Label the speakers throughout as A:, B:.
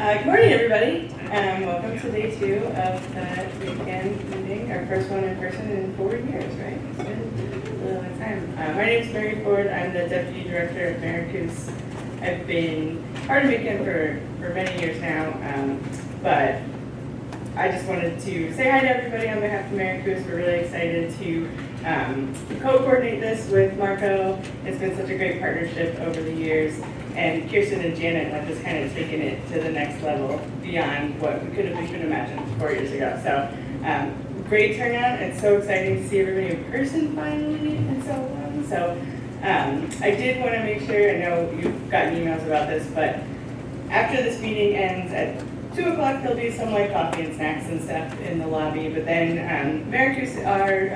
A: Good morning, everybody. Welcome to day 2 of the MACAN meeting, our first one in person in 4 years, right? It's been a long time. My name is Mary Ford. I'm the Deputy Director of Maracus. I've been part of MACAN for many years now, but I just wanted to say hi to everybody on behalf of Maracus. We're really excited to co-coordinate this with Marco. It's been such a great partnership over the years. And Kirsten and Janet have just kind of taken it to the next level beyond what we could have even imagined 4 years ago. So great turnout. It's so exciting to see everybody in person finally and so on. So I did want to make sure, I know you've gotten emails about this, but after this meeting ends at 2 o'clock, there'll be some light coffee and snacks and stuff in the lobby. But then Maracus, our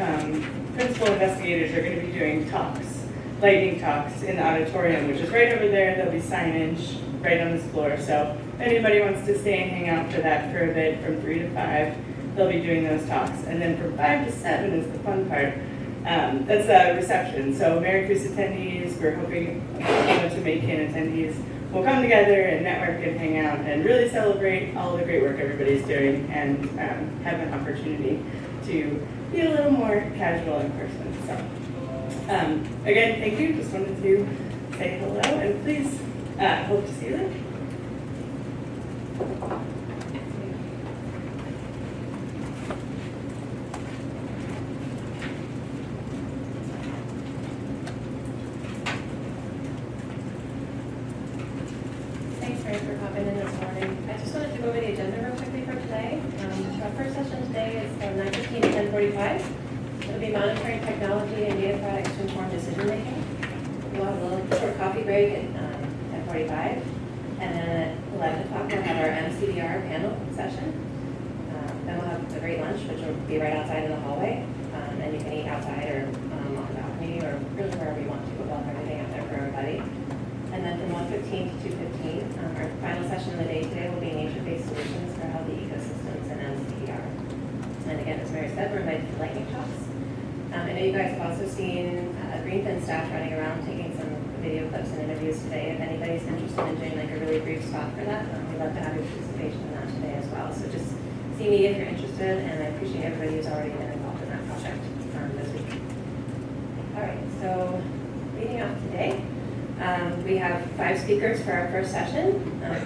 A: principal investigators, are going to be doing talks. Lightning talks in the auditorium, which is right over there. There'll be signage right on this floor. So if anybody wants to stay and hang out for that for a bit from 3 to 5, they'll be doing those talks. And then from 5 to 7 is the fun part. That's a reception. So Maracus attendees, we're hoping to MACAN attendees will come together and network and hang out and really celebrate all the great work everybody's doing and have an opportunity to be a little more casual in person. So. Again, thank you. Just wanted to say hello and please hope to see you there.
B: Thanks, Mary, for popping in this morning. I just wanted to go over the agenda real quickly for today. Our first session today is from 9:15 to 10:45. It'll be monitoring technology and data products to inform decision making. We'll have a little short coffee break at 10:45. And then at 11 o'clock, we'll have our MCDR panel session. Then we'll have a great lunch, which will be right outside in the hallway. And you can eat outside or on the balcony or really wherever you want to, but we'll have everything out there for everybody. And then from 1:15 to 2:15, our final session of the day today will be nature-based solutions for healthy ecosystems and MCDR. And again, as Mary said, we're invited to lightning talks. I know you guys have also seen Greenfin staff running around taking some video clips and interviews today. If anybody's interested in doing like a really brief spot for that, we'd love to have your participation in that today as well. So just see me if you're interested, and I appreciate everybody who's already been involved in that project this week. All right, so leading off today, we have 5 speakers for our first session.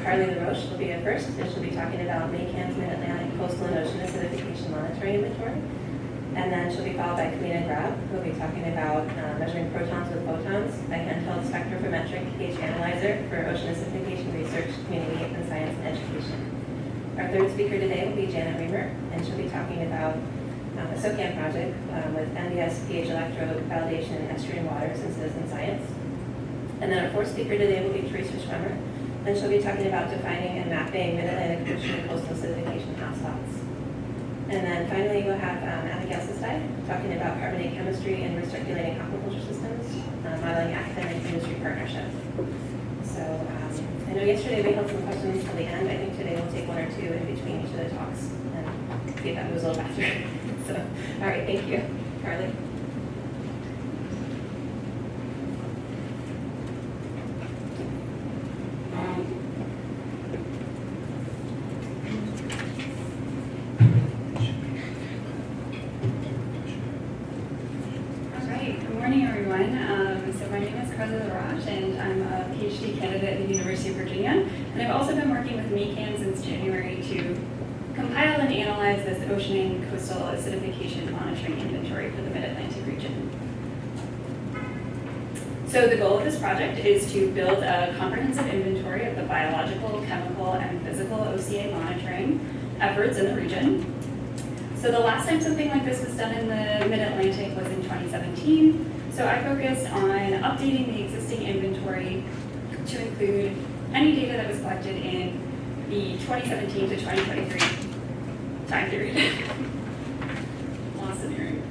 B: Carly LaRoche will be our first, and she'll be talking about MACAN's Mid-Atlantic Coastal and Ocean Acidification Monitoring Inventory. And then she'll be followed by Kalina Grab, who will be talking about measuring protons with photons, a handheld spectrophometric pH analyzer for ocean acidification research, community, and science and education. Our third speaker today will be Janet Reamer, and she'll be talking about a SOCAN project with NBS pH electrode validation in estuarine waters and citizen science. And then our fourth speaker today will be Teresa Schwemmer, and she'll be talking about defining and mapping Mid-Atlantic ocean coastal acidification hotspots. And then finally, we'll have Abigail Sistai talking about carbonate chemistry and recirculating aquaculture systems, modeling academic industry partnership. So I know yesterday we held some questions till the end. I think today we'll take 1 or 2 in between each of the talks and see if that moves a little faster. So, all right, thank you. Carly.
C: And I've also been working with MACAN since January to compile and analyze this ocean and coastal acidification monitoring inventory for the Mid-Atlantic region. So the goal of this project is to build a comprehensive inventory of the biological, chemical, and physical OCA monitoring efforts in the region. So the last time something like this was done in the Mid-Atlantic was in 2017. So I focused on updating the existing inventory to include any data that was collected in the 2017 to 2023 time period. Lost an earring.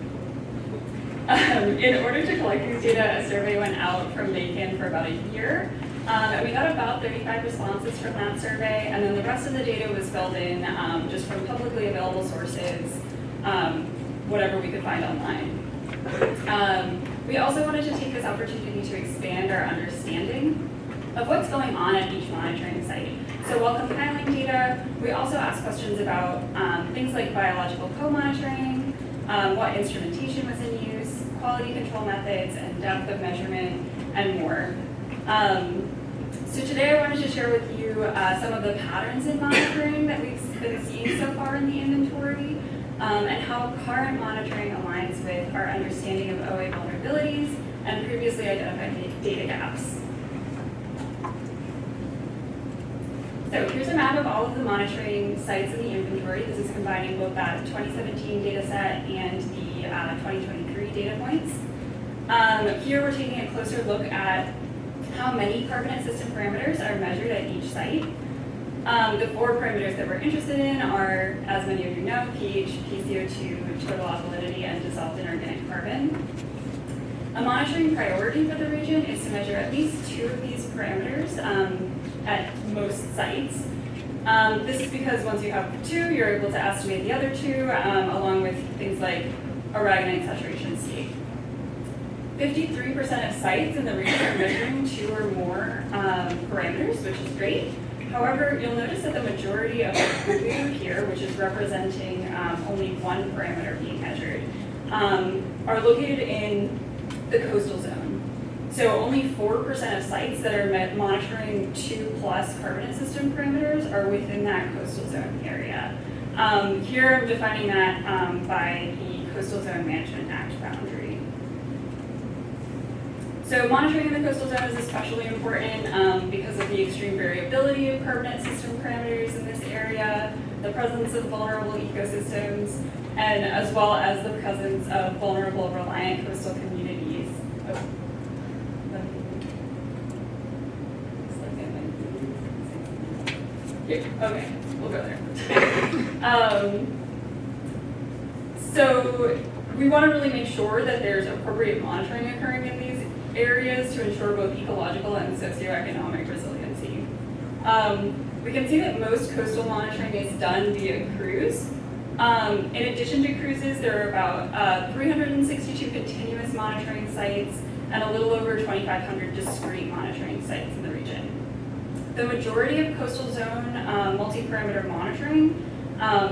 C: In order to collect these data, a survey went out from MACAN for about a year. And we got about 35 responses from that survey, and then the rest of the data was filled in just from publicly available sources, whatever we could find online. We also wanted to take this opportunity to expand our understanding of what's going on at each monitoring site. So while compiling data, we also ask questions about things like biological co-monitoring, what instrumentation was in use, quality control methods, and depth of measurement, and more. So today I wanted to share with you some of the patterns in monitoring that we've been seeing so far in the inventory, and how current monitoring aligns with our understanding of OA vulnerabilities and previously identified data gaps. So here's a map of all of the monitoring sites in the inventory. This is combining both that 2017 data set and the 2023 data points. Here we're taking a closer look at how many carbonate system parameters are measured at each site. The 4 parameters that we're interested in are, as many of you know, pH, PCO2, total alkalinity, and dissolved inorganic carbon. A monitoring priority for the region is to measure at least 2 of these parameters at most sites. This is because once you have 2, you're able to estimate the other 2, along with things like aragonite saturation state. 53% of sites in the region are measuring 2 or more parameters, which is great. However, you'll notice that the majority of the blue here, which is representing only 1 parameter being measured, are located in the coastal zone. So only 4% of sites that are monitoring 2+ carbonate system parameters are within that coastal zone area. Here I'm defining that by the Coastal Zone Management Act boundary. So monitoring in the coastal zone is especially important because of the extreme variability of carbonate system parameters in this area, the presence of vulnerable ecosystems, and as well as the presence of vulnerable reliant coastal communities. Here, okay, we'll go there. So we want to really make sure that there's appropriate monitoring occurring in these areas to ensure both ecological and socioeconomic resiliency. We can see that most coastal monitoring is done via cruise. In addition to cruises, there are about 362 continuous monitoring sites and a little over 2,500 discrete monitoring sites in the region. The majority of coastal zone multi-parameter monitoring,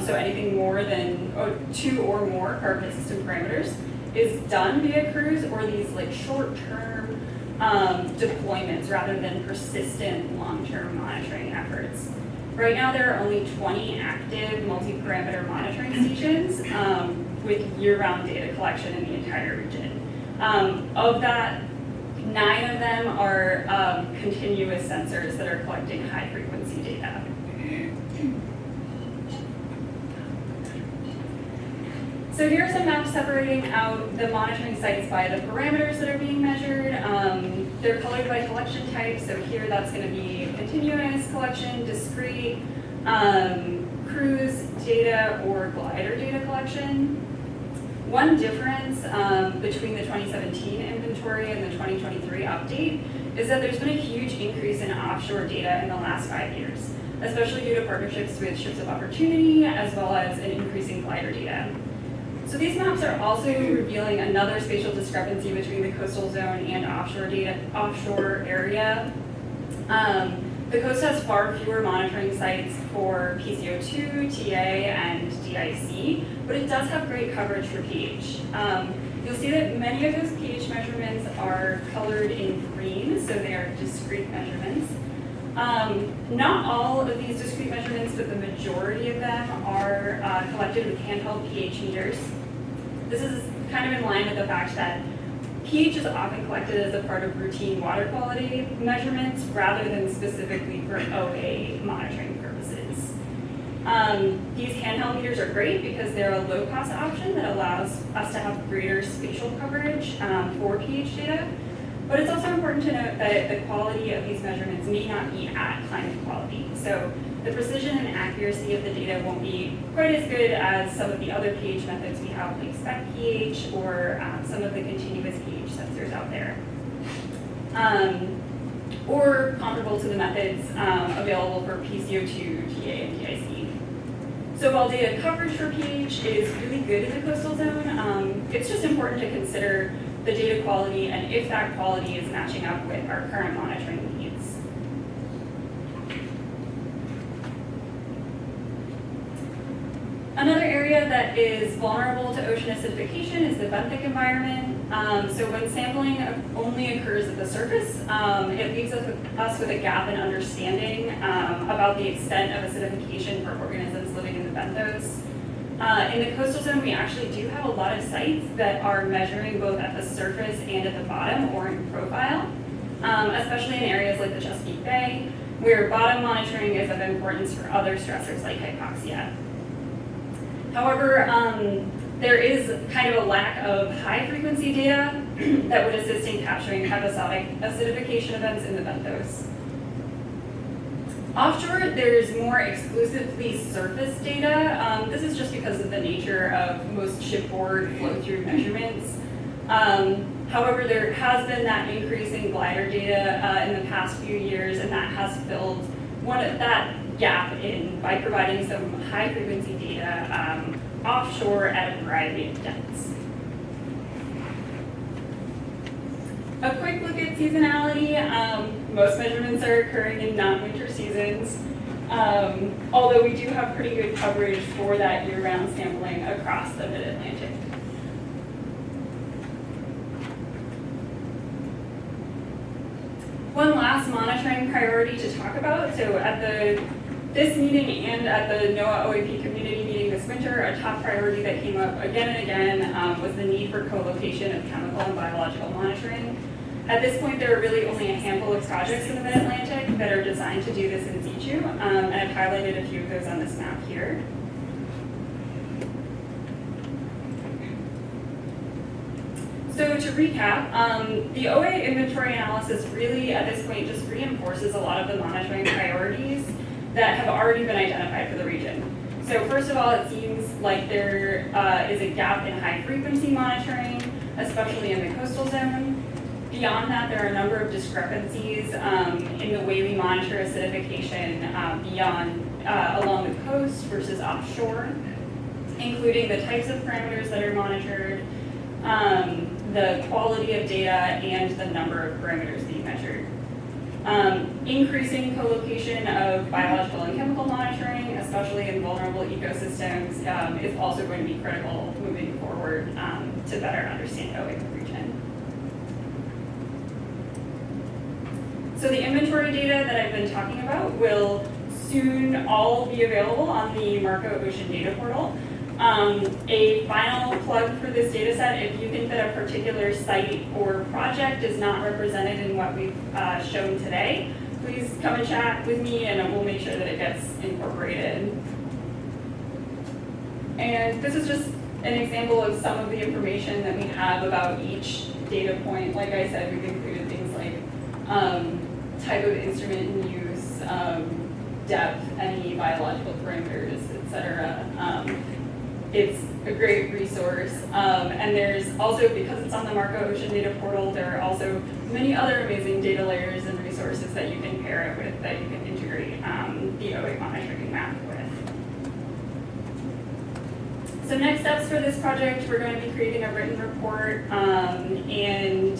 C: so anything more than 2 or more carbonate system parameters, is done via cruise or these like short-term deployments rather than persistent long-term monitoring efforts. Right now there are only 20 active multi-parameter monitoring stations with year-round data collection in the entire region. Of that, 9 of them are continuous sensors that are collecting high-frequency data. So here are some maps separating out the monitoring sites by the parameters that are being measured. They're colored by collection type, so here that's going to be continuous collection, discrete, cruise data, or glider data collection. One difference between the 2017 inventory and the 2023 update is that there's been a huge increase in offshore data in the last 5 years, especially due to partnerships with ships of opportunity, as well as an increase in glider data. So these maps are also revealing another spatial discrepancy between the coastal zone and offshore area. The coast has far fewer monitoring sites for PCO2, TA, and DIC, but it does have great coverage for pH. You'll see that many of those pH measurements are colored in green, so they are discrete measurements. Not all of these discrete measurements, but the majority of them are collected with handheld pH meters. This is kind of in line with the fact that pH is often collected as a part of routine water quality measurements rather than specifically for OA monitoring purposes. These handheld meters are great because they're a low-cost option that allows us to have greater spatial coverage for pH data. But it's also important to note that the quality of these measurements may not be at climate quality. So the precision and accuracy of the data won't be quite as good as some of the other pH methods we have, like spec pH or some of the continuous pH sensors out there. Or comparable to the methods available for PCO2, TA, and DIC. So while data coverage for pH is really good in the coastal zone, it's just important to consider the data quality and if that quality is matching up with our current monitoring needs. Another area that is vulnerable to ocean acidification is the benthic environment. So when sampling only occurs at the surface, it leaves us with a gap in understanding about the extent of acidification for organisms living in the benthos. In the coastal zone, we actually do have a lot of sites that are measuring both at the surface and at the bottom or in profile, especially in areas like the Chesapeake Bay, where bottom monitoring is of importance for other stressors like hypoxia. However, there is kind of a lack of high-frequency data that would assist in capturing episodic acidification events in the benthos. Offshore, there's more exclusively surface data. This is just because of the nature of most shipboard flow-through measurements. However, there has been that increase in glider data in the past few years, and that has filled that gap in by providing some high-frequency data offshore at a variety of depths. A quick look at seasonality. Most measurements are occurring in non-winter seasons, although we do have pretty good coverage for that year-round sampling across the mid-Atlantic. One last monitoring priority to talk about. So at this meeting and at the NOAA OAP community meeting this winter, a top priority that came up again and again was the need for co-location of chemical and biological monitoring. At this point, there are really only a handful of projects in the Mid-Atlantic that are designed to do this in situ, and I've highlighted a few of those on this map here. So to recap, the OA inventory analysis really, at this point, just reinforces a lot of the monitoring priorities that have already been identified for the region. So first of all, it seems like there is a gap in high-frequency monitoring, especially in the coastal zone. Beyond that, there are a number of discrepancies in the way we monitor acidification along the coast versus offshore, including the types of parameters that are monitored, the quality of data, and the number of parameters being measured. Increasing co-location of biological and chemical monitoring, especially in vulnerable ecosystems, is also going to be critical moving forward to better understand OA in the region. So the inventory data that I've been talking about will soon all be available on the MARCO Ocean Data Portal. A final plug for this data set: if you think that a particular site or project is not represented in what we've shown today, please come and chat with me and we'll make sure that it gets incorporated. And this is just an example of some of the information that we have about each data point. Like I said, we've included things like type of instrument in use, depth, any biological parameters, etc. It's a great resource, and there's also, because it's on the MARCO Ocean Data Portal, there are also many other amazing data layers and resources that you can pair it with, that you can integrate the OA monitoring map with. So next steps for this project, we're going to be creating a written report and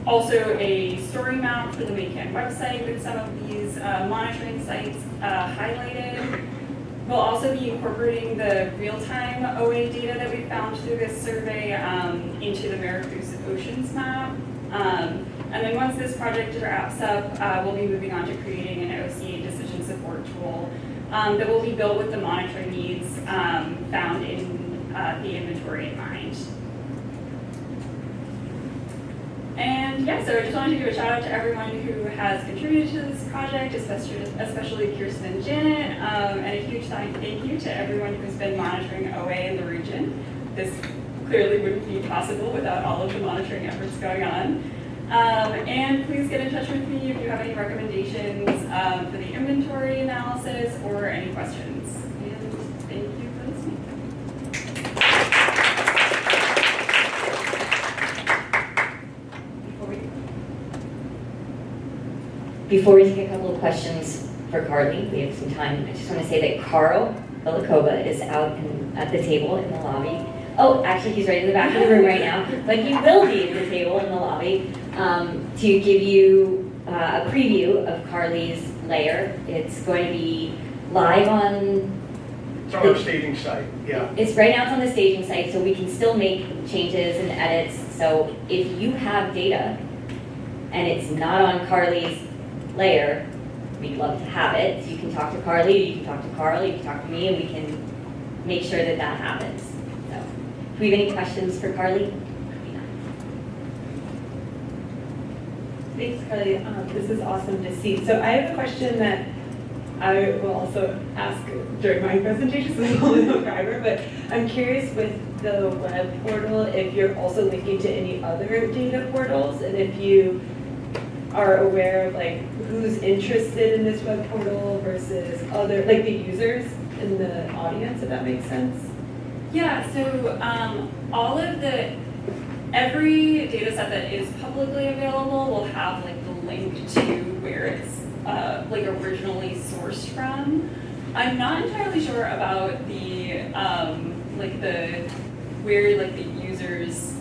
C: also a story map for the MACAN website with some of these monitoring sites highlighted. We'll also be incorporating the real-time OA data that we found through this survey into the Veracruz Oceans map. And then once this project wraps up, we'll be moving on to creating an OCA decision support tool that will be built with the monitoring needs found in the inventory in mind. And yeah, so I just wanted to do a shout out to everyone who has contributed to this project, especially Kirsten and Janet, and a huge thank you to everyone who's been monitoring OA in the region. This clearly wouldn't be possible without all of the monitoring efforts going on. And please get in touch with me if you have any recommendations for the inventory analysis or any questions. And thank you for listening.
D: Before we take a couple of questions for Carly, we have some time. I just want to say that Carl Velikova is out at the table in the lobby. Oh, actually, he's right in the back of the room right now, but he will be at the table in the lobby to give you a preview of Carly's layer. It's going to be live on
E: It's on our staging site, yeah.
D: It's right now it's on the staging site, so we can still make changes and edits. So if you have data and it's not on Carly's layer, we'd love to have it. So you can talk to Carly, you can talk to Carl, you can talk to me, and we can make sure that that happens. So, do we have any questions for Carly?
F: Thanks, Carly. This is awesome to see. So I have a question that I will also ask during my presentation, so I'm only the driver, but I'm curious with the web portal if you're also linking to any other data portals, and if you are aware of like who's interested in this web portal versus other, like the users in the audience, if that makes sense.
C: Yeah, so every data set that is publicly available will have like the link to where it's like originally sourced from. I'm not entirely sure about the where like the users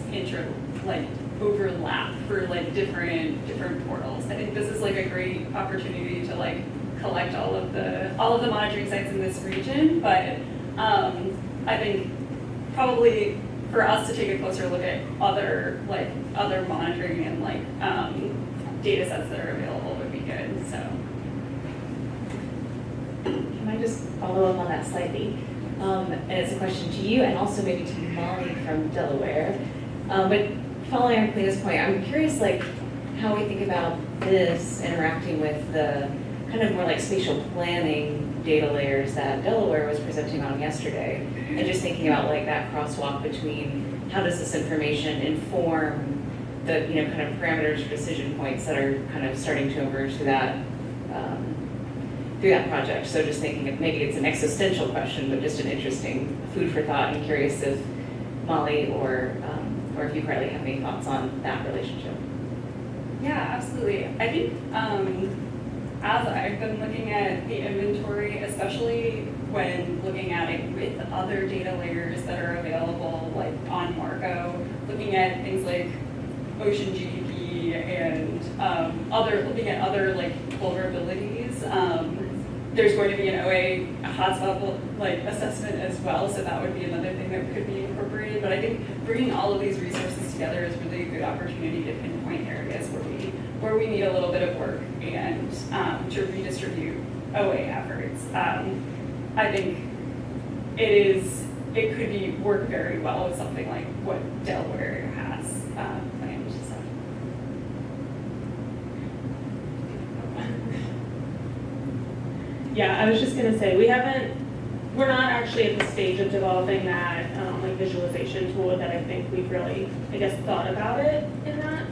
C: overlap for like different portals. I think this is like a great opportunity to like collect all of the monitoring sites in this region, but I think probably for us to take a closer look at other monitoring and like data sets that are available would be good. So
G: can I just follow up on that slightly? And it's a question to you and also maybe to Molly from Delaware. But following on Clena's point, I'm curious like how we think about this interacting with the kind of more like spatial planning data layers that Delaware was presenting on yesterday, and just thinking about like that crosswalk between how does this information inform the kind of parameters or decision points that are kind of starting to emerge through that project. So just thinking if maybe it's an existential question, but just an interesting food for thought. I'm curious if Molly or if you, Carly, have any thoughts on that relationship.
C: yeah, absolutely. I think as I've been looking at the inventory, especially when looking at it with other data layers that are available, like on Marco, looking at things like ocean GDP and looking at other like vulnerabilities. There's going to be an OA hotspot like assessment as well, so that would be another thing that could be incorporated. But I think bringing all of these resources together is really a good opportunity to pinpoint areas where we need a little bit of work and to redistribute OA efforts. I think it could work very well with something like what Delaware has planned. So.
H: Yeah, I was just gonna say, we're not actually at the stage of developing that like visualization tool that I think we've really, thought about it in that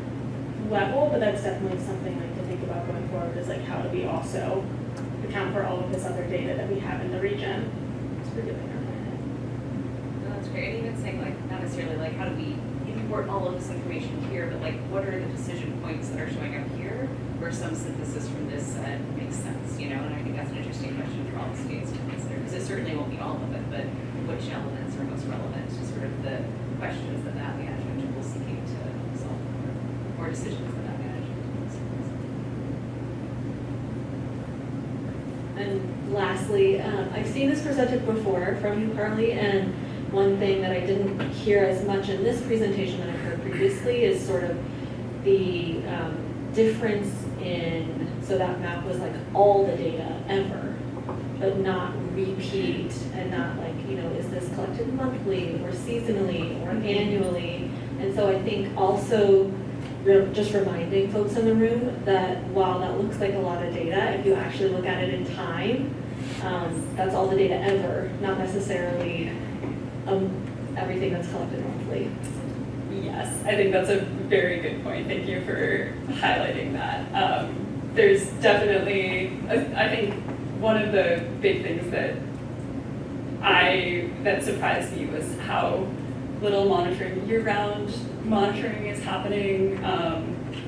H: level, but that's definitely something like to think about going forward, is like how do we also account for all of this other data that we have in the region. It's pretty big on my head.
I: No, that's great. And even saying like, not necessarily like how do we import all of this information here, but like what are the decision points that are showing up here where some synthesis from this set makes sense, And I think that's an interesting question for all the states to consider, because it certainly won't be all of it, but which elements are most relevant to sort of the questions that management will seeking to solve or decisions that management will solve.
G: And lastly, I've seen this presented before from you, Carly, and one thing that I didn't hear as much in this presentation that I've heard previously is sort of the difference in, so that map was like all the data ever, but not repeat and not like, is this collected monthly or seasonally or annually? And so I think also just reminding folks in the room that while that looks like a lot of data, if you actually look at it in time, that's all the data ever, not necessarily everything that's collected monthly.
C: Yes, I think that's a very good point. Thank you for highlighting that. There's definitely, I think one of the big things that surprised me was how little monitoring, year-round monitoring is happening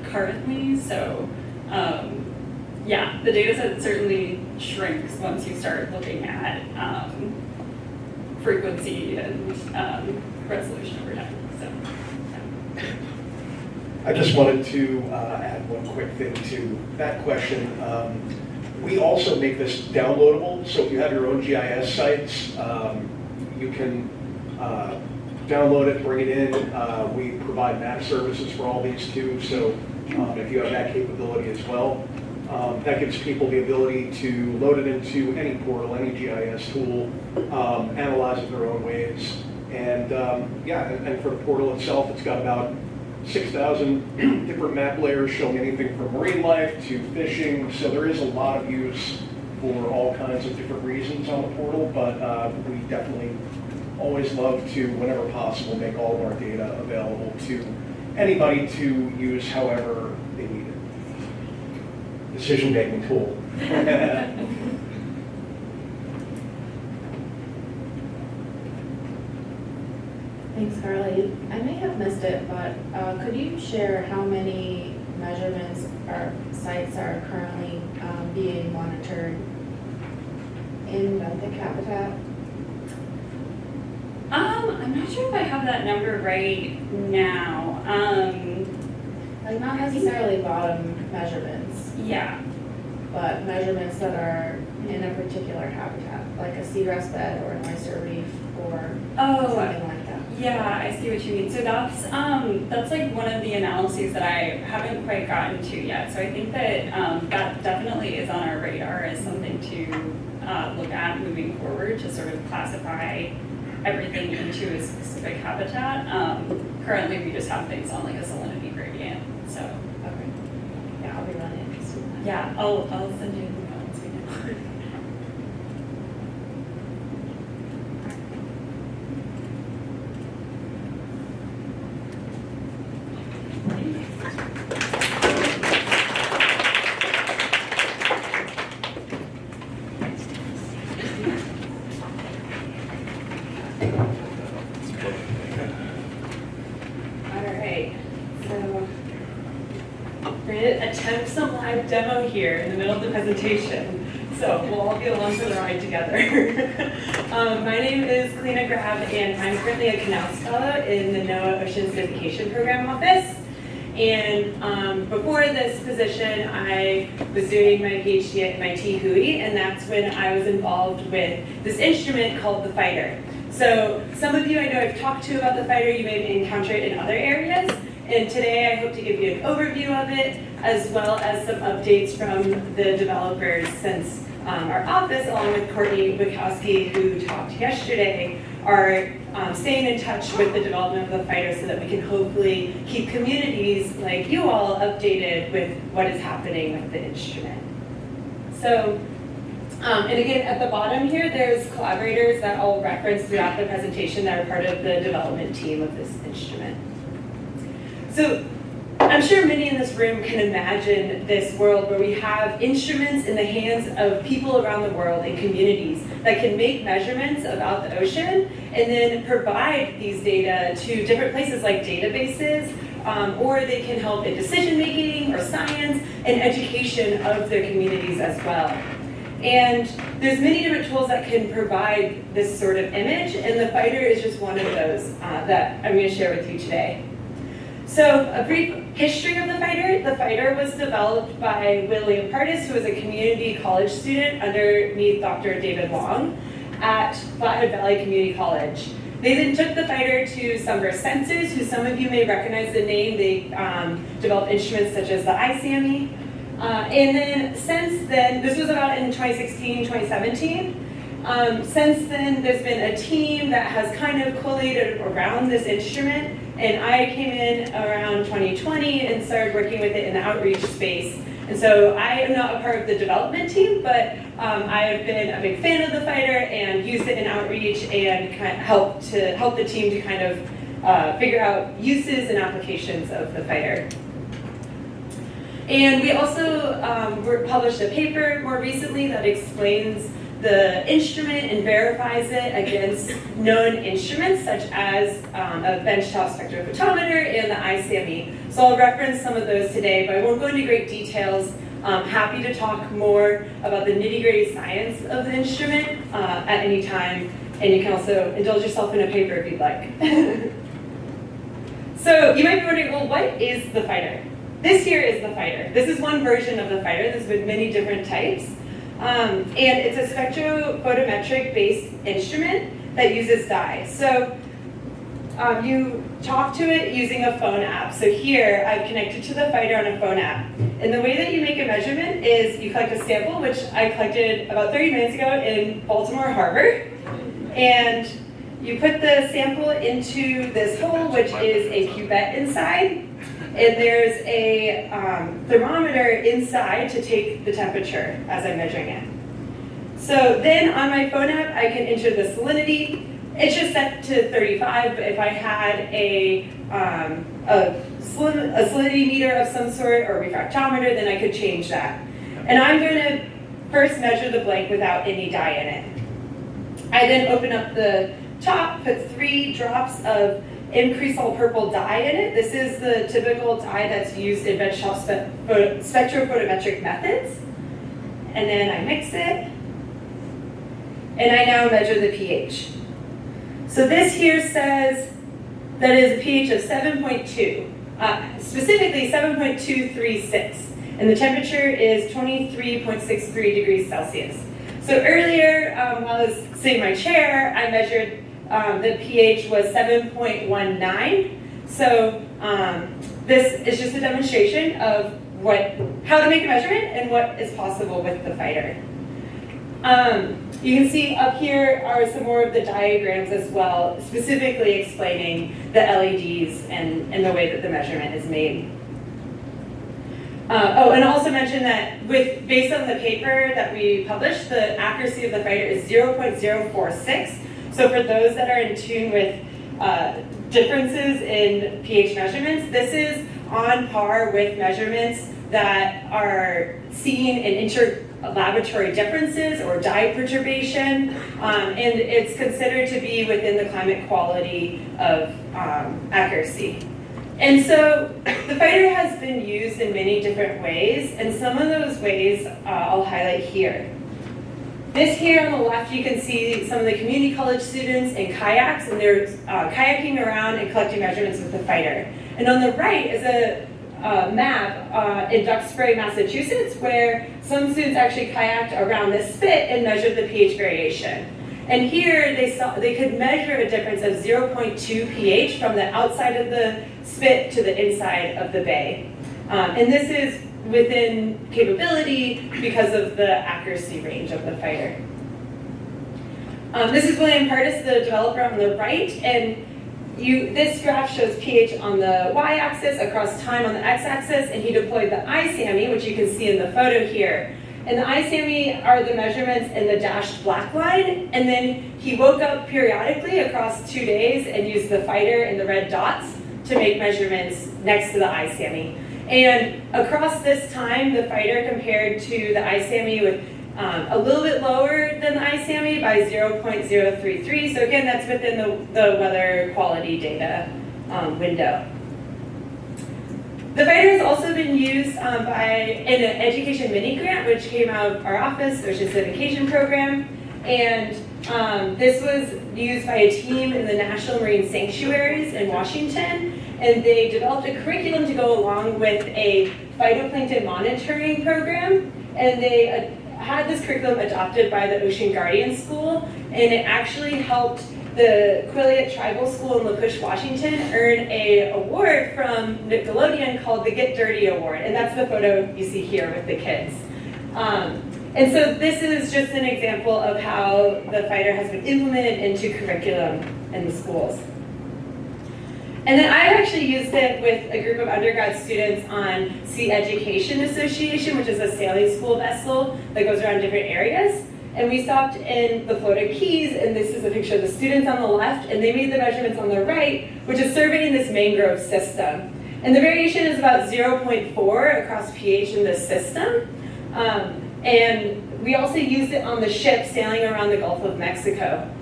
C: currently. So yeah, the data set certainly shrinks once you start looking at frequency and resolution over time. So.
E: I just wanted to add one quick thing to that question. We also make this downloadable, so if you have your own GIS sites, you can download it, bring it in. We provide map services for all these too, so if you have that capability as well. That gives people the ability to load it into any portal, any GIS tool, analyze it their own ways. And and for the portal itself, it's got about 6,000 different map layers showing anything from marine life to fishing. So there is a lot of use for all kinds of different reasons on the portal, but we definitely always love to, whenever possible, make all of our data available to anybody to use however they need it. Decision-making tool.
A: Thanks, Carly. I may have missed it, but could you share how many measurements or sites are currently being monitored in benthic habitat?
C: I'm not sure if I have that number right now.
A: Like not necessarily bottom measurements,
C: Yeah.
A: but measurements that are in a particular habitat, like a seagrass bed or an oyster reef or
C: Oh,
A: something like that.
C: yeah, I see what you mean. So that's like one of the analyses that I haven't quite gotten to yet. So I think that that definitely is on our radar as something to look at moving forward to sort of classify everything into a specific habitat. Currently, we just have things on like a salinity gradient. So
A: Okay. Yeah, I'll be really interested in that.
C: yeah, I'll send you the notes we know.
F: All right, so we're going to attempt some live demo here in the middle of the presentation. So we'll all be along for the ride together. My name is Kalina Grab, and I'm currently a Canals Fellow in the NOAA Oceans Education Program Office. And before this position, I was doing my PhD at MIT Hui, and that's when I was involved with this instrument called the Fighter. So some of you I know I've talked to about the Fighter, you may encounter it in other areas. And today I hope to give you an overview of it, as well as some updates from the developers, since our office, along with Courtney Bukowski, who talked yesterday, are staying in touch with the development of the Fighter so that we can hopefully keep communities like you all updated with what is happening with the instrument. So, and again, at the bottom here, there's collaborators that I'll reference throughout the presentation that are part of the development team of this instrument. So, I'm sure many in this room can imagine this world where we have instruments in the hands of people around the world and communities that can make measurements about the ocean and then provide these data to different places like databases, or they can help in decision making or science and education of their communities as well. And there's many different tools that can provide this sort of image, and the Fighter is just one of those that I'm going to share with you today. So a brief history of the Fighter. The Fighter was developed by William Pardis, who was a community college student underneath Dr. David Long at Flathead Valley Community College. They then took the Fighter to Sunburst Sensors, who some of you may recognize the name. They developed instruments such as the ICME. And then since then, this was about in 2016, 2017. Since then, there's been a team that has kind of collated around this instrument, and I came in around 2020 and started working with it in the outreach space. And so I am not a part of the development team, but I have been a big fan of the Fighter and used it in outreach and kind of help the team to kind of figure out uses and applications of the Fighter. And we also published a paper more recently that explains the instrument and verifies it against known instruments such as a benchtop spectrophotometer and the ICME. So I'll reference some of those today, but I won't go into great details. I'm happy to talk more about the nitty-gritty science of the instrument at any time, and you can also indulge yourself in a paper if you'd like. So you might be wondering, well, what is the Fighter? This here is the Fighter. This is one version of the Fighter. There's been many different types. And it's a spectrophotometric-based instrument that uses dye. So you talk to it using a phone app. So here, I've connected to the fighter on a phone app. And the way that you make a measurement is you collect a sample, which I collected about 30 minutes ago in Baltimore Harbor. And you put the sample into this hole, which is a cuvette inside. And there's a thermometer inside to take the temperature as I'm measuring it. So then on my phone app, I can enter the salinity. It's just set to 35, but if I had a salinity meter of some sort or refractometer, then I could change that. And I'm going to first measure the blank without any dye in it. I then open up the top, put 3 drops of increasal purple dye in it. This is the typical dye that's used in benchtop spectrophotometric methods. And then I mix it. And I now measure the pH. So this here says that is a pH of 7.2, specifically 7.236. And the temperature is 23.63 degrees Celsius. So earlier, while I was sitting in my chair, I measured the pH was 7.19. So this is just a demonstration of how to make a measurement and what is possible with the fighter. You can see up here are some more of the diagrams as well, specifically explaining the LEDs and the way that the measurement is made. And also mention that based on the paper that we published, the accuracy of the fighter is 0.046. So for those that are in tune with differences in pH measurements, this is on par with measurements that are seen in inter-laboratory differences or dye perturbation, and it's considered to be within the climate quality of accuracy. And so the fighter has been used in many different ways, and some of those ways I'll highlight here. This here on the left, you can see some of the community college students in kayaks, and they're kayaking around and collecting measurements with the fighter. And on the right is a map in Duxbury, Massachusetts, where some students actually kayaked around this spit and measured the pH variation. And here they could measure a difference of 0.2 pH from the outside of the spit to the inside of the bay. And this is within capability because of the accuracy range of the fighter. This is William Curtis, the developer on the right, and this graph shows pH on the y-axis, across time on the x-axis, and he deployed the iSAMI, which you can see in the photo here. And the iSAMI are the measurements in the dashed black line, and then he woke up periodically across 2 days and used the fighter and the red dots to make measurements next to the iSAMI. And across this time, the fighter compared to the iSAMI with a little bit lower than the iSAMI by 0.033. So again, that's within the weather quality data window. The fighter has also been used in an education mini grant, which came out of our office, which is the vacation program. And this was used by a team in the National Marine Sanctuaries in Washington. And they developed a curriculum to go along with a phytoplankton monitoring program. And they had this curriculum adopted by the Ocean Guardian School. And it actually helped the Quileute Tribal School in La Push, Washington earn an award from Nickelodeon called the Get Dirty Award. And that's the photo you see here with the kids. And so this is just an example of how the fighter has been implemented into curriculum in the schools. And then I actually used it with a group of undergrad students on Sea Education Association, which is a sailing school vessel that goes around different areas. And we stopped in the Florida Keys, and this is a picture of the students on the left, and they made the measurements on the right, which is surveying this mangrove system. And the variation is about 0.4 across pH in this system. And we also used it on the ship sailing around the Gulf of Mexico.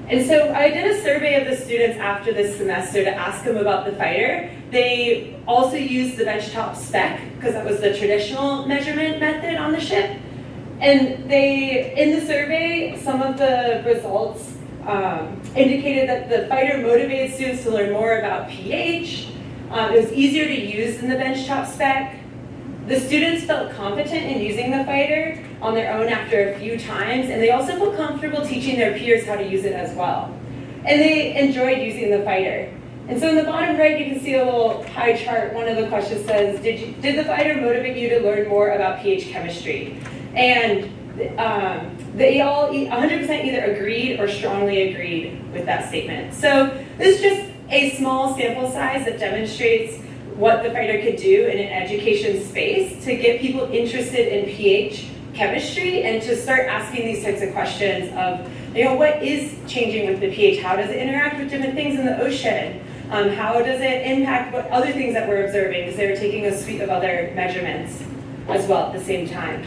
F: And so I did a survey of the students after this semester to ask them about the fighter. They also used the benchtop spec, because that was the traditional measurement method on the ship. And in the survey, some of the results indicated that the fighter motivated students to learn more about pH. It was easier to use than the benchtop spec. The students felt competent in using the fighter on their own after a few times, and they also feel comfortable teaching their peers how to use it as well. And they enjoyed using the fighter. And so in the bottom right, you can see a little pie chart. One of the questions says, did the fighter motivate you to learn more about pH chemistry? And they all 100% either agreed or strongly agreed with that statement. So this is just a small sample size that demonstrates what the fighter could do in an education space to get people interested in pH chemistry and to start asking these types of questions of, what is changing with the pH? How does it interact with different things in the ocean? How does it impact what other things that we're observing? Because they were taking a suite of other measurements as well at the same time.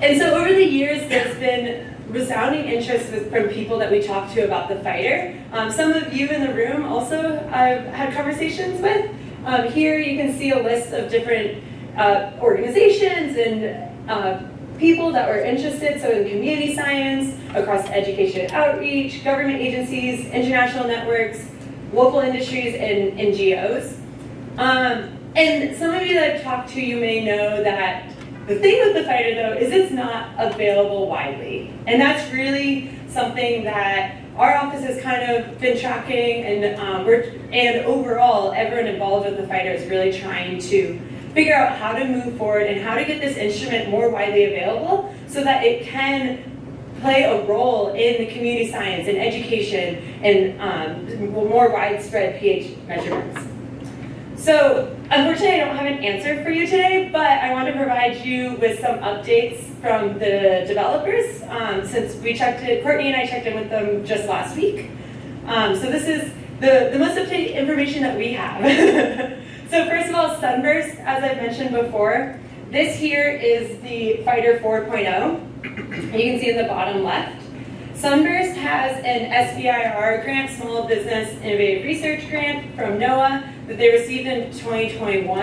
F: And so over the years, there's been resounding interest from people that we talk to about the fighter. Some of you in the room also I've had conversations with. Here you can see a list of different organizations and people that were interested, so in community science, across education and outreach, government agencies, international networks, local industries, and NGOs. And some of you that I've talked to, you may know that the thing with the fighter, though, is it's not available widely. And that's really something that our office has kind of been tracking, and overall, everyone involved with the fighter is really trying to figure out how to move forward and how to get this instrument more widely available so that it can play a role in the community science and education and more widespread pH measurements. So unfortunately, I don't have an answer for you today, but I want to provide you with some updates from the developers since we checked it, Courtney and I checked in with them just last week. So this is the most up-to-date information that we have. So first of all, Sunburst, as I mentioned before, this here is the Fighter 4.0. You can see in the bottom left. Sunburst has an SBIR grant, Small Business Innovative Research Grant from NOAA that they received in 2021,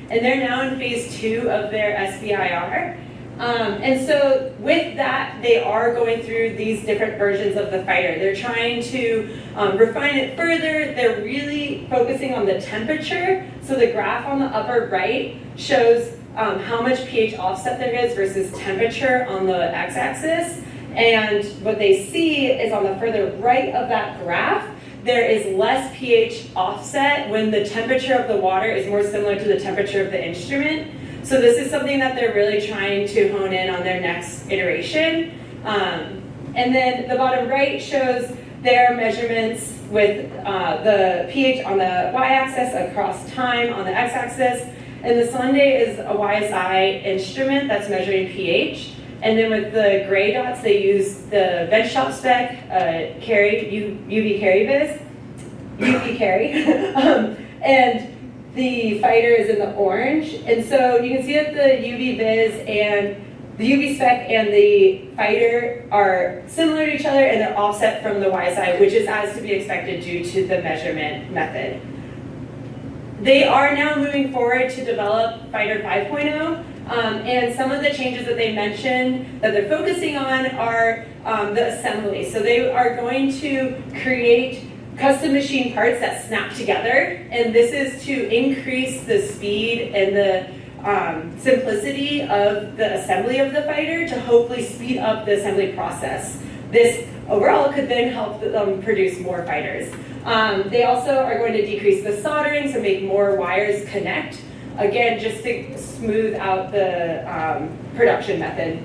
F: and they're now in phase 2 of their SBIR. And so with that, they are going through these different versions of the fighter. They're trying to refine it further. They're really focusing on the temperature. So the graph on the upper right shows how much pH offset there is versus temperature on the x-axis. And what they see is on the further right of that graph, there is less pH offset when the temperature of the water is more similar to the temperature of the instrument. So this is something that they're really trying to hone in on their next iteration. And then the bottom right shows their measurements with the pH on the y-axis across time on the x-axis. And the Sunday is a YSI instrument that's measuring pH. And then with the gray dots, they use the benchtop spec UV carry viz, UV carry, and the fighter is in the orange. And so you can see that the UV viz and the UV spec and the fighter are similar to each other, and they're offset from the YSI, which is as to be expected due to the measurement method. They are now moving forward to develop Fighter 5.0. And some of the changes that they mentioned that they're focusing on are the assembly. So they are going to create custom machine parts that snap together, and this is to increase the speed and the simplicity of the assembly of the fighter to hopefully speed up the assembly process. This overall could then help them produce more fighters. They also are going to decrease the soldering, so make more wires connect. Again, just to smooth out the production method.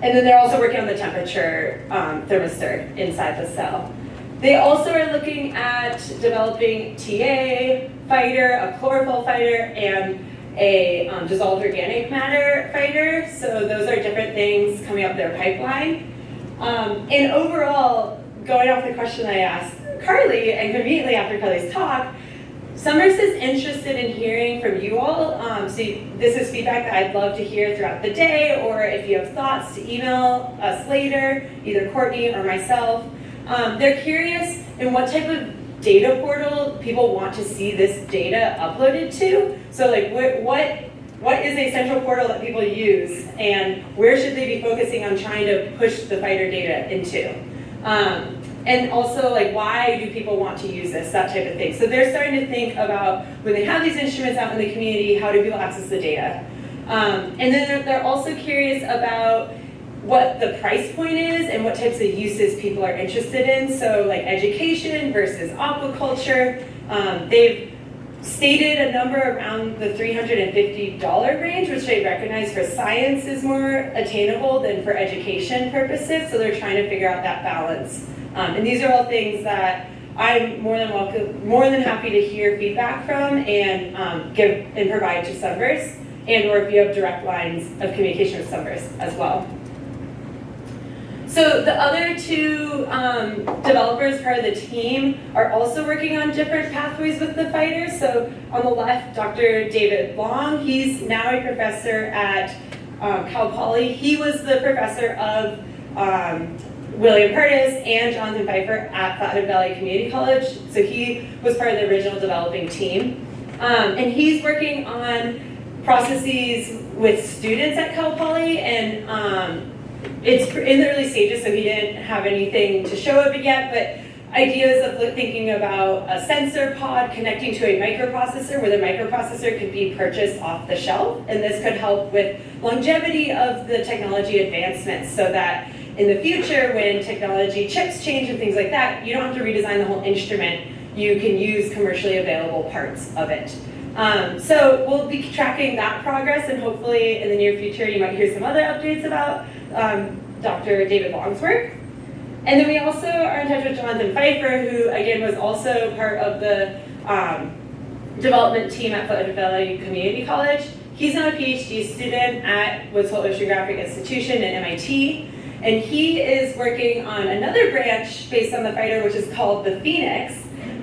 F: And then they're also working on the temperature thermistor inside the cell. They also are looking at developing TA fighter, a chlorophyll fighter, and a dissolved organic matter fighter. So those are different things coming up their pipeline. And overall, going off the question I asked Carly, and conveniently after Carly's talk, Sunburst is interested in hearing from you all. So this is feedback that I'd love to hear throughout the day, or if you have thoughts, to email us later, either Courtney or myself. They're curious in what type of data portal people want to see this data uploaded to. So like what is a central portal that people use, and where should they be focusing on trying to push the fighter data into? And also, like, why do people want to use this, that type of thing. So they're starting to think about, when they have these instruments out in the community, how do people access the data? And then they're also curious about what the price point is and what types of uses people are interested in. So like education versus aquaculture. They've stated a number around the $350 range, which they recognize for science is more attainable than for education purposes. So they're trying to figure out that balance. And these are all things that I'm more than happy to hear feedback from and give and provide to Sunburst, and or if you have direct lines of communication with Sunburst as well. So the other two developers, part of the team, are also working on different pathways with the fighters. So on the left, Dr. David Long, he's now a professor at Cal Poly. He was the professor of William Curtis and Jonathan Pfeiffer at Flathead Valley Community College. So he was part of the original developing team. And he's working on processes with students at Cal Poly, and it's in the early stages, so he didn't have anything to show of it yet, but ideas of thinking about a sensor pod connecting to a microprocessor, where the microprocessor could be purchased off the shelf, and this could help with longevity of the technology advancements, so that in the future, when technology chips change and things like that, you don't have to redesign the whole instrument. You can use commercially available parts of it. So we'll be tracking that progress, and hopefully in the near future you might hear some other updates about Dr. David Long's work. And then we also are in touch with Jonathan Pfeiffer, who again was also part of the development team at Flathead Valley Community College. He's now a PhD student at Woods Hole Oceanographic Institution at MIT, and he is working on another branch based on the fighter, which is called the Phoenix,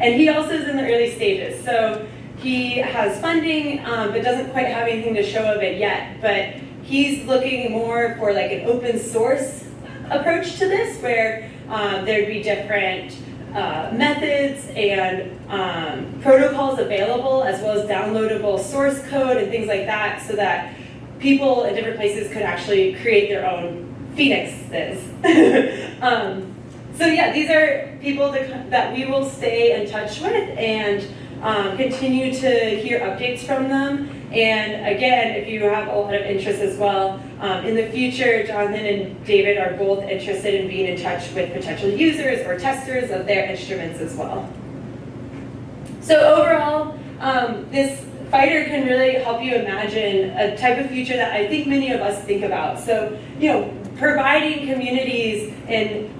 F: and he also is in the early stages. So he has funding, but doesn't quite have anything to show of it yet. But he's looking more for like an open source approach to this, where there'd be different methods and protocols available, as well as downloadable source code and things like that, so that people in different places could actually create their own phoenixes. So yeah, these are people that we will stay in touch with and continue to hear updates from them. And again, if you have a lot of interest as well, in the future, Jonathan and David are both interested in being in touch with potential users or testers of their instruments as well. So overall, this fighter can really help you imagine a type of future that I think many of us think about. So, you know, providing communities and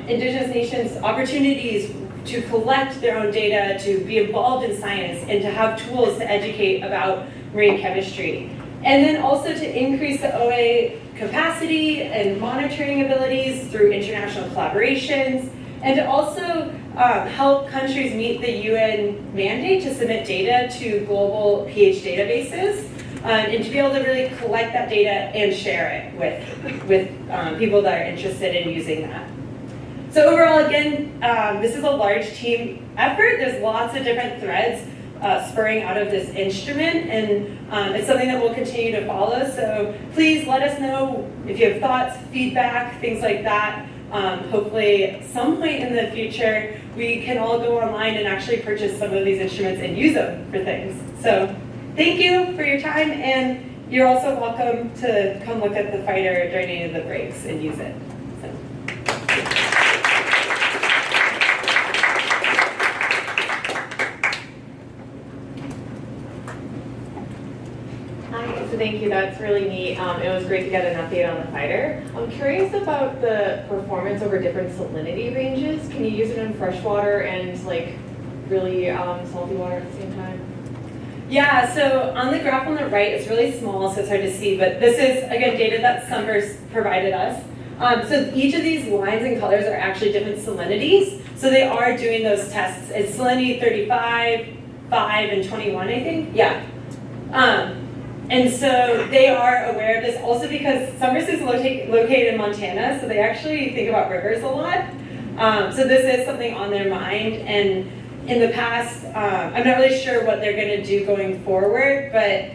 F: indigenous nations opportunities to collect their own data, to be involved in science, and to have tools to educate about marine chemistry. And then also to increase the OA capacity and monitoring abilities through international collaborations, and to also help countries meet the UN mandate to submit data to global pH databases, and to be able to really collect that data and share it with people that are interested in using that. So overall, again, this is a large team effort. There's lots of different threads spurring out of this instrument, and it's something that we'll continue to follow. So please let us know if you have thoughts, feedback, things like that. Hopefully, at some point in the future, we can all go online and actually purchase some of these instruments and use them for things. So thank you for your time, and you're also welcome to come look at the fighter during any of the breaks and use it.
J: So thank you, that's really neat. It was great to get an update on the fighter. I'm curious about the performance over different salinity ranges. Can you use it in freshwater and like really salty water at the same time?
F: Yeah, so on the graph on the right, it's really small, so it's hard to see, but this is, again, data that Sunburst provided us. So each of these lines and colors are actually different salinities. So they are doing those tests. It's salinity 35, 5, and 21, I think. Yeah. And so they are aware of this also because Sunburst is located in Montana, so they actually think about rivers a lot. So this is something on their mind. And in the past, I'm not really sure what they're going to do going forward, but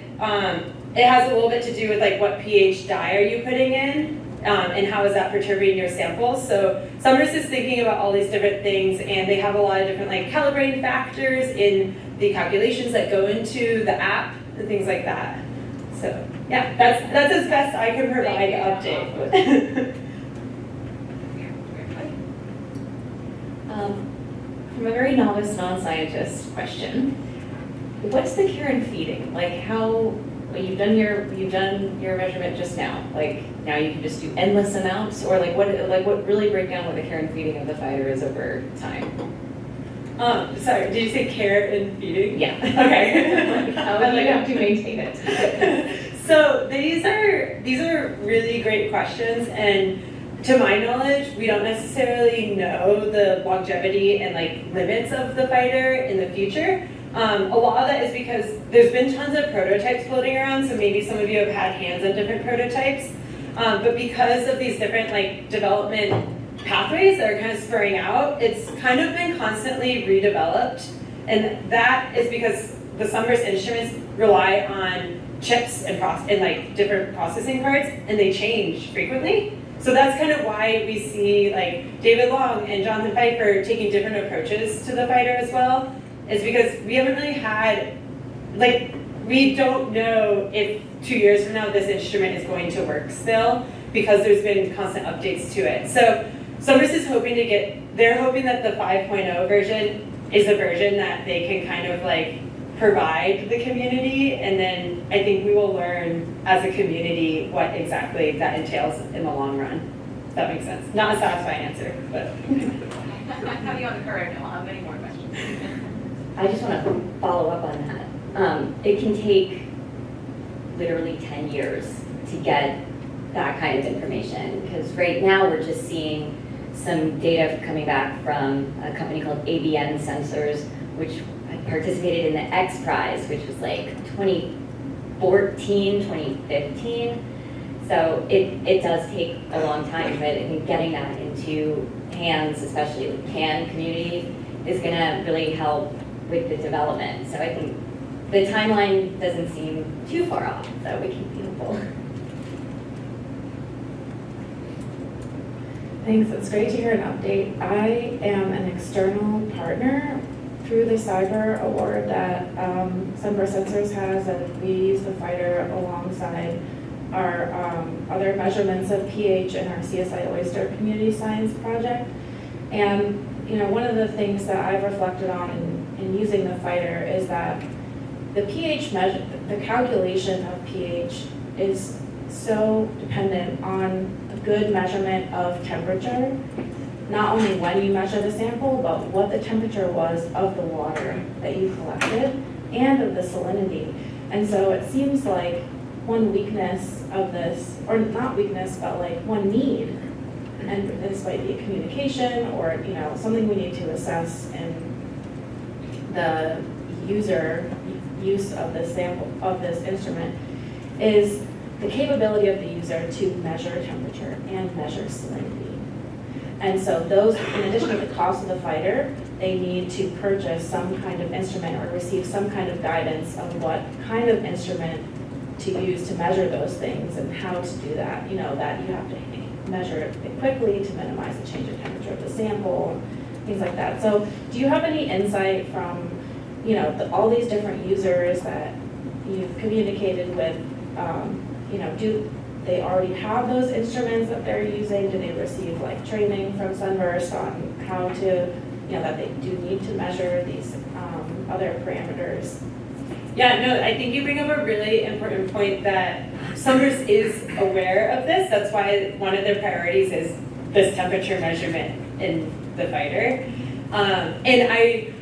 F: it has a little bit to do with like what pH dye are you putting in, and how is that perturbing your samples. So Sunburst is thinking about all these different things, and they have a lot of different like calibrating factors in the calculations that go into the app and things like that. So Yeah, that's as best I can provide an update.
K: From a very novice, non-scientist question, what's the care and feeding? Like how, well, you've done your measurement just now. Like now you can just do endless amounts, or what really break down what the care and feeding of the fighter is over time?
F: Sorry, did you say care and feeding?
K: Yeah.
F: Okay.
K: How do you have to maintain it?
F: So these are really great questions, and to my knowledge, we don't necessarily know the longevity and limits of the fighter in the future. A lot of that is because there's been tons of prototypes floating around, so maybe some of you have had hands on different prototypes. But because of these different development pathways that are kind of spurring out, it's kind of been constantly redeveloped. And that is because the Sunburst instruments rely on chips and different processing parts, and they change frequently. So that's kind of why we see David Long and Jonathan Pfeiffer taking different approaches to the fighter as well, is because we haven't really had, we don't know if 2 years from now this instrument is going to work still, because there's been constant updates to it. So Sunburst is hoping they're hoping that the 5.0 version is a version that they can kind of provide the community, and then I think we will learn as a community what exactly that entails in the long run. If that makes sense. Not a satisfying answer, but.
I: How do you on the curve? I'll have many more questions.
D: I just want to follow up on that. It can take literally 10 years to get that kind of information, because right now we're just seeing some data coming back from a company called ABN Sensors, which participated in the X Prize, which was 2014, 2015. So it does take a long time, but I think getting that into hands, especially the CAN community, is going to really help with the development. So I think the timeline doesn't seem too far off, so we can be hopeful.
L: Thanks, it's great to hear an update. I am an external partner through the cyber award that Sunburst Sensors has, and we use the fighter alongside our other measurements of pH in our CSI Oyster Community Science project. And one of the things that I've reflected on in using the fighter is that the pH measure, the calculation of pH is so dependent on a good measurement of temperature, not only when you measure the sample, but what the temperature was of the water that you collected and of the salinity. And so it seems like one weakness of this, or not weakness, but one need, and this might be a communication or something we need to assess in the user use of this sample, of this instrument, is the capability of the user to measure temperature and measure salinity. And so those, in addition to the cost of the fighter, they need to purchase some kind of instrument or receive some kind of guidance on what kind of instrument to use to measure those things and how to do that. That you have to measure it quickly to minimize the change in temperature of the sample, things like that. So do you have any insight from, all these different users that you've communicated with, do they already have those instruments that they're using? Do they receive training from Sunburst on how to, that they do need to measure these other parameters?
F: Yeah, no, I think you bring up a really important point that Sunburst is aware of this. That's why one of their priorities is this temperature measurement in the fighter. And I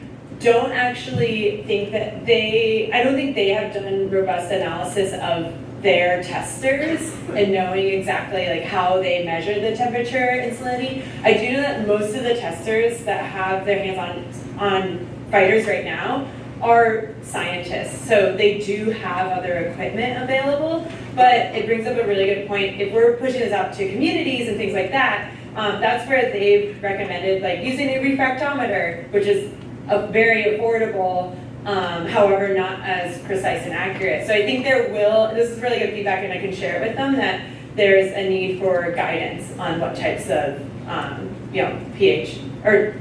F: don't actually think that I don't think they have done robust analysis of their testers and knowing exactly how they measure the temperature and salinity. I do know that most of the testers that have their hands on fighters right now are scientists, so they do have other equipment available, but it brings up a really good point. If we're pushing this out to communities and things like that, that's where they've recommended using a refractometer, which is a very affordable, however not as precise and accurate. So I think this is really good feedback, and I can share it with them, that there's a need for guidance on what types of pH, or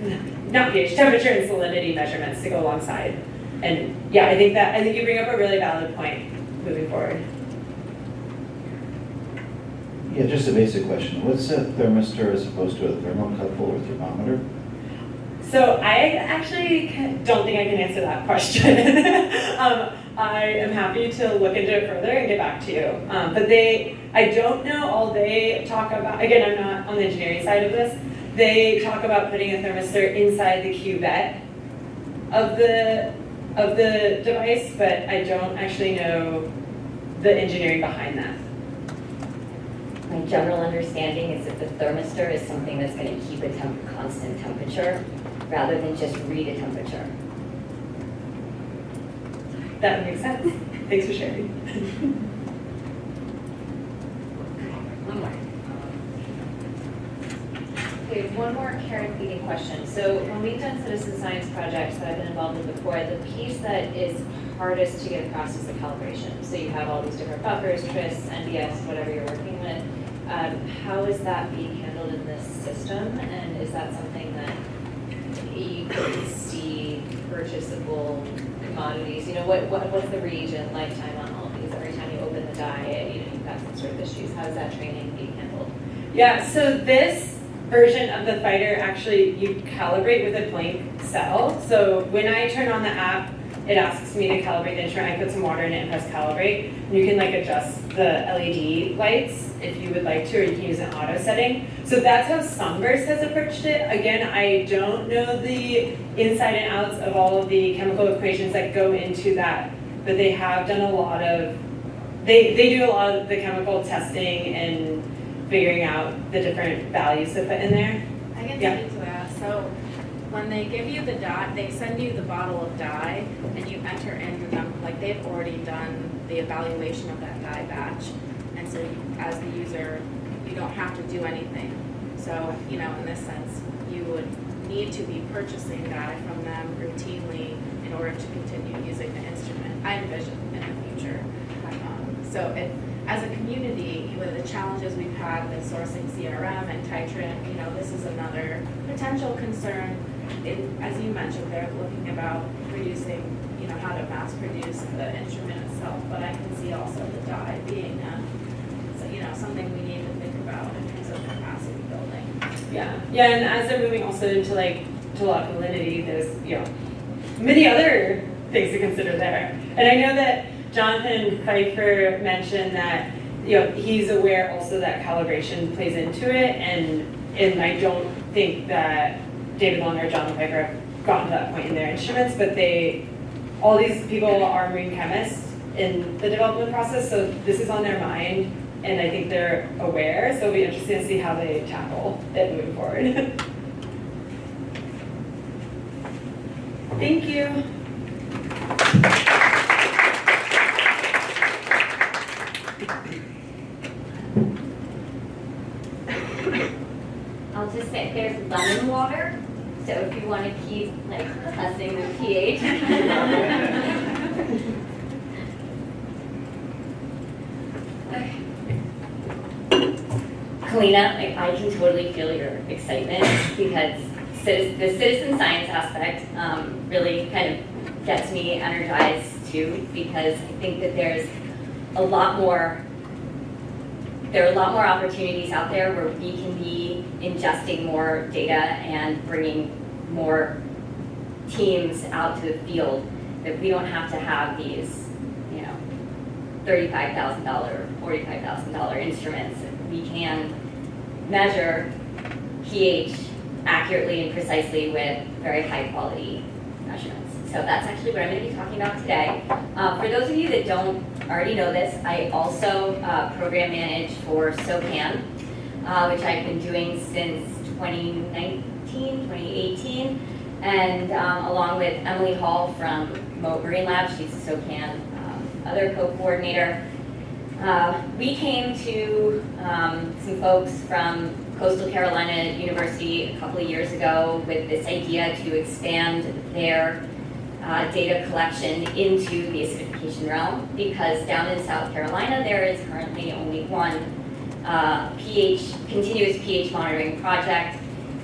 F: not pH, temperature and salinity measurements to go alongside. And yeah, I think you bring up a really valid point moving forward.
M: Yeah, just a basic question. What's a thermistor as opposed to a thermocouple or thermometer?
F: So I actually don't think I can answer that question. I am happy to look into it further and get back to you. But I don't know all they talk about, again, I'm not on the engineering side of this, they talk about putting a thermistor inside the cuvette of the device, but I don't actually know the engineering behind that.
D: My general understanding is that the thermistor is something that's going to keep a constant temperature rather than just read a temperature.
F: That makes sense. Thanks for sharing.
K: One more. Okay, one more Karen feeding question. So when we've done citizen science projects that I've been involved with before, the piece that is hardest to get across is the calibration. So you have all these different buffers, twists, NDS, whatever you're working with. How is that being handled in this system? And is that something that you can see purchasable commodities? You know, what's the reagent lifetime on all of these? Every time you open the die, you've got some sort of issues. How is that training being handled?
F: Yeah, so this version of the fighter, actually, you calibrate with a blank cell. So when I turn on the app, it asks me to calibrate the instrument. I put some water in it and press calibrate. And you can adjust the LED lights if you would like to, or you can use an auto setting. So that's how Sunburst has approached it. Again, I don't know the inside and outs of all of the chemical equations that go into that, but they have done a lot of, they do a lot of the chemical testing and figuring out the different values to put in there.
N: I can
F: Yeah.
N: speak to that. So when they give you the dye, they send you the bottle of dye and you enter into them, they've already done the evaluation of that dye batch. And so as the user, you don't have to do anything. So, in this sense, you would need to be purchasing dye from them routinely in order to continue using the instrument, I envision in the future. As a community, with the challenges we've had with sourcing CRM and titrant, this is another potential concern. As you mentioned, they're looking about producing, how to mass produce the instrument itself, but I can see also the dye being something we need to think about in terms of capacity building.
F: Yeah, and as they're moving also into tool alkalinity, there's many other things to consider there. And I know that Jonathan Pfeiffer mentioned that he's aware also that calibration plays into it, and I don't think that David Long or Jonathan Pfeiffer have gotten to that point in their instruments, but all these people are marine chemists in the development process, so this is on their mind, and I think they're aware, so it'll be interesting to see how they tackle it moving forward. Thank you.
D: I'll just say there's lemon water, so if you want to keep testing the pH. Kalina, I can totally feel your excitement because the citizen science aspect really kind of gets me energized too, because I think that there are a lot more opportunities out there where we can be ingesting more data and bringing more teams out to the field, that we don't have to have these, $35,000, $45,000 instruments. We can measure pH accurately and precisely with very high quality measurements. So that's actually what I'm going to be talking about today. For those of you that don't already know this, I also program manage for SOCAN, which I've been doing since 2018, and along with Emily Hall from Marine Lab, she's a SOCAN other co-coordinator. We came to some folks from Coastal Carolina University a couple of years ago with this idea to expand their data collection into the acidification realm, because down in South Carolina there is currently only one continuous pH monitoring project,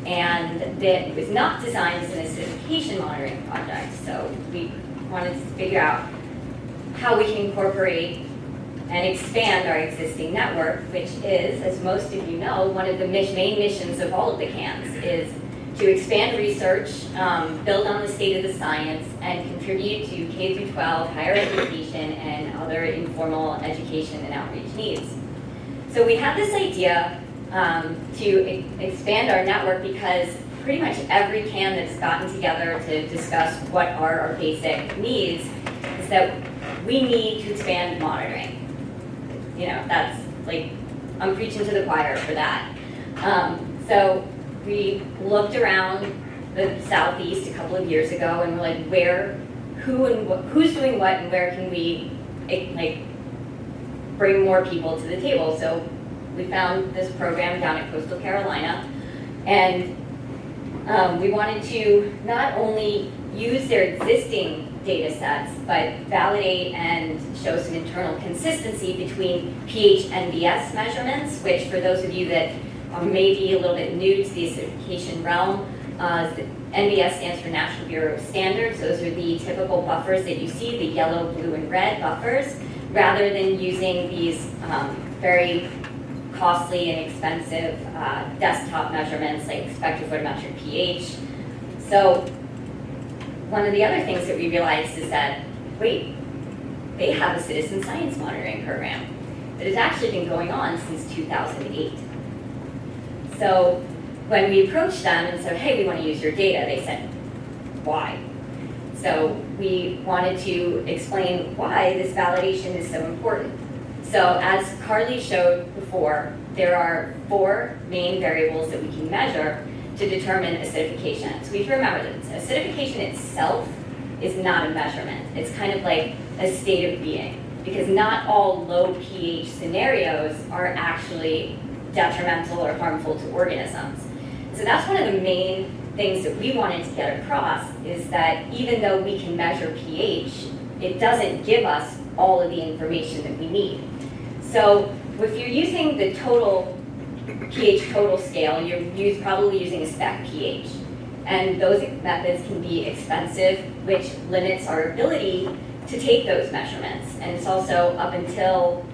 D: and that it was not designed as an acidification monitoring project. So we wanted to figure out how we can incorporate and expand our existing network, which is, as most of you know, one of the main missions of all of the CANs, is to expand research, build on the state of the science, and contribute to K through 12 higher education and other informal education and outreach needs. So we had this idea to expand our network because pretty much every CAN that's gotten together to discuss what are our basic needs is that we need to expand monitoring. You know, that's like, I'm preaching to the choir for that. So we looked around the Southeast a couple of years ago and we're like, who's doing what and where can we like bring more people to the table? So we found this program down at Coastal Carolina, and we wanted to not only use their existing data sets, but validate and show some internal consistency between pH NBS measurements, which for those of you that may be a little bit new to the acidification realm, the NBS stands for National Bureau of Standards. Those are the typical buffers that you see, the yellow, blue, and red buffers, rather than using these very costly and expensive desktop measurements like spectrophotometric pH. So one of the other things that we realized is that, wait, they have a citizen science monitoring program that has actually been going on since 2008. So when we approached them and said, hey, we want to use your data, they said, why? So we wanted to explain why this validation is so important. So as Carly showed before, there are 4 main variables that we can measure to determine acidification. So we have to remember that acidification itself is not a measurement. It's kind of like a state of being, because not all low pH scenarios are actually detrimental or harmful to organisms. So that's one of the main things that we wanted to get across, is that even though we can measure pH, it doesn't give us all of the information that we need. So if you're using the total pH total scale, you're probably using a spec pH. And those methods can be expensive, which limits our ability to take those measurements. And it's also up until,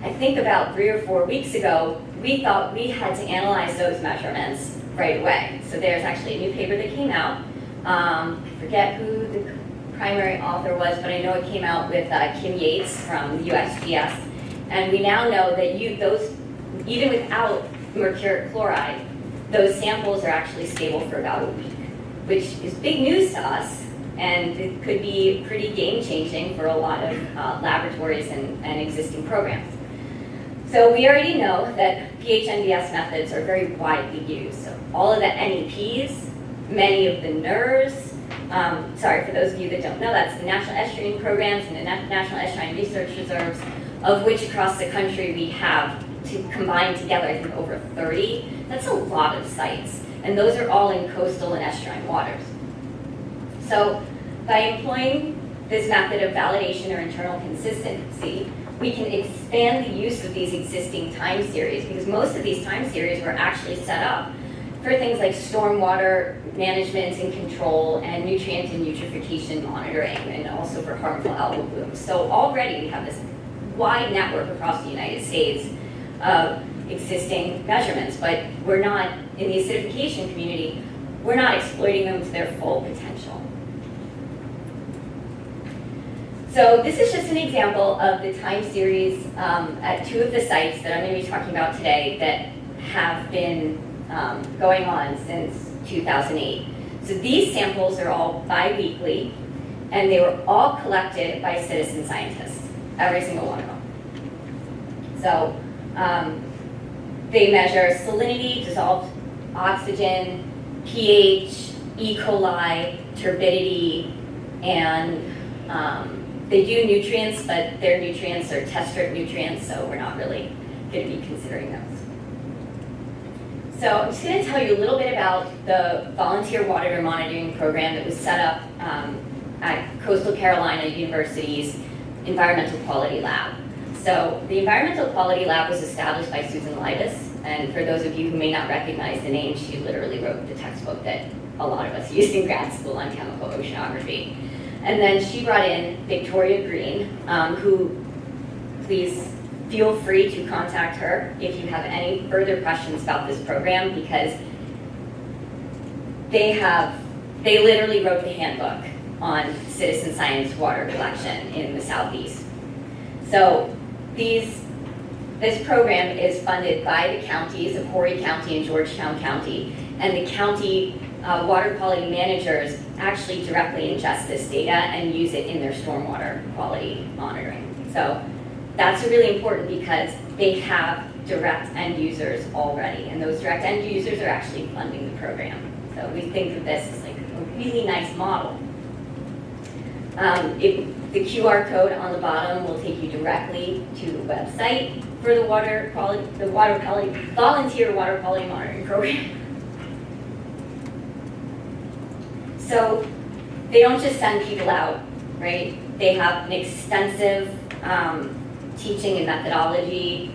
D: I think about 3 or 4 weeks ago, we thought we had to analyze those measurements right away. So there's actually a new paper that came out. I forget who the primary author was, but I know it came out with Kim Yates from USGS. And we now know that even without mercuric chloride, those samples are actually stable for about a week, which is big news to us, and it could be pretty game-changing for a lot of laboratories and existing programs. So we already know that pH NBS methods are very widely used. So all of the NEPs, many of the NERs, sorry, for those of you that don't know, that's the National Estuarine Programs and the National Estuarine Research Reserves, of which across the country we have to combine together, I think, over 30. That's a lot of sites, and those are all in coastal and estuarine waters. So by employing this method of validation or internal consistency, we can expand the use of these existing time series, because most of these time series were actually set up for things like stormwater management and control and nutrient and eutrophication monitoring, and also for harmful algal blooms. So already we have this wide network across the United States of existing measurements, but we're not, in the acidification community, we're not exploiting them to their full potential. So this is just an example of the time series at 2 of the sites that I'm going to be talking about today that have been going on since 2008. So these samples are all bi-weekly, and they were all collected by citizen scientists, every single one of them. So they measure salinity, dissolved oxygen, pH, E. coli, turbidity, and they do nutrients, but their nutrients are test strip nutrients, so we're not really going to be considering those. So I'm just going to tell you a little bit about the volunteer water monitoring program that was set up at Coastal Carolina University's Environmental Quality Lab. So the Environmental Quality Lab was established by Susan Libas, and for those of you who may not recognize the name, she literally wrote the textbook that a lot of us used in grad school on chemical oceanography. And then she brought in Victoria Green, who please feel free to contact her if you have any further questions about this program, because they literally wrote the handbook on citizen science water collection in the Southeast. So this program is funded by the counties of Horry County and Georgetown County, and the county water quality managers actually directly ingest this data and use it in their stormwater quality monitoring. So that's really important because they have direct end users already, and those direct end users are actually funding the program. So we think of this as like a really nice model. The QR code on the bottom will take you directly to the website for the volunteer water quality monitoring program. So they don't just send people out, right? They have an extensive teaching and methodology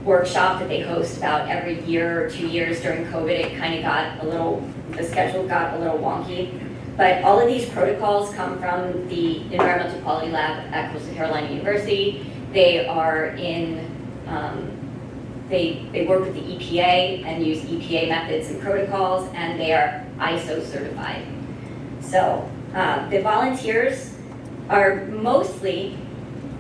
D: workshop that they host about every year or 2 years. During COVID, it kind of got the schedule got a little wonky. But all of these protocols come from the Environmental Quality Lab at Coastal Carolina University. They are in, they work with the EPA and use EPA methods and protocols, and they are ISO certified. So the volunteers are mostly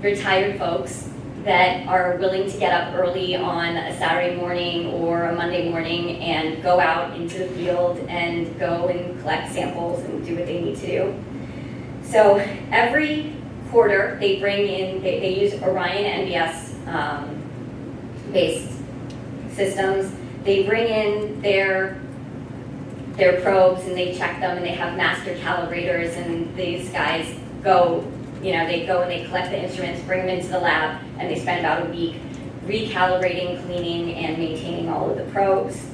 D: retired folks that are willing to get up early on a Saturday morning or a Monday morning and go out into the field and go and collect samples and do what they need to do. So every quarter they bring in, they use Orion NBS based systems. They bring in their probes and they check them, and they have master calibrators, and these guys go, they go and they collect the instruments, bring them into the lab, and they spend about a week recalibrating, cleaning, and maintaining all of the probes.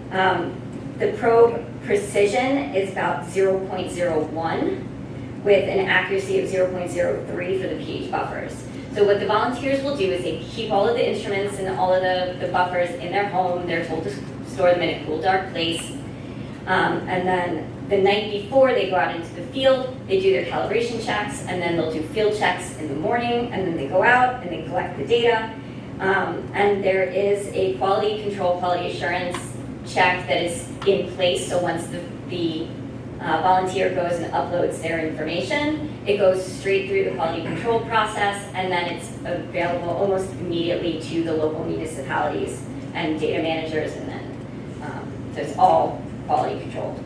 D: The probe precision is about 0.01 with an accuracy of 0.03 for the pH buffers. So what the volunteers will do is they keep all of the instruments and all of the buffers in their home. They're told to store them in a cool, dark place. And then the night before they go out into the field, they do their calibration checks, and then they'll do field checks in the morning, and then they go out and they collect the data. And there is a quality control, quality assurance check that is in place. So once the volunteer goes and uploads their information, it goes straight through the quality control process, and then it's available almost immediately to the local municipalities and data managers, and then so it's all quality controlled.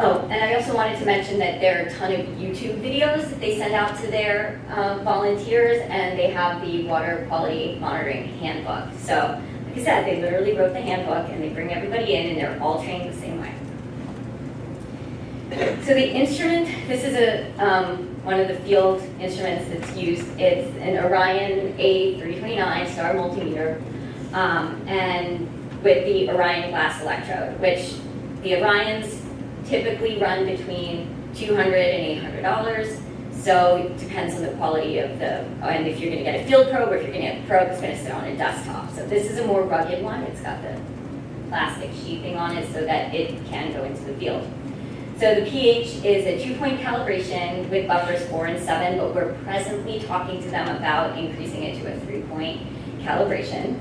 D: Oh, and I also wanted to mention that there are a ton of YouTube videos that they send out to their volunteers, and they have the water quality monitoring handbook. So, like I said, they literally wrote the handbook, and they bring everybody in, and they're all trained the same way. So the instrument, this is one of the field instruments that's used. It's an Orion A329 star multimeter, and with the Orion glass electrode, which the Orions typically run between $200 and $800. So it depends on the quality of and if you're going to get a field probe, or if you're going to get a probe, it's going to sit on a desktop. So this is a more rugged one. It's got the plastic sheathing on it so that it can go into the field. So the pH is a 2-point calibration with buffers 4 and 7, but we're presently talking to them about increasing it to a 3-point calibration.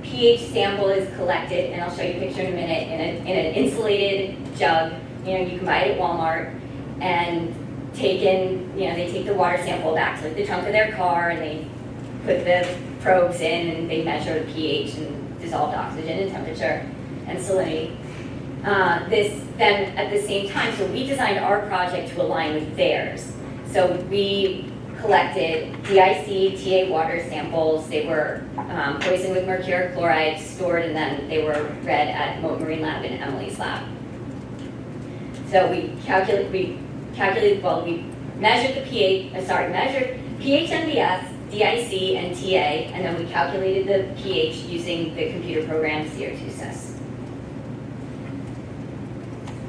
D: pH sample is collected, and I'll show you a picture in a minute, in an insulated jug. You can buy it at Walmart, and they take the water sample back to the trunk of their car, and they put the probes in, and they measure the pH and dissolved oxygen and temperature and salinity. Then at the same time, so we designed our project to align with theirs. So we collected DIC, TA water samples. They were poisoned with mercuric chloride, stored, and then they were read at Moat Marine Lab and Emily's lab. So we measured the pH, measured pH NBS, DIC, and TA, and then we calculated the pH using the computer program CO2sys.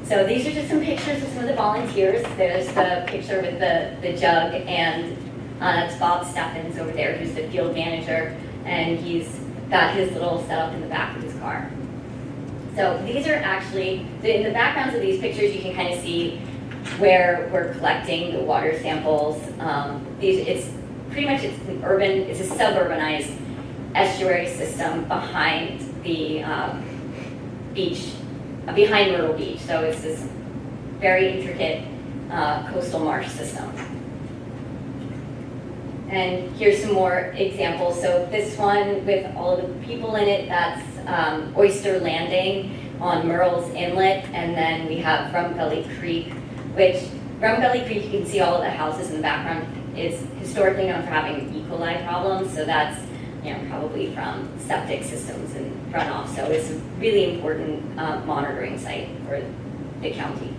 D: So these are just some pictures of some of the volunteers. There's the picture with the jug, and that's Bob Steffens over there, who's the field manager, and he's got his little setup in the back of his car. So these are actually, in the backgrounds of these pictures, you can kind of see where we're collecting the water samples. It's a suburbanized estuary system behind the beach, behind Myrtle Beach. So it's this very intricate coastal marsh system. And here's some more examples. So this one with all of the people in it, that's Oyster Landing on Murrells Inlet, and then we have Rum Gully Creek, which Rum Gully Creek, you can see all of the houses in the background, is historically known for having E. coli problems, so that's probably from septic systems and runoff. So it's a really important monitoring site for the county.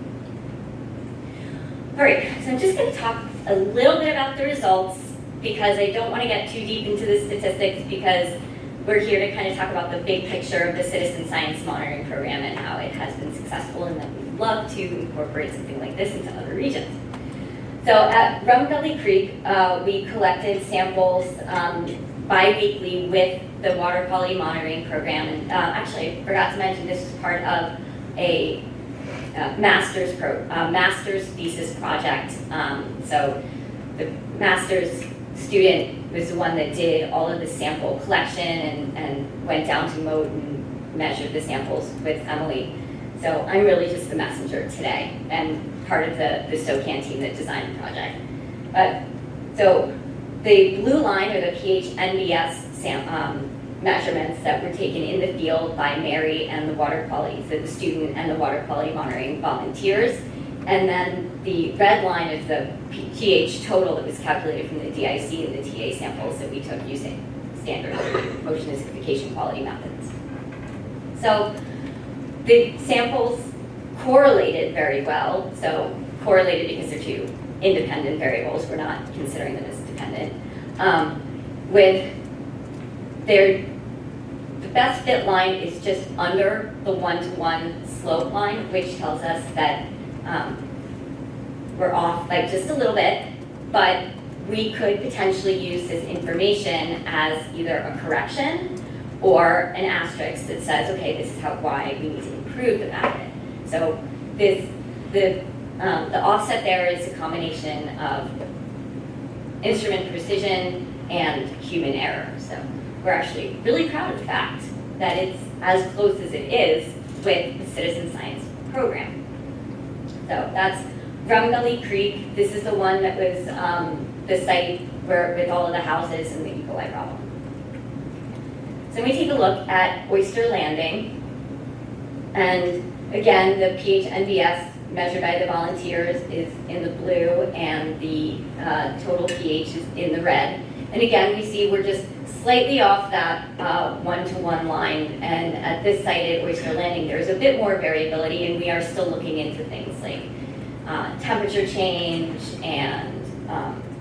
D: All right, so I'm just going to talk a little bit about the results because I don't want to get too deep into the statistics because we're here to kind of talk about the big picture of the citizen science monitoring program and how it has been successful and that we'd love to incorporate something like this into other regions. So at Rum Gully Creek, we collected samples bi-weekly with the water quality monitoring program. And actually, I forgot to mention this was part of a master's thesis project. So the master's student was the one that did all of the sample collection and went down to Moat and measured the samples with Emily. So I'm really just the messenger today and part of the SOCAN team that designed the project. So the blue line are the pH NBS measurements that were taken in the field by Mary and the water quality, so the student and the water quality monitoring volunteers. And then the red line is the pH total that was calculated from the DIC and the TA samples that we took using standard ocean acidification quality methods. So the samples correlated very well. So correlated because they're two independent variables. We're not considering them as dependent. The best fit line is just under the one-to-one slope line, which tells us that we're off like just a little bit, but we could potentially use this information as either a correction or an asterisk that says, okay, this is why we need to improve the method. So the offset there is a combination of instrument precision and human error. So we're actually really proud of the fact that it's as close as it is with the citizen science program. So that's Rum Gully Creek. This is the one that was the site where with all of the houses and the E. coli problem. So we take a look at Oyster Landing. And again, the pH NBS measured by the volunteers is in the blue and the total pH is in the red. And again, we see we're just slightly off that one-to-one line. And at this site at Oyster Landing, there's a bit more variability, and we are still looking into things like temperature change and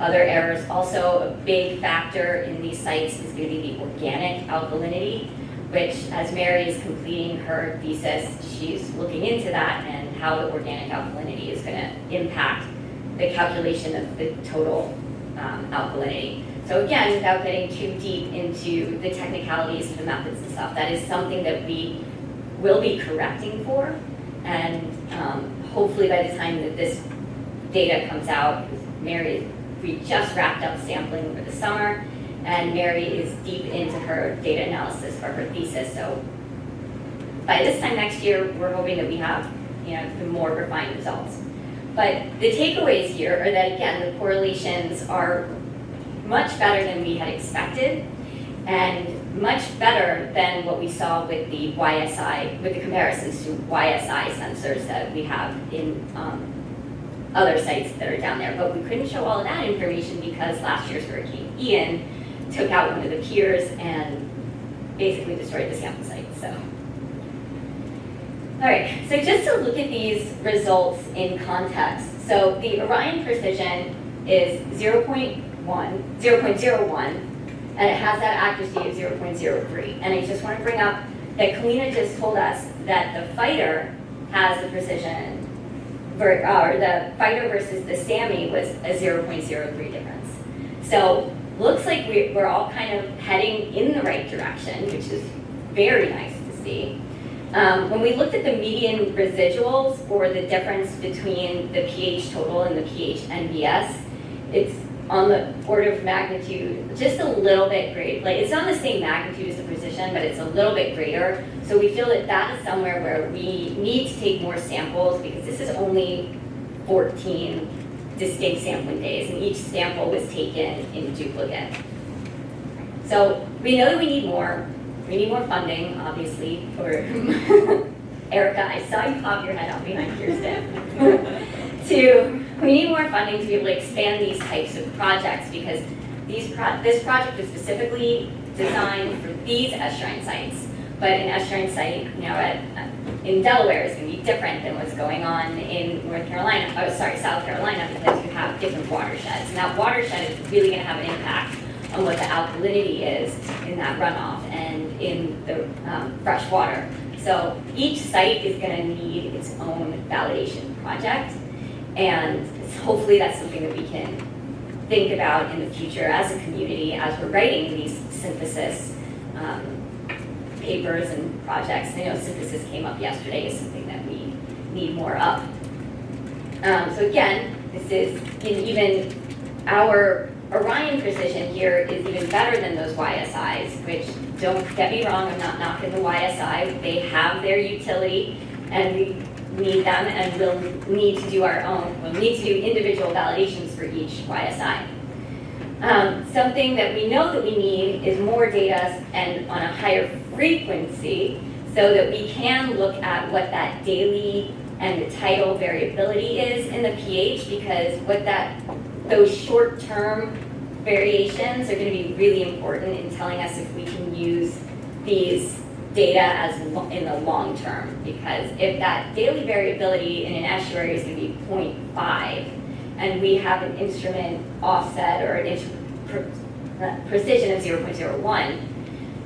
D: other errors. Also, a big factor in these sites is going to be the organic alkalinity, which as Mary is completing her thesis, she's looking into that and how the organic alkalinity is going to impact the calculation of the total alkalinity. So again, without getting too deep into the technicalities of the methods and stuff, that is something that we will be correcting for. And hopefully by the time that this data comes out, we just wrapped up sampling over the summer, and Mary is deep into her data analysis for her thesis. So by this time next year, we're hoping that we have the more refined results. But the takeaways here are that, again, the correlations are much better than we had expected, and much better than what we saw with the YSI, with the comparisons to YSI sensors that we have in other sites that are down there. But we couldn't show all of that information because last year's Hurricane Ian took out one of the piers and basically destroyed the sample site. So, all right, so just to look at these results in context. So the Orion precision is 0.01, and it has that accuracy of 0.03. And I just want to bring up that Kalina just told us that the fighter has the precision, or the fighter versus the SAMI was a 0.03 difference. So looks like we're all kind of heading in the right direction, which is very nice to see. When we looked at the median residuals, or the difference between the pH total and the pH NBS, it's on the order of magnitude, just a little bit greater. Like, it's not the same magnitude as the precision, but it's a little bit greater. So we feel that that is somewhere where we need to take more samples, because this is only 14 distinct sampling days, and each sample was taken in duplicate. So we know that we need more. We need more funding, obviously, for Erica, I saw you pop your head out behind Kirsten. We need more funding to be able to expand these types of projects, because this project is specifically designed for these estuarine sites. But an estuarine site, you know, in Delaware is going to be different than what's going on in South Carolina, because you have different watersheds. And that watershed is really going to have an impact on what the alkalinity is in that runoff and in the fresh water. So each site is going to need its own validation project, and hopefully that's something that we can think about in the future as a community, as we're writing these synthesis papers and projects. I know synthesis came up yesterday as something that we need more of. So again, this is even our Orion precision here is even better than those YSIs, which, don't get me wrong, I'm not knocking the YSI. They have their utility, and we need them, and we'll need to do our own. We'll need to do individual validations for each YSI. Something that we know that we need is more data and on a higher frequency, so that we can look at what that daily and the tidal variability is in the pH, because those short-term variations are going to be really important in telling us if we can use these data in the long term. Because if that daily variability in an estuary is going to be 0.5, and we have an instrument offset or an precision of 0.01,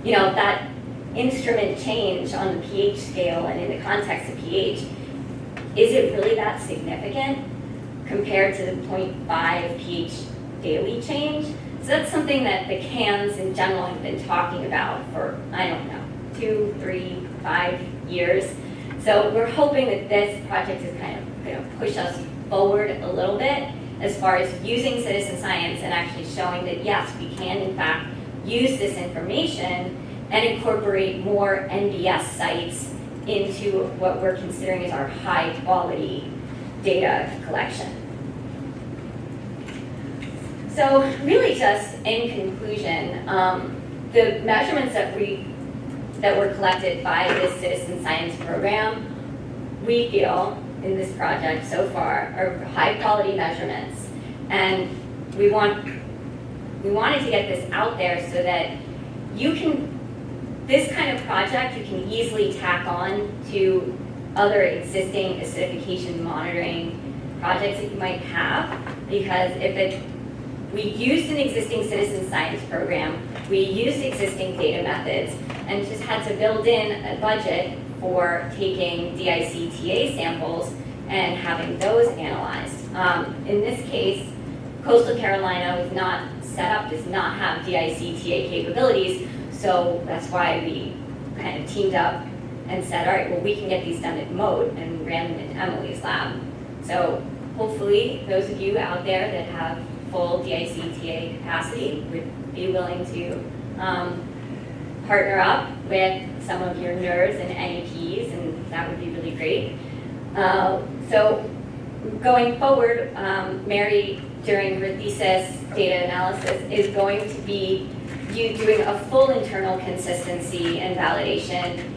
D: you know, that instrument change on the pH scale and in the context of pH, is it really that significant compared to the 0.5 pH daily change? So that's something that the CANs in general have been talking about for, I don't know, 2, 3, 5 years. So we're hoping that this project is kind of going to push us forward a little bit as far as using citizen science and actually showing that yes, we can in fact use this information and incorporate more NBS sites into what we're considering as our high quality data collection. So really just in conclusion, the measurements that were collected by this citizen science program, we feel in this project so far are high quality measurements. And we wanted to get this out there so that this kind of project you can easily tack on to other existing acidification monitoring projects that you might have, because we used an existing citizen science program, we used existing data methods, and just had to build in a budget for taking DICTA samples and having those analyzed. In this case, Coastal Carolina was not set up, does not have DICTA capabilities, so that's why we kind of teamed up and said, all right, well, we can get these done at Mode, and ran them in Emily's lab. So hopefully those of you out there that have full DICTA capacity would be willing to partner up with some of your NERs and NEPs, and that would be really great. So going forward, Mary, during her thesis data analysis, is going to be doing a full internal consistency and validation,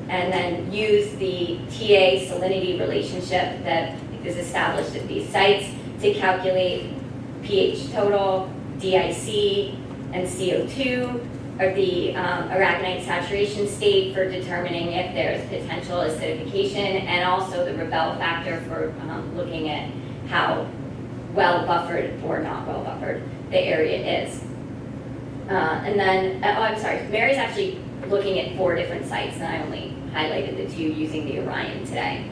D: and then use the TA salinity relationship that is established at these sites to calculate pH total, DIC, and CO2, or the aragonite saturation state for determining if there's potential acidification, and also the Rebel factor for looking at how well buffered or not well buffered the area is. And then, Mary's actually looking at 4 different sites, and I only highlighted the 2 using the Orion today.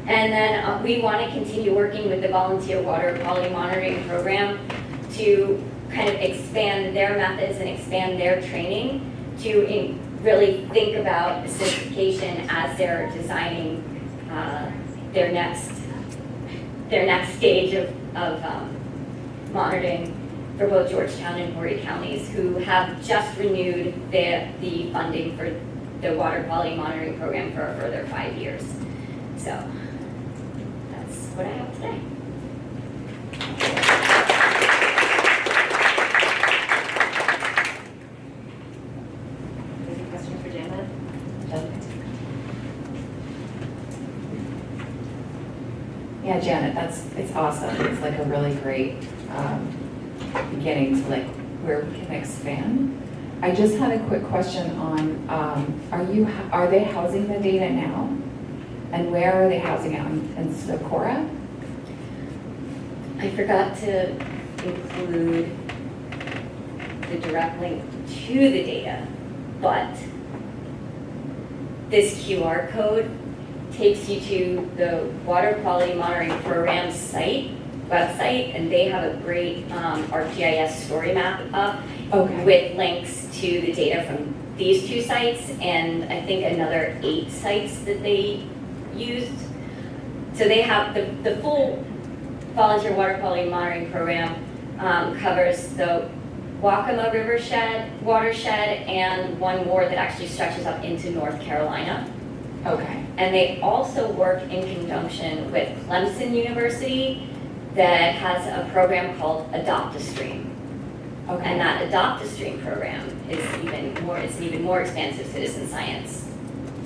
D: And then we want to continue working with the Volunteer Water Quality Monitoring Program to kind of expand their methods and expand their training to really think about acidification as they're designing their next stage of monitoring for both Georgetown and Horry counties, who have just renewed the funding for the water quality monitoring program for a further 5 years. So that's what I have today.
B: Any questions for Janet?
K: Yeah, Janet, it's awesome. It's like a really great beginning to like where we can expand. I just had a quick question on, are they housing the data now? And where are they housing it, in Socorro?
D: I forgot to include the direct link to the data, but this QR code takes you to the Water Quality Monitoring Program website, and they have a great ArcGIS story map up with links to the data from these 2 sites and I think another 8 sites that they used. So they have the full volunteer water quality monitoring program covers the Waccamaw watershed and one more that actually stretches up into North Carolina.
K: Okay.
D: And they also work in conjunction with Clemson University that has a program called Adopt a Stream.
K: Okay.
D: And that Adopt a Stream program is it's an even more expansive citizen science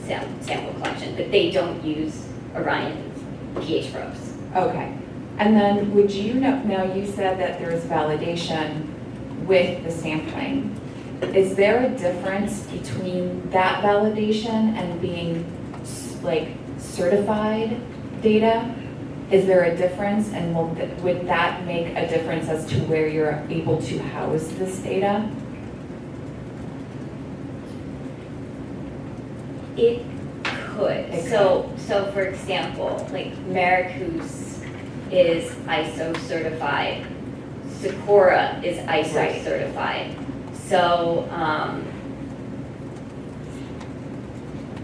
D: sample collection, but they don't use Orion pH probes.
K: Okay. And then would you know, now you said that there's validation with the sampling. Is there a difference between that validation and being like certified data? Is there a difference, and would that make a difference as to where you're able to house this data?
D: It could. So for example, like Maracus is ISO certified. Socorro is ISO certified. So,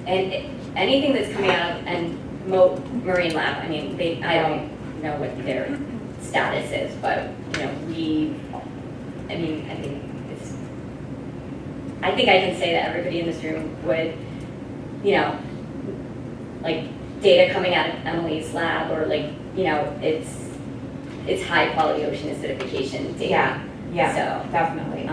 D: anything that's coming out of, and Marine Lab, I mean, I don't know what their status is, but, you know, I think I can say that everybody in this room would, you know, like data coming out of Emily's lab, or like, you know, it's high quality ocean acidification data.
K: Yeah,
D: so,
K: definitely.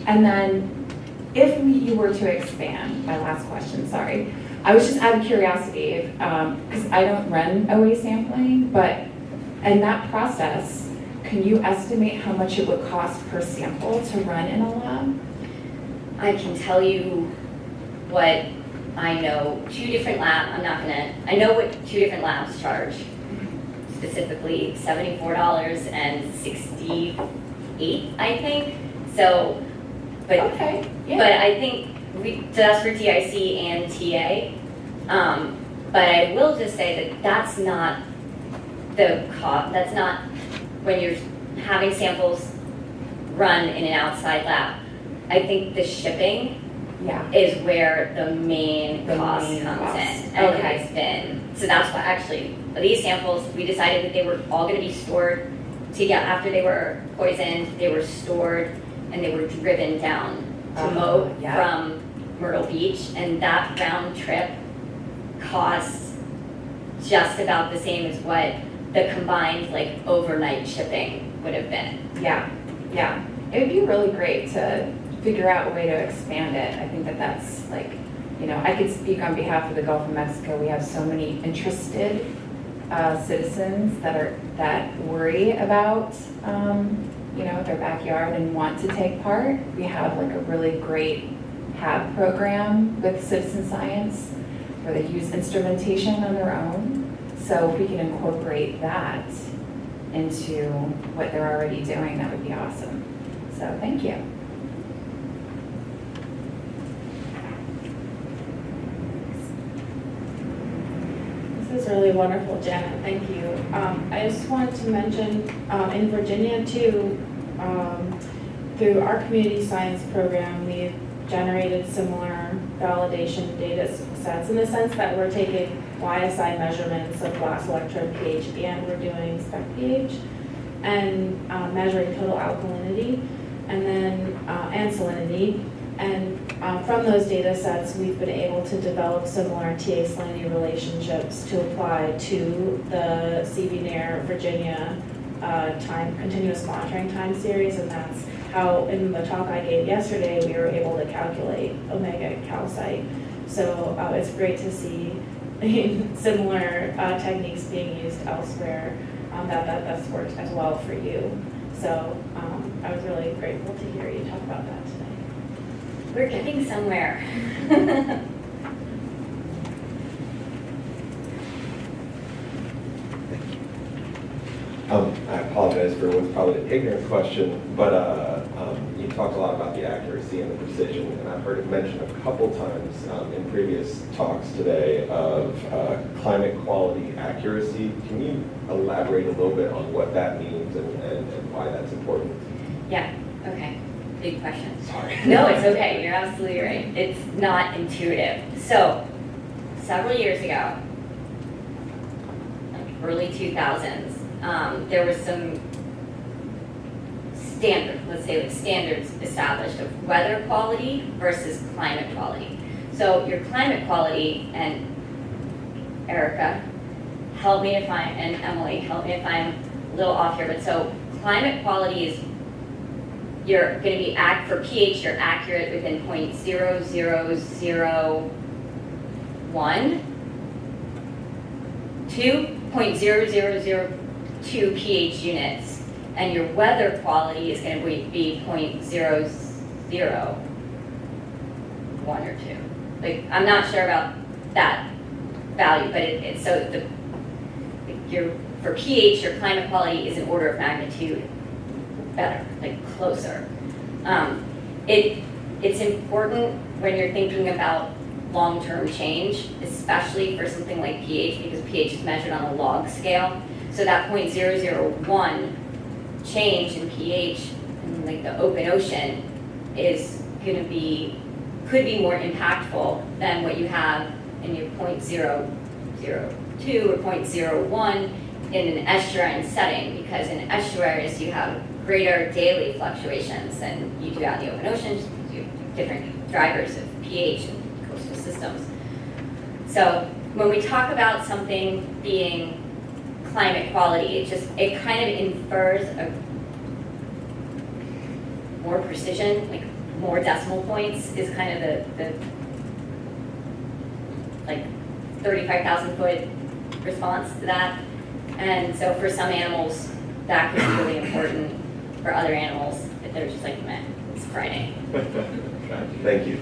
K: And then if you were to expand, my last question, sorry. I was just out of curiosity, because I don't run OA sampling, but in that process, can you estimate how much it would cost per sample to run in a lab?
D: I can tell you what I know. 2 different labs, I know what 2 different labs charge. Specifically $74 and $68, I think. So, but
K: okay, yeah.
D: But I think so that's for TIC and TA. But I will just say that that's not the cost. That's not when you're having samples run in an outside lab. I think the shipping is where the main cost comes in. And it has been. So that's why actually these samples, we decided that they were all going to be stored together. After they were poisoned, they were stored and they were driven down to Moat from Myrtle Beach. And that round trip costs just about the same as what the combined like overnight shipping would have been.
K: Yeah. It would be really great to figure out a way to expand it. I think that that's like, you know, I could speak on behalf of the Gulf of Mexico. We have so many interested citizens that worry about, you know, their backyard and want to take part. We have like a really great HAB program with citizen science where they use instrumentation on their own. So if we can incorporate that into what they're already doing, that would be awesome. So thank you.
L: This is really wonderful, Janet. Thank you. I just wanted to mention in Virginia too, through our community science program, we've generated similar validation data sets in the sense that we're taking YSI measurements of glass electrode pH and we're doing spec pH and measuring total alkalinity and then and salinity. And from those data sets, we've been able to develop similar TA salinity relationships to apply to the CVNAIR Virginia continuous monitoring time series, and that's how in the talk I gave yesterday, we were able to calculate omega calcite. So it's great to see similar techniques being used elsewhere that's worked as well for you. So I was really grateful to hear you talk about that today.
D: We're getting somewhere.
O: I apologize for what's probably an ignorant question, but you talked a lot about the accuracy and the precision, and I've heard it mentioned a couple times in previous talks today of climate quality accuracy. Can you elaborate a little bit on what that means and why that's important?
D: Yeah, okay. Big question.
O: Sorry.
D: No, it's okay. You're absolutely right. It's not intuitive. So, several years ago, like early 2000s, there was some standards established of weather quality versus climate quality. So your climate quality, and Erica, help me if and Emily, help me if I'm a little off here, but so climate quality is you're going to be, for pH, you're accurate within 0.0001 to 0.0002 pH units, and your weather quality is going to be 0.001 or 2. Like, I'm not sure about that value, but for pH, your climate quality is an order of magnitude better, like closer. It's important when you're thinking about long-term change, especially for something like pH, because pH is measured on a log scale. So that 0.001 change in pH in like the open ocean is going to could be more impactful than what you have in your 0.002 or 0.01 in an estuarine setting, because in estuaries you have greater daily fluctuations than you do out in the open ocean, just because you have different drivers of pH and coastal systems. So when we talk about something being climate quality, it kind of infers a more precision, like more decimal points is kind of the like 35,000 foot response to that. And so for some animals, that could be really important. For other animals, if they're just like, meh, it's Friday.
O: Thank you.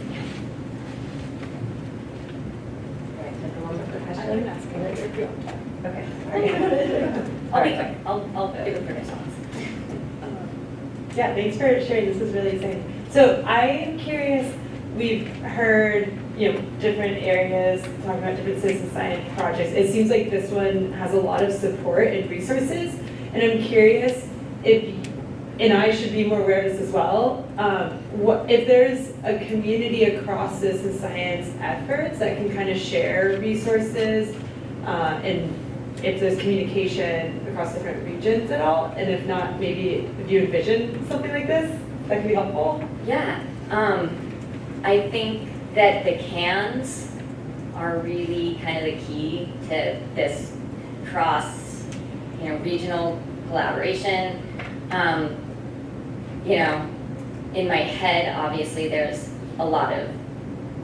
D: Okay. I'll be quick. I'll give a quick response.
F: Yeah, thanks for sharing. This is really exciting. So I'm curious, we've heard, different areas talking about different citizen science projects. It seems like this one has a lot of support and resources, and I'm curious and I should be more aware of this as well, if there's a community across citizen science efforts that can kind of share resources, and if there's communication across different regions at all, and if not, maybe if you envision something like this, that could be helpful?
D: Yeah, I think that the CANs are really kind of the key to this cross, regional collaboration. In my head, obviously, there's a lot of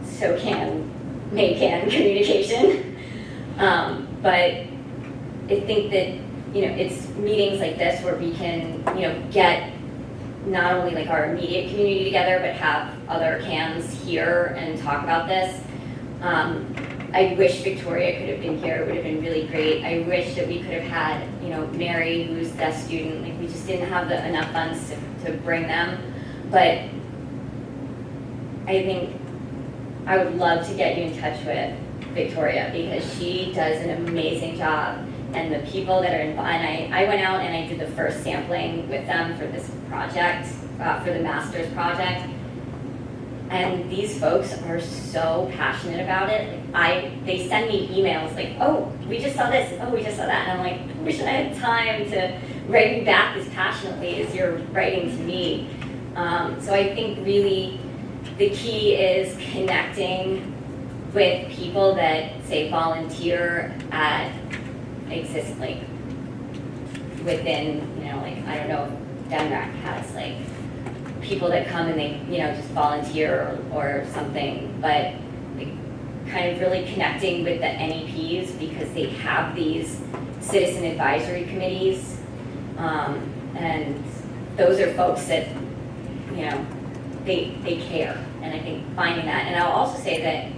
D: SOCAN, MACAN communication. But I think that, it's meetings like this where we can, get not only like our immediate community together, but have other CANs here and talk about this. I wish Victoria could have been here. It would have been really great. I wish that we could have had, Mary, who's the student. Like, we just didn't have enough funds to bring them. But I think I would love to get you in touch with Victoria, because she does an amazing job. And the people that are involved, and I went out and I did the first sampling with them for this project, for the master's project. And these folks are so passionate about it. They send me emails like, oh, we just saw this, oh, we just saw that. And I'm like, I wish I had time to write you back as passionately as you're writing to me. So I think really the key is connecting with people that, say, volunteer at like within, like, I don't know if DENRAC has like people that come and they, just volunteer or something, but like, kind of really connecting with the NEPs because they have these citizen advisory committees, and those are folks that, they care, and I think finding that, and I'll also say that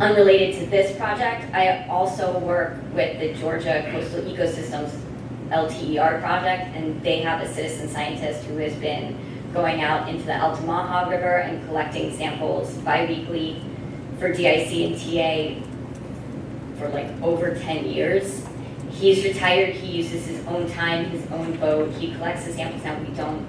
D: unrelated to this project, I also work with the Georgia Coastal Ecosystems LTER project, and they have a citizen scientist who has been going out into the Altamaha River and collecting samples bi-weekly for DIC and TA for like over 10 years. He's retired, he uses his own time, his own boat, he collects the samples. Now we don't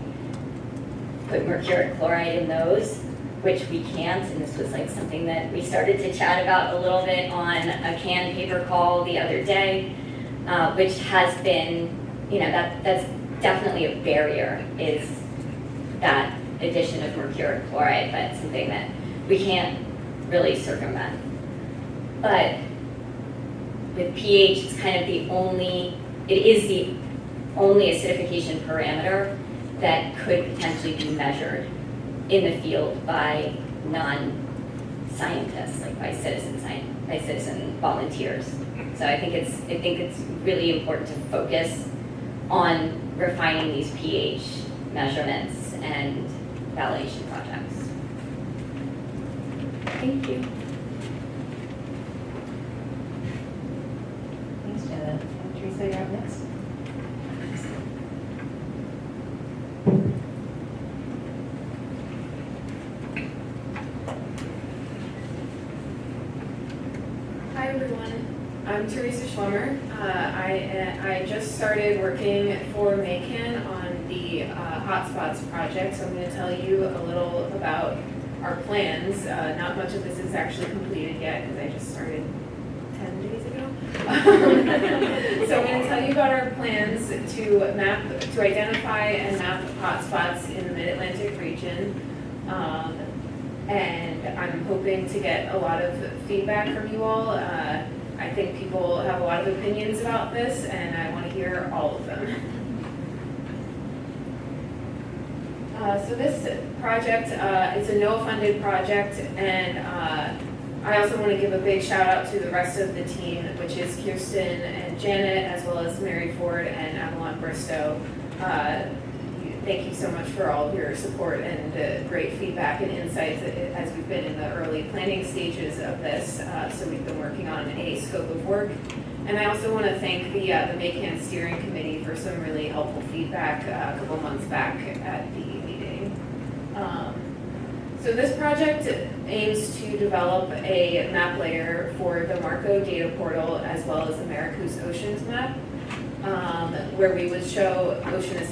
D: put mercuric chloride in those, which we can't, and this was like something that we started to chat about a little bit on a CAN paper call the other day, which has been, that's definitely a barrier, is that addition of mercuric chloride, but something that we can't really circumvent. But with pH, it's kind of the only acidification parameter that could potentially be measured in the field by non-scientists, like by citizen volunteers. So I think it's really important to focus on refining these pH measurements and validation projects. Thank you.
K: Thanks, Jenna. Teresa, you're up next.
P: Hi everyone, I'm Teresa Schlemmer. I just started working for MACAN on the Hotspots project, so I'm going to tell you a little about our plans. Not much of this is actually completed yet because I just started 10 days ago. So I'm going to tell you about our plans to identify and map hotspots in the Mid-Atlantic region. And I'm hoping to get a lot of feedback from you all. I think people have a lot of opinions about this, and I want to hear all of them. So this project, it's a NOAA-funded project, and I also want to give a big shout out to the rest of the team, which is Kirsten and Janet, as well as Mary Ford and Avalon Bristow. Thank you so much for all of your support and the great feedback and insights as we've been in the early planning stages of this. So we've been working on a scope of work. And I also want to thank the MACAN Steering Committee for some really helpful feedback a couple months back at the meeting. So this project aims to develop a map layer for the MARCO data portal as well as the Maracus Oceans map. Where we would show ocean and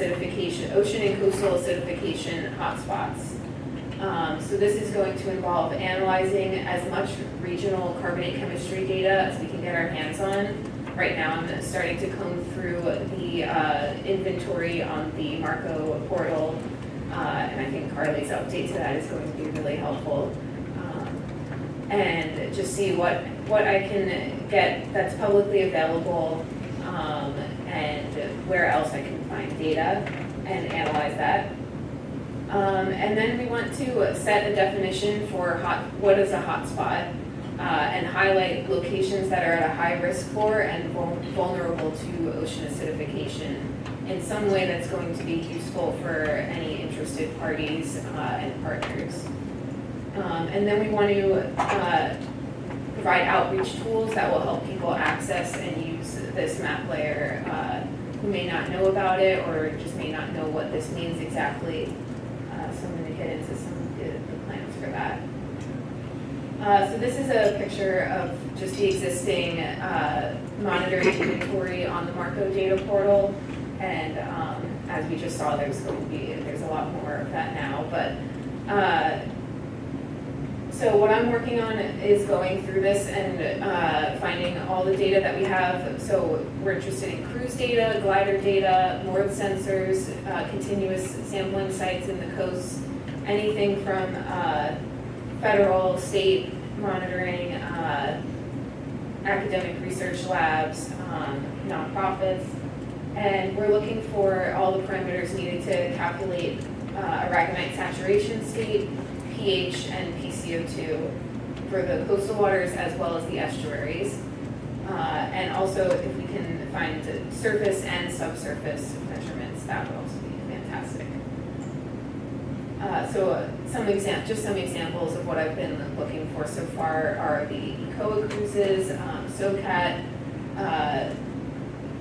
P: coastal acidification hotspots. So this is going to involve analyzing as much regional carbonate chemistry data as we can get our hands on. Right now I'm starting to comb through the inventory on the MARCO portal, and I think Carly's update to that is going to be really helpful. And just see what I can get that's publicly available, and where else I can find data and analyze that. And then we want to set a definition for what is a hotspot, and highlight locations that are at a high risk for and vulnerable to ocean acidification in some way that's going to be useful for any interested parties and partners. And then we want to provide outreach tools that will help people access and use this map layer who may not know about it or just may not know what this means exactly. So I'm going to get into some of the plans for that. So this is a picture of just the existing monitored inventory on the MARCO data portal. And as we just saw, there's a lot more of that now. But So what I'm working on is going through this and finding all the data that we have. So we're interested in cruise data, glider data, moored sensors, continuous sampling sites in the coast, anything from federal, state monitoring, academic research labs, nonprofits. And we're looking for all the parameters needed to calculate aragonite saturation state, pH, and PCO2 for the coastal waters as well as the estuaries. And also if we can find surface and subsurface measurements, that would also be fantastic. So some examples of what I've been looking for so far are the ECOA cruises, SOCAT.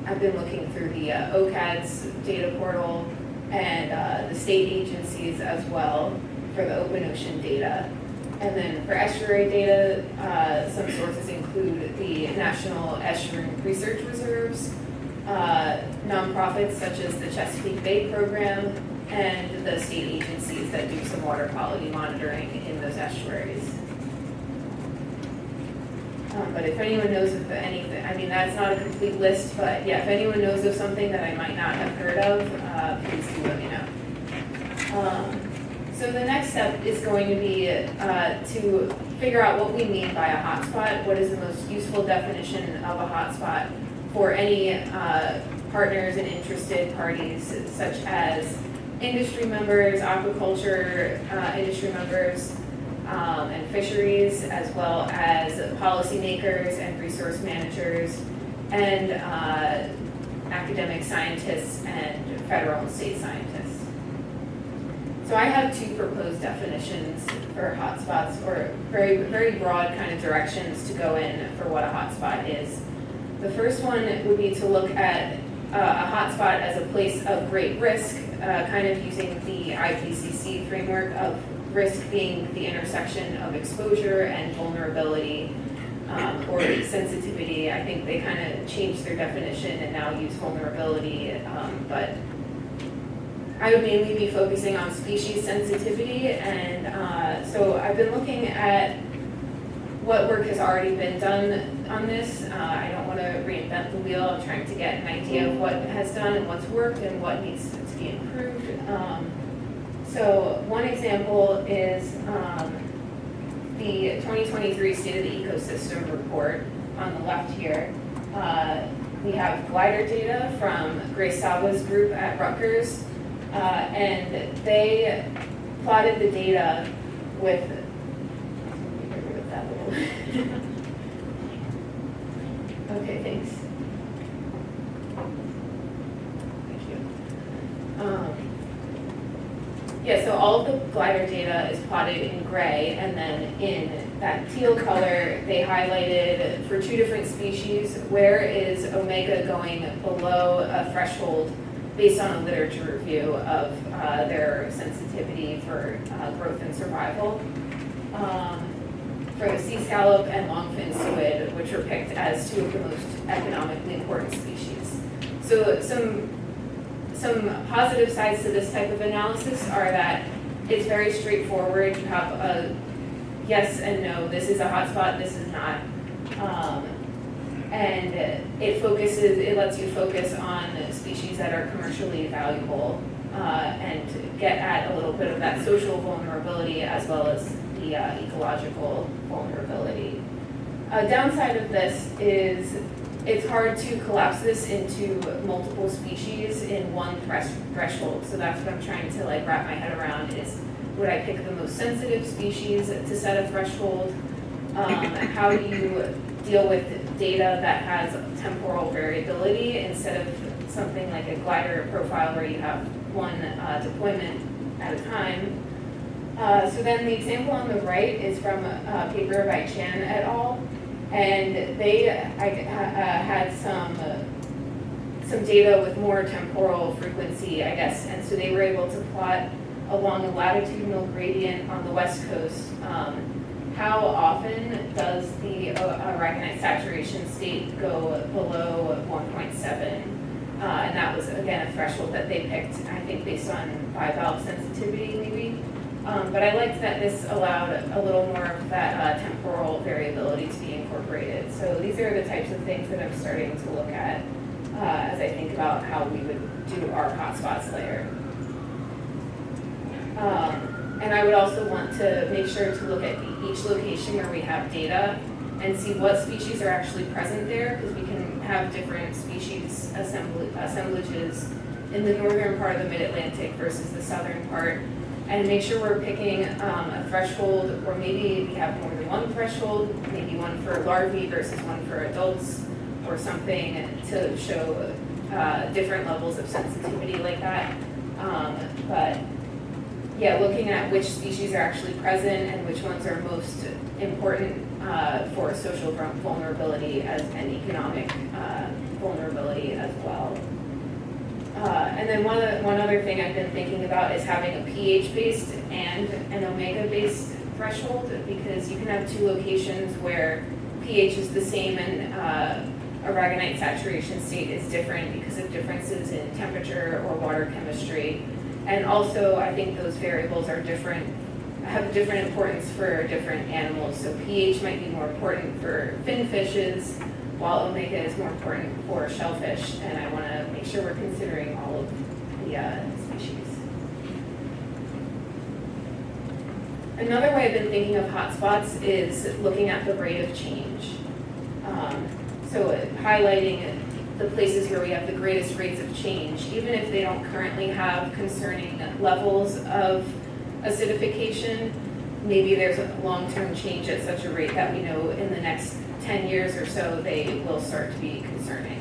P: I've been looking through the OCAD's data portal and the state agencies as well for the open ocean data. And then for estuary data, some sources include the National Estuary Research Reserves, nonprofits such as the Chesapeake Bay Program, and the state agencies that do some water quality monitoring in those estuaries. But if anyone knows of anything, I mean, that's not a complete list, but yeah, if anyone knows of something that I might not have heard of, please do let me know. So the next step is going to be to figure out what we mean by a hotspot, what is the most useful definition of a hotspot for any partners and interested parties, such as industry members, aquaculture industry members, and fisheries, as well as policymakers and resource managers, and academic scientists and federal and state scientists. So I have two proposed definitions for hotspots, or very, very broad kind of directions to go in for what a hotspot is. The first one would be to look at a hotspot as a place of great risk, kind of using the IPCC framework of risk being the intersection of exposure and vulnerability, or sensitivity. I think they kind of changed their definition and now use vulnerability, but I would mainly be focusing on species sensitivity, and so I've been looking at what work has already been done on this. I don't want to reinvent the wheel. I'm trying to get an idea of what has done and what's worked and what needs to be improved. So one example is the 2023 State of the Ecosystem report on the left here. We have glider data from Grace Saba's group at Rutgers, and they plotted the data with okay, thanks. Thank you. Yeah, so all of the glider data is plotted in gray, and then in that teal color, they highlighted for two different species, where is omega going below a threshold based on a literature review of their sensitivity for growth and survival. For the sea scallop and longfin squid, which were picked as two of the most economically important species. So some positive sides to this type of analysis are that it's very straightforward. You have a yes and no, this is a hotspot, this is not. And it lets you focus on species that are commercially valuable and get at a little bit of that social vulnerability as well as the ecological vulnerability. A downside of this is it's hard to collapse this into multiple species in one threshold. So that's what I'm trying to wrap my head around is, would I pick the most sensitive species to set a threshold? How do you deal with data that has temporal variability instead of something like a glider profile where you have one deployment at a time? So then the example on the right is from a paper by Chan et al. And they had some data with more temporal frequency, I guess, and so they were able to plot along a latitudinal gradient on the west coast how often does the aragonite saturation state go below 1.7. And that was, again, a threshold that they picked, I think, based on bivalve sensitivity, maybe. But I liked that this allowed a little more of that temporal variability to be incorporated. So these are the types of things that I'm starting to look at as I think about how we would do our hotspots layer. And I would also want to make sure to look at each location where we have data and see what species are actually present there, because we can have different species assemblages in the northern part of the mid-Atlantic versus the southern part, and make sure we're picking a threshold, or maybe we have more than one threshold, maybe one for larvae versus one for adults, or something to show different levels of sensitivity like that. But yeah, looking at which species are actually present and which ones are most important for social vulnerability and economic vulnerability as well. And then one other thing I've been thinking about is having a pH-based and an omega-based threshold, because you can have two locations where pH is the same and aragonite saturation state is different because of differences in temperature or water chemistry. And also, I think those variables are different, have different importance for different animals. So pH might be more important for finfishes, while omega is more important for shellfish. And I want to make sure we're considering all of the species. Another way I've been thinking of hotspots is looking at the rate of change. So highlighting the places where we have the greatest rates of change, even if they don't currently have concerning levels of acidification, maybe there's a long-term change at such a rate that we know in the next 10 years or so they will start to be concerning.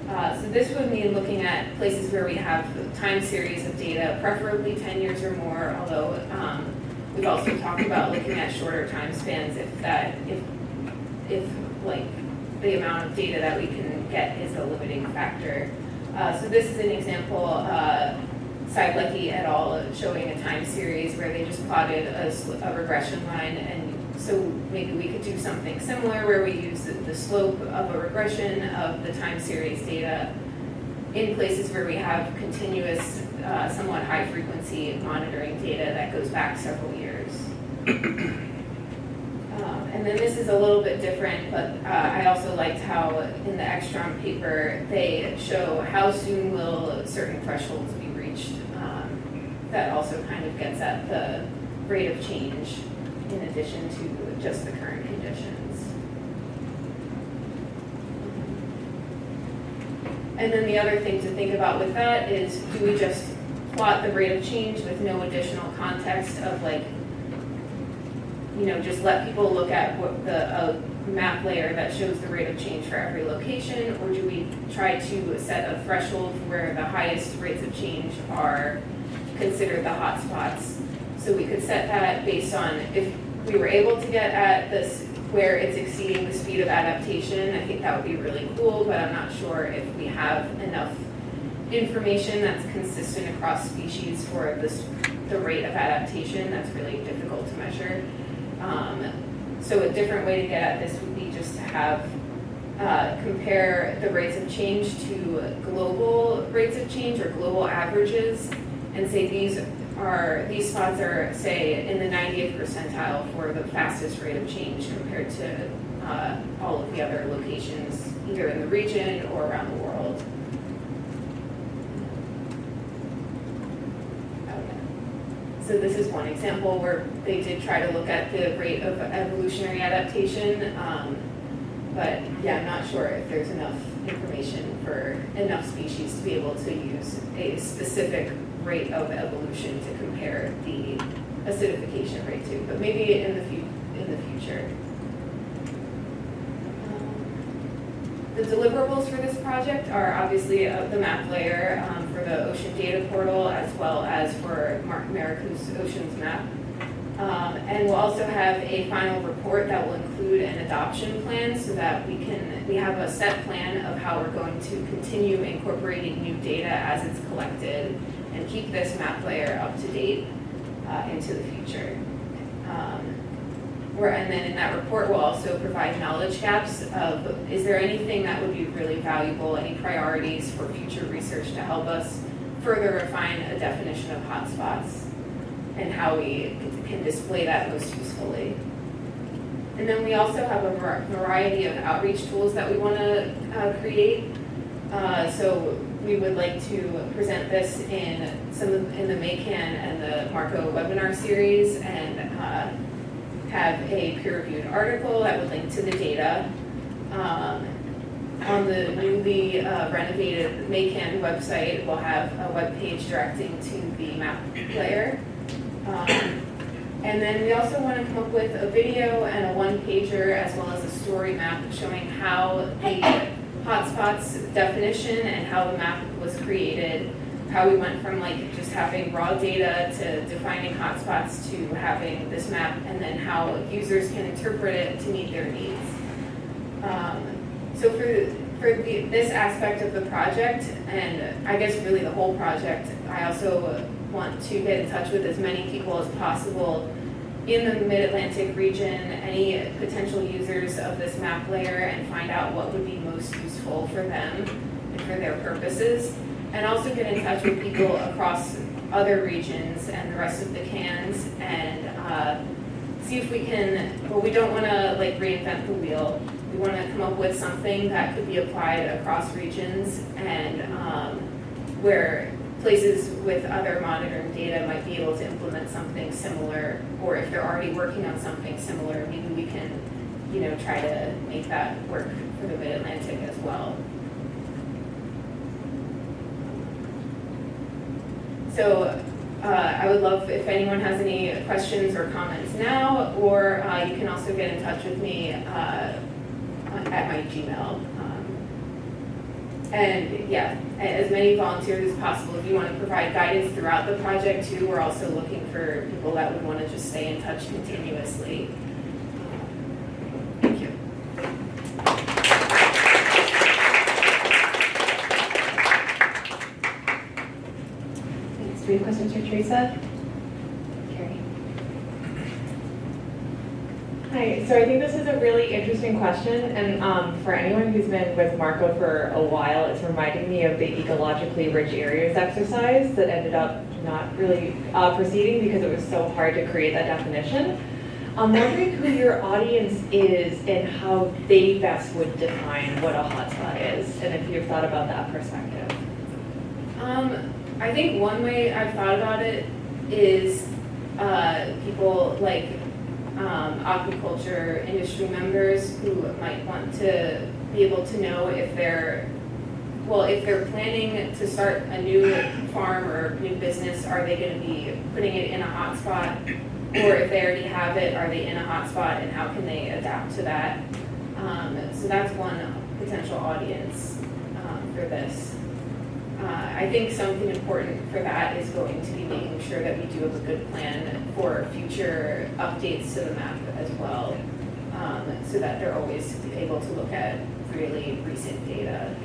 P: So this would mean looking at places where we have time series of data, preferably 10 years or more, although we've also talked about looking at shorter time spans if like the amount of data that we can get is a limiting factor. So this is an example, Seidlecki et al. Showing a time series where they just plotted a regression line, and so maybe we could do something similar where we use the slope of a regression of the time series data in places where we have continuous, somewhat high frequency monitoring data that goes back several years. And then this is a little bit different, but I also liked how in the Ekstrom paper they show how soon will certain thresholds be reached. That also kind of gets at the rate of change in addition to just the current conditions. And then the other thing to think about with that is, do we just plot the rate of change with no additional context of, like, you know, just let people look at what a map layer that shows the rate of change for every location, or do we try to set a threshold where the highest rates of change are considered the hotspots? So we could set that based on if we were able to get at this where it's exceeding the speed of adaptation. I think that would be really cool, but I'm not sure if we have enough information that's consistent across species for the rate of adaptation. That's really difficult to measure. So a different way to get at this would be just to have compare the rates of change to global rates of change or global averages, and say these spots are, say, in the 90th percentile for the fastest rate of change compared to all of the other locations, either in the region or around the world. So this is one example where they did try to look at the rate of evolutionary adaptation, but yeah, I'm not sure if there's enough information for enough species to be able to use a specific rate of evolution to compare the acidification rate to, but maybe in the future. The deliverables for this project are obviously the map layer for the ocean data portal, as well as for Mariku's Oceans Map. And we'll also have a final report that will include an adoption plan so that we have a set plan of how we're going to continue incorporating new data as it's collected and keep this map layer up to date into the future. And then in that report, we'll also provide knowledge gaps of, is there anything that would be really valuable, any priorities for future research to help us further refine a definition of hotspots? and how we can display that most usefully. And then we also have a variety of outreach tools that we want to create. So we would like to present this in the MACAN and the Marco webinar series, and have a peer-reviewed article that would link to the data. On the newly renovated MACAN website, we'll have a web page directing to the map player. And then we also want to come up with a video and a one-pager as well as a story map showing how the hotspots definition and how the map was created, how we went from like just having raw data to defining hotspots to having this map, and then how users can interpret it to meet their needs. So for this aspect of the project, and I guess really the whole project, I also want to get in touch with as many people as possible in the Mid-Atlantic region, any potential users of this map layer, and find out what would be most useful for them and for their purposes. And also get in touch with people across other regions and the rest of the CANs, and see if we can, well, we don't want to like reinvent the wheel. We want to come up with something that could be applied across regions, and where places with other monitoring data might be able to implement something similar, or if they're already working on something similar, maybe we can, try to make that work for the Mid-Atlantic as well. So I would love if anyone has any questions or comments now, or you can also get in touch with me at my Gmail. And yeah, as many volunteers as possible. If you want to provide guidance throughout the project too, we're also looking for people that would want to just stay in touch continuously. Thank you.
J: Thanks. Do we have questions for Teresa? Hi, so I think this is a really interesting question, and for anyone who's been with Marco for a while, it's reminding me of the ecologically rich areas exercise that ended up not really proceeding because it was so hard to create that definition. I'm wondering who your audience is and how they best would define what a hotspot is, and if you've thought about that perspective.
P: I think one way I've thought about it is people like aquaculture industry members who might want to be able to know if they're planning to start a new farm or new business, are they going to be putting it in a hotspot, or if they already have it, are they in a hotspot and how can they adapt to that? So that's one potential audience for this. I think something important for that is going to be making sure that we do have a good plan for future updates to the map as well, so that they're always able to look at really recent data.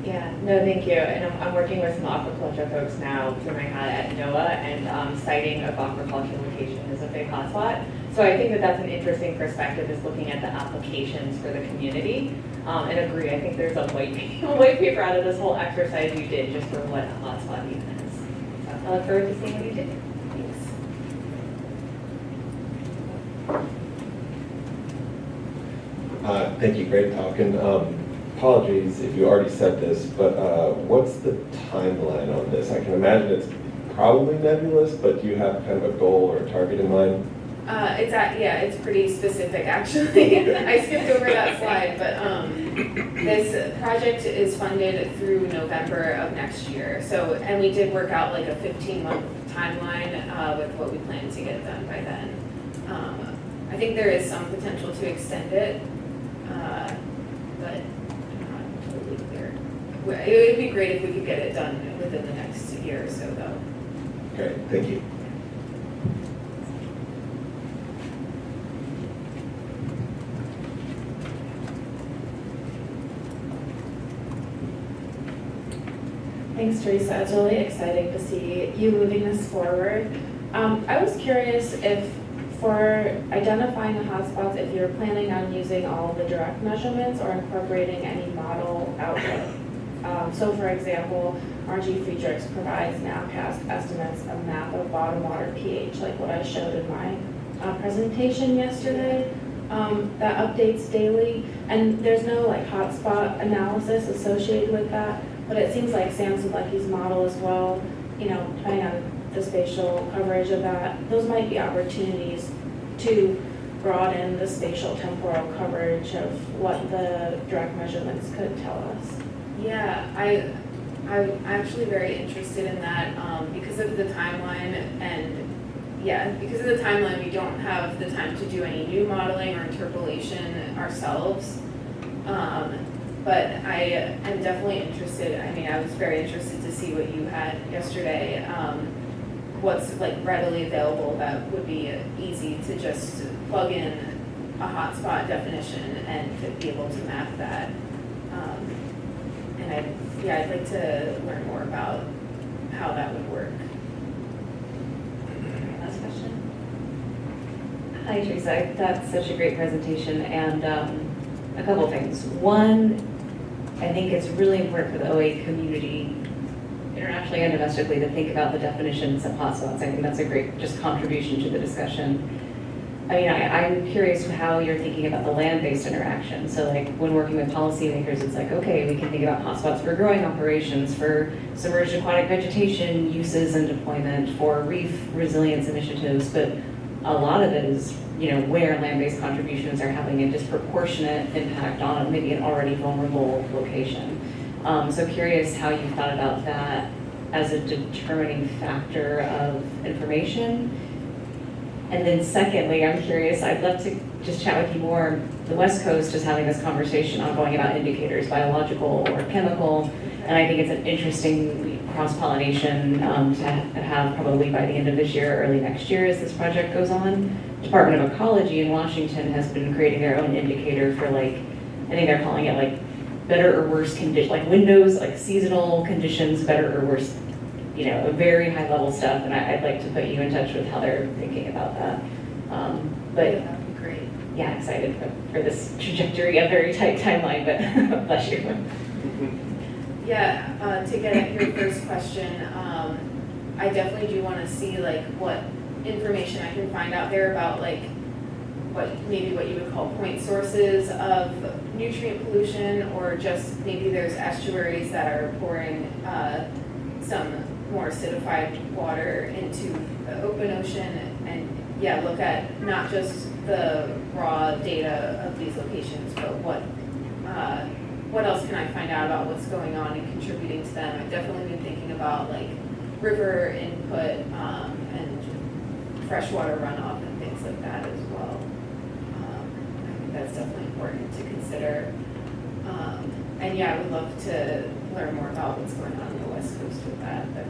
J: Yeah, no, thank you. And I'm working with some aquaculture folks now through my hat at NOAA, and citing of aquaculture location is a big hotspot. So I think that that's an interesting perspective, is looking at the applications for the community. And agree, I think there's a white paper out of this whole exercise you did just for what a hotspot even is. So I look forward to seeing what you do. Thanks.
O: Thank you, great talk. And apologies if you already said this, but what's the timeline on this? I can imagine it's probably nebulous, but do you have kind of a goal or a target in mind?
P: It's pretty specific actually. I skipped over that slide, but this project is funded through November of next year. So, and we did work out like a 15-month timeline with what we plan to get done by then. I think there is some potential to extend it, but I'm not totally clear. It would be great if we could get it done within the next year or so, though.
O: Great, thank you.
L: Thanks, Teresa. It's really exciting to see you moving this forward. I was curious if, for identifying the hotspots, if you're planning on using all the direct measurements or incorporating any model output. So for example, RG Friedrichs provides nowcast estimates a map of bottom water pH, like what I showed in my presentation yesterday. That updates daily, and there's no like hotspot analysis associated with that, but it seems like Sam Zielecki's model as well, you know, depending on the spatial coverage of that, those might be opportunities to broaden the spatial temporal coverage of what the direct measurements could tell us.
P: Yeah, I'm actually very interested in that because of the timeline, and yeah, because of the timeline, we don't have the time to do any new modeling or interpolation ourselves. But I am definitely interested. I mean, I was very interested to see what you had yesterday. What's like readily available that would be easy to just plug in a hotspot definition and to be able to map that. And I'd like to learn more about how that would work.
D: Last question?
K: Hi, Teresa. That's such a great presentation, and a couple of things. One, I think it's really important for the OA community, internationally and domestically, to think about the definitions of hotspots. I think that's a great just contribution to the discussion. I mean, I'm curious how you're thinking about the land-based interaction. So like when working with policymakers, it's like, okay, we can think about hotspots for growing operations, for submerged aquatic vegetation uses and deployment, for reef resilience initiatives, but a lot of it is, you know, where land-based contributions are having a disproportionate impact on maybe an already vulnerable location. So curious how you thought about that as a determining factor of information. And then secondly, I'm curious, I'd love to just chat with you more. The West Coast is having this conversation ongoing about indicators, biological or chemical, and I think it's an interesting cross-pollination to have probably by the end of this year or early next year as this project goes on. Department of Ecology in Washington has been creating their own indicator for like, I think they're calling it like better or worse condition, like windows, like seasonal conditions, better or worse, you know, very high level stuff, and I'd like to put you in touch with how they're thinking about that. But
P: yeah, that'd be great.
K: Yeah, excited for this trajectory, a very tight timeline, but bless you.
P: Yeah, to get at your first question, I definitely do want to see like what information I can find out there about like what you would call point sources of nutrient pollution, or just maybe there's estuaries that are pouring some more acidified water into the open ocean, and yeah, look at not just the raw data of these locations, but what else can I find out about what's going on and contributing to them. I've definitely been thinking about like river input and freshwater runoff and things like that as well. I think that's definitely important to consider. And yeah, I would love to learn more about what's going on the West Coast with that. But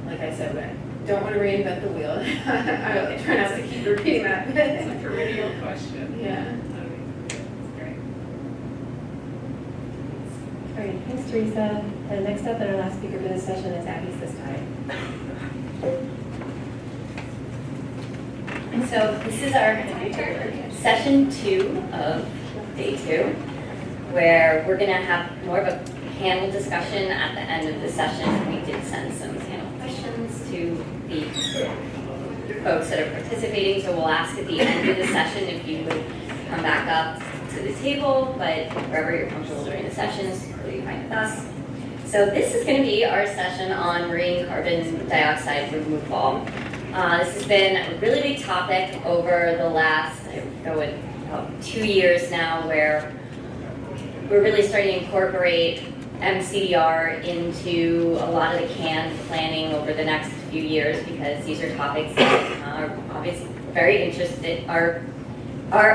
P: like I said, I don't want to reinvent the wheel. I try not to keep repeating that.
I: It's a perennial question.
P: Yeah.
B: All right, thanks, Teresa. And next up, and our last speaker for this session is Abby Sistine.
D: And so this is our session 2 of day 2, where we're going to have more of a panel discussion at the end of the session. We did send some panel questions to the folks that are participating, so we'll ask at the end of the session if you would come back up to the table, but wherever you're comfortable during the session is totally fine with us. So this is going to be our session on marine carbon dioxide removal. This has been a really big topic over the last, about 2 years now, where we're really starting to incorporate MCDR into a lot of the CAN planning over the next few years, because these are topics that are obviously very interested, are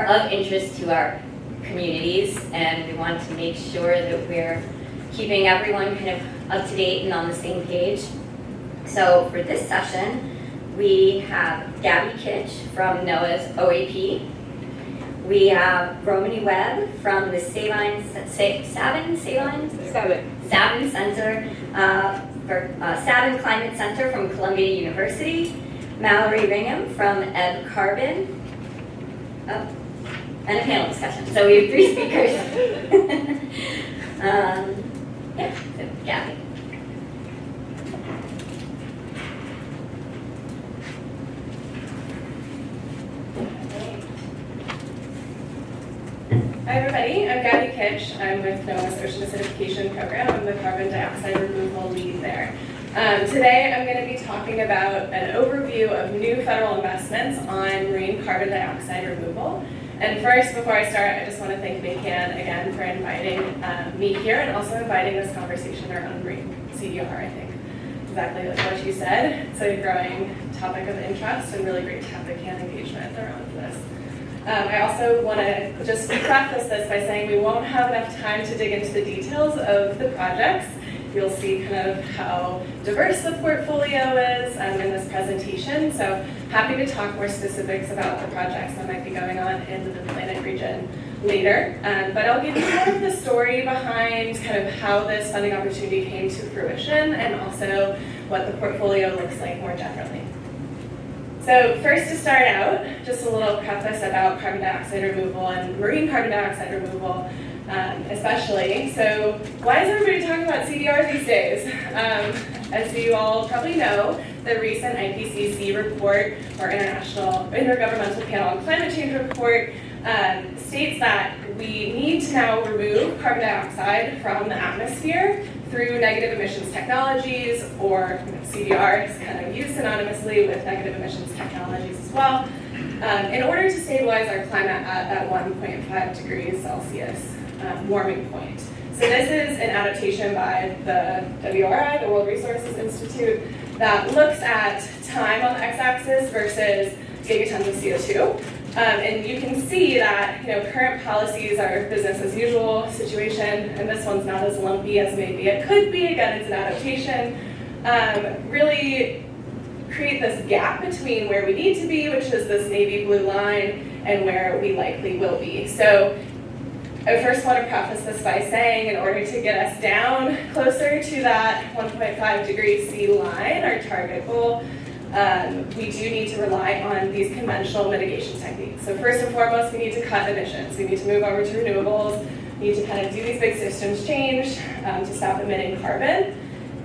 D: of interest to our communities, and we want to make sure that we're keeping everyone kind of up to date and on the same page. So for this session, we have Gabby Kitch from NOAA's OAP. We have Romany Webb from the Sabine Center, Sabine Climate Center from Columbia University, Mallory Ringham from Ebb Carbon, and a panel discussion. So we have 3 speakers. Yeah, so Gabby.
A: Hi everybody, I'm Gabby Kitch. I'm with NOAA's Ocean Acidification Program. I'm the carbon dioxide removal lead there. Today I'm going to be talking about an overview of new federal investments on marine carbon dioxide removal. And first, before I start, I just want to thank MACAN again for inviting me here and also inviting this conversation around marine CDR, I think. Exactly like what you said. It's a growing topic of interest and really great to have MACAN engagement around this. I also want to just preface this by saying we won't have enough time to dig into the details of the projects. You'll see kind of how diverse the portfolio is in this presentation. So happy to talk more specifics about the projects that might be going on in the Mid-Atlantic region later. But I'll give you kind of the story behind kind of how this funding opportunity came to fruition and also what the portfolio looks like more generally. So first to start out, just a little preface about carbon dioxide removal and marine carbon dioxide removal especially. So why is everybody talking about CDR these days? As you all probably know, the recent IPCC report, or Intergovernmental Panel on Climate Change report, states that we need to now remove carbon dioxide from the atmosphere through negative emissions technologies, or CDR is kind of used synonymously with negative emissions technologies as well, in order to stabilize our climate at that 1.5 degrees Celsius warming point. So this is an adaptation by the WRI, the World Resources Institute, that looks at time on the x-axis versus gigatons of CO2. And you can see that current policies are business as usual situation, and this one's not as lumpy as maybe it could be. Again, it's an adaptation. Really create this gap between where we need to be, which is this navy blue line, and where we likely will be. So I first want to preface this by saying in order to get us down closer to that 1.5 degrees C line, our target goal, we do need to rely on these conventional mitigation techniques. So first and foremost, we need to cut emissions. We need to move over to renewables. We need to kind of do these big systems change to stop emitting carbon.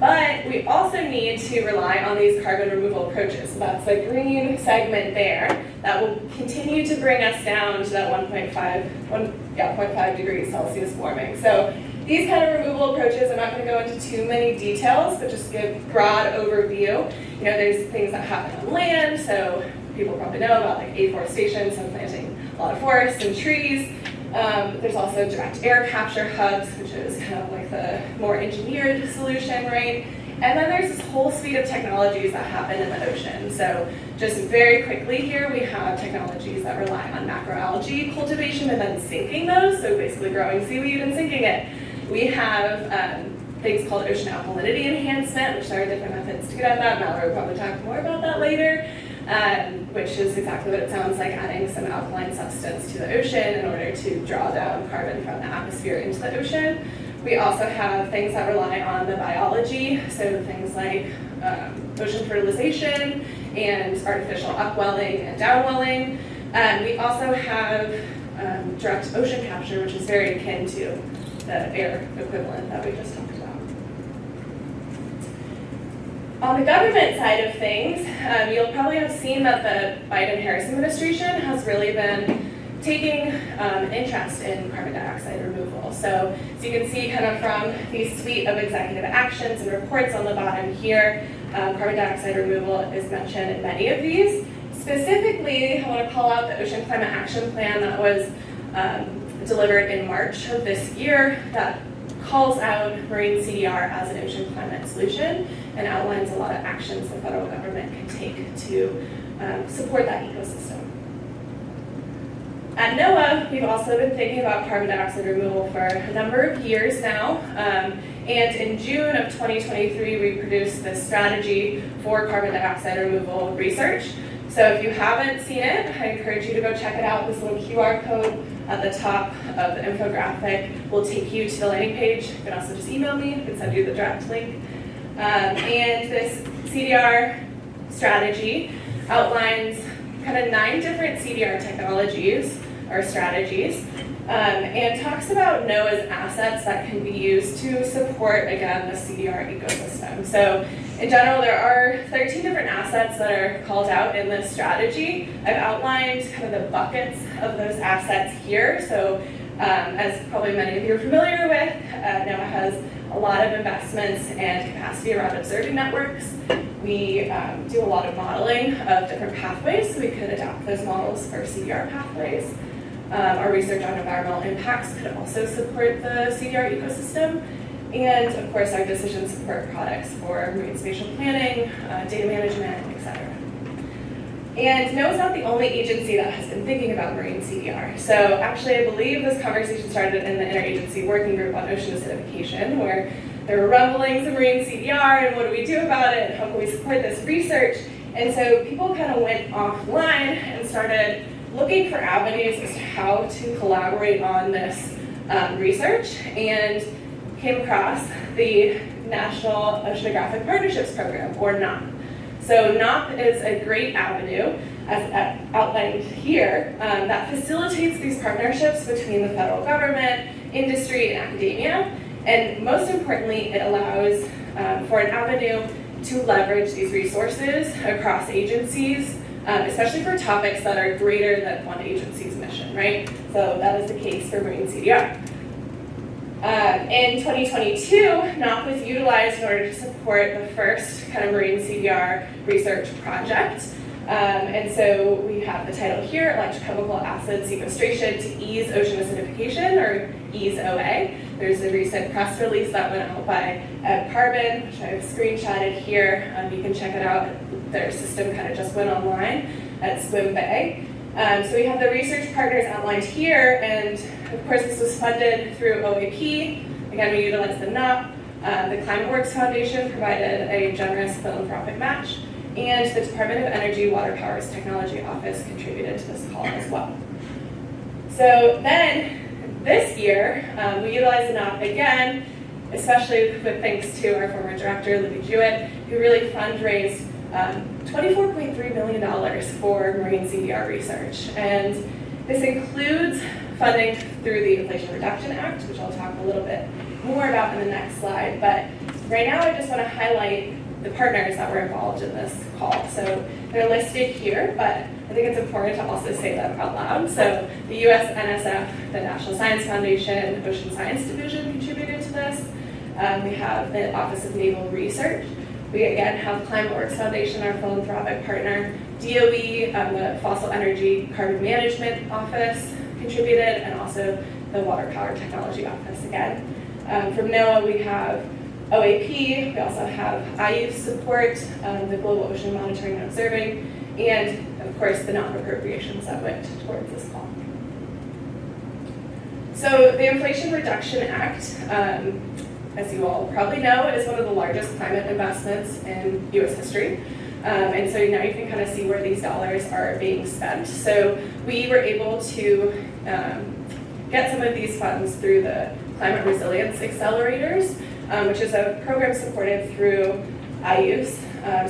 A: But we also need to rely on these carbon removal approaches. So that's the green segment there that will continue to bring us down to that 1.5 degrees Celsius warming. So these kind of removal approaches, I'm not going to go into too many details, but just give broad overview. There's things that happen on land, so people probably know about like afforestation, so planting a lot of forests and trees. There's also direct air capture hubs, which is kind of like the more engineered solution, right? And then there's this whole suite of technologies that happen in the ocean. So just very quickly here, we have technologies that rely on macroalgae cultivation and then sinking those, so basically growing seaweed and sinking it. We have things called ocean alkalinity enhancement, which there are different methods to get at that. Mallory will probably talk more about that later, which is exactly what it sounds like, adding some alkaline substance to the ocean in order to draw down carbon from the atmosphere into the ocean. We also have things that rely on the biology, so things like ocean fertilization and artificial upwelling and downwelling. We also have direct ocean capture, which is very akin to the air equivalent that we just talked about. On the government side of things, you'll probably have seen that the Biden-Harris administration has really been taking interest in carbon dioxide removal. So you can see kind of from the suite of executive actions and reports on the bottom here, carbon dioxide removal is mentioned in many of these. Specifically, I want to call out the Ocean Climate Action Plan that was delivered in March of this year that calls out marine CDR as an ocean climate solution and outlines a lot of actions the federal government can take to support that ecosystem. At NOAA, we've also been thinking about carbon dioxide removal for a number of years now. And in June of 2023, we produced this strategy for carbon dioxide removal research. So if you haven't seen it, I encourage you to go check it out. This little QR code at the top of the infographic will take you to the landing page. You can also just email me. I can send you the direct link. And this CDR strategy outlines kind of 9 different CDR technologies or strategies and talks about NOAA's assets that can be used to support, again, the CDR ecosystem. So in general, there are 13 different assets that are called out in this strategy. I've outlined kind of the buckets of those assets here. So As probably many of you are familiar with, NOAA has a lot of investments and capacity around observing networks. We do a lot of modeling of different pathways, so we could adapt those models for CDR pathways. Our research on environmental impacts could also support the CDR ecosystem. And of course, our decision support products for marine spatial planning, data management, et cetera. And NOAA is not the only agency that has been thinking about marine CDR. So actually, I believe this conversation started in the interagency working group on ocean acidification, where there were rumblings of marine CDR and what do we do about it, and how can we support this research. And so people kind of went offline and started looking for avenues as to how to collaborate on this research, and came across the National Oceanographic Partnerships Program, or NOP. So NOP is a great avenue, as outlined here, that facilitates these partnerships between the federal government, industry, and academia. And most importantly, it allows for an avenue to leverage these resources across agencies, especially for topics that are greater than one agency's mission, right? So that is the case for marine CDR. In 2022, NOP was utilized in order to support the first kind of marine CDR research project. And so we have the title here, Electrochemical Acid Sequestration to Ease Ocean Acidification, or EASE OA. There's a recent press release that went out by Carbon, which I've screenshotted here. You can check it out. Their system kind of just went online at Swim Bay. So we have the research partners outlined here, and of course this was funded through OAP. Again, we utilized the NOP. The Climate Works Foundation provided a generous philanthropic match, and the Department of Energy Water Powers Technology Office contributed to this call as well. So then, this year, we utilized the NOP again, especially with thanks to our former director, Libby Jewett, who really fundraised $24.3 million for marine CDR research. And this includes funding through the Inflation Reduction Act, which I'll talk a little bit more about in the next slide. But right now, I just want to highlight the partners that were involved in this call. So they're listed here, but I think it's important to also say them out loud. So the US NSF, the National Science Foundation, Ocean Science Division contributed to this. We have the Office of Naval Research. We again have Climate Works Foundation, our philanthropic partner. DOE, the Fossil Energy Carbon Management Office contributed, and also the Water Power Technology Office again. From NOAA, we have OAP, we also have IU's support, the Global Ocean Monitoring and Observing, and of course the non-appropriations that went towards this call. So the Inflation Reduction Act, as you all probably know, is one of the largest climate investments in US history. And so now you can kind of see where these dollars are being spent. So we were able to get some of these funds through the Climate Resilience Accelerators, which is a program supported through IU's.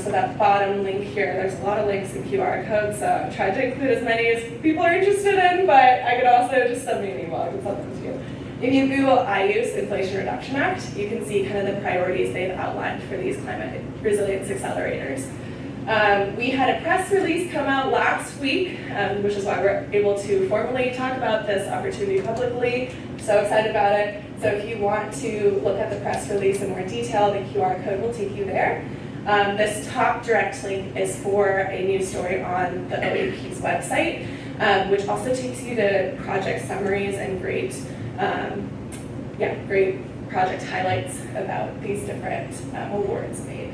A: So that bottom link here, there's a lot of links and QR codes, so I've tried to include as many as people are interested in, but I could also just send me an email, I can send them to you. If you Google IU's Inflation Reduction Act, you can see kind of the priorities they've outlined for these Climate Resilience Accelerators. We had a press release come out last week, which is why we're able to formally talk about this opportunity publicly. I'm so excited about it. So if you want to look at the press release in more detail, the QR code will take you there. This top direct link is for a news story on the OAP's website, which also takes you to project summaries and great project highlights about these different awards made.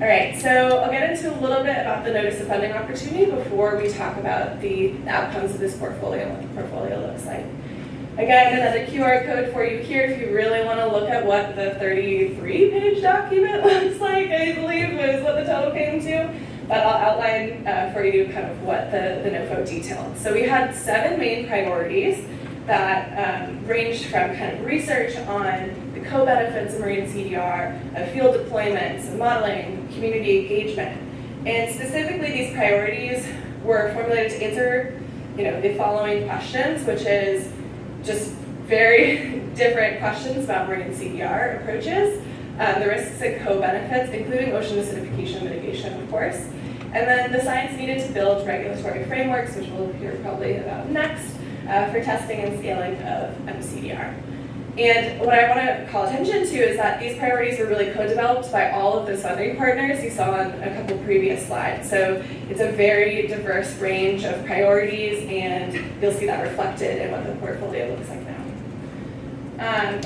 A: All right, so I'll get into a little bit about the notice of funding opportunity before we talk about the outcomes of this portfolio, what the portfolio looks like. Again, another QR code for you here if you really want to look at what the 33-page document looks like, I believe was what the total came to. But I'll outline for you kind of what the NOFO detailed. So we had 7 main priorities that ranged from kind of research on the co-benefits of marine CDR, of field deployments, of modeling, community engagement. And specifically these priorities were formulated to answer the following questions, which is just very different questions about marine CDR approaches, the risks and co-benefits, including ocean acidification mitigation, of course,
Q: And then the science needed to build regulatory frameworks, which we'll hear probably about next, for testing and scaling of MCDR. And what I want to call attention to is that these priorities were really co-developed by all of the funding partners you saw on a couple previous slides. So it's a very diverse range of priorities, and you'll see that reflected in what the portfolio looks like now. And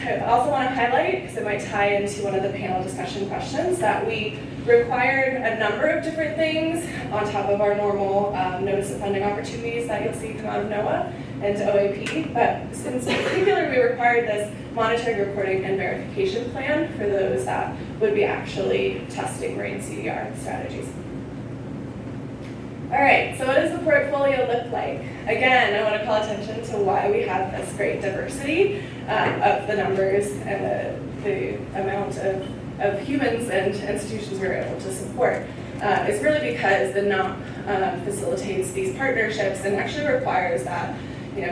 Q: I also want to highlight, because it might tie into one of the panel discussion questions, that we required a number of different things on top of our normal notice of funding opportunities that you'll see come out of NOAA and OAP. But in particular, we required this monitoring, reporting, and verification plan for those that would be actually testing marine CDR strategies. All right, so what does the portfolio look like? Again, I want to call attention to why we have this great diversity of the numbers and the amount of humans and institutions we're able to support. It's really because the NOP facilitates these partnerships and actually requires that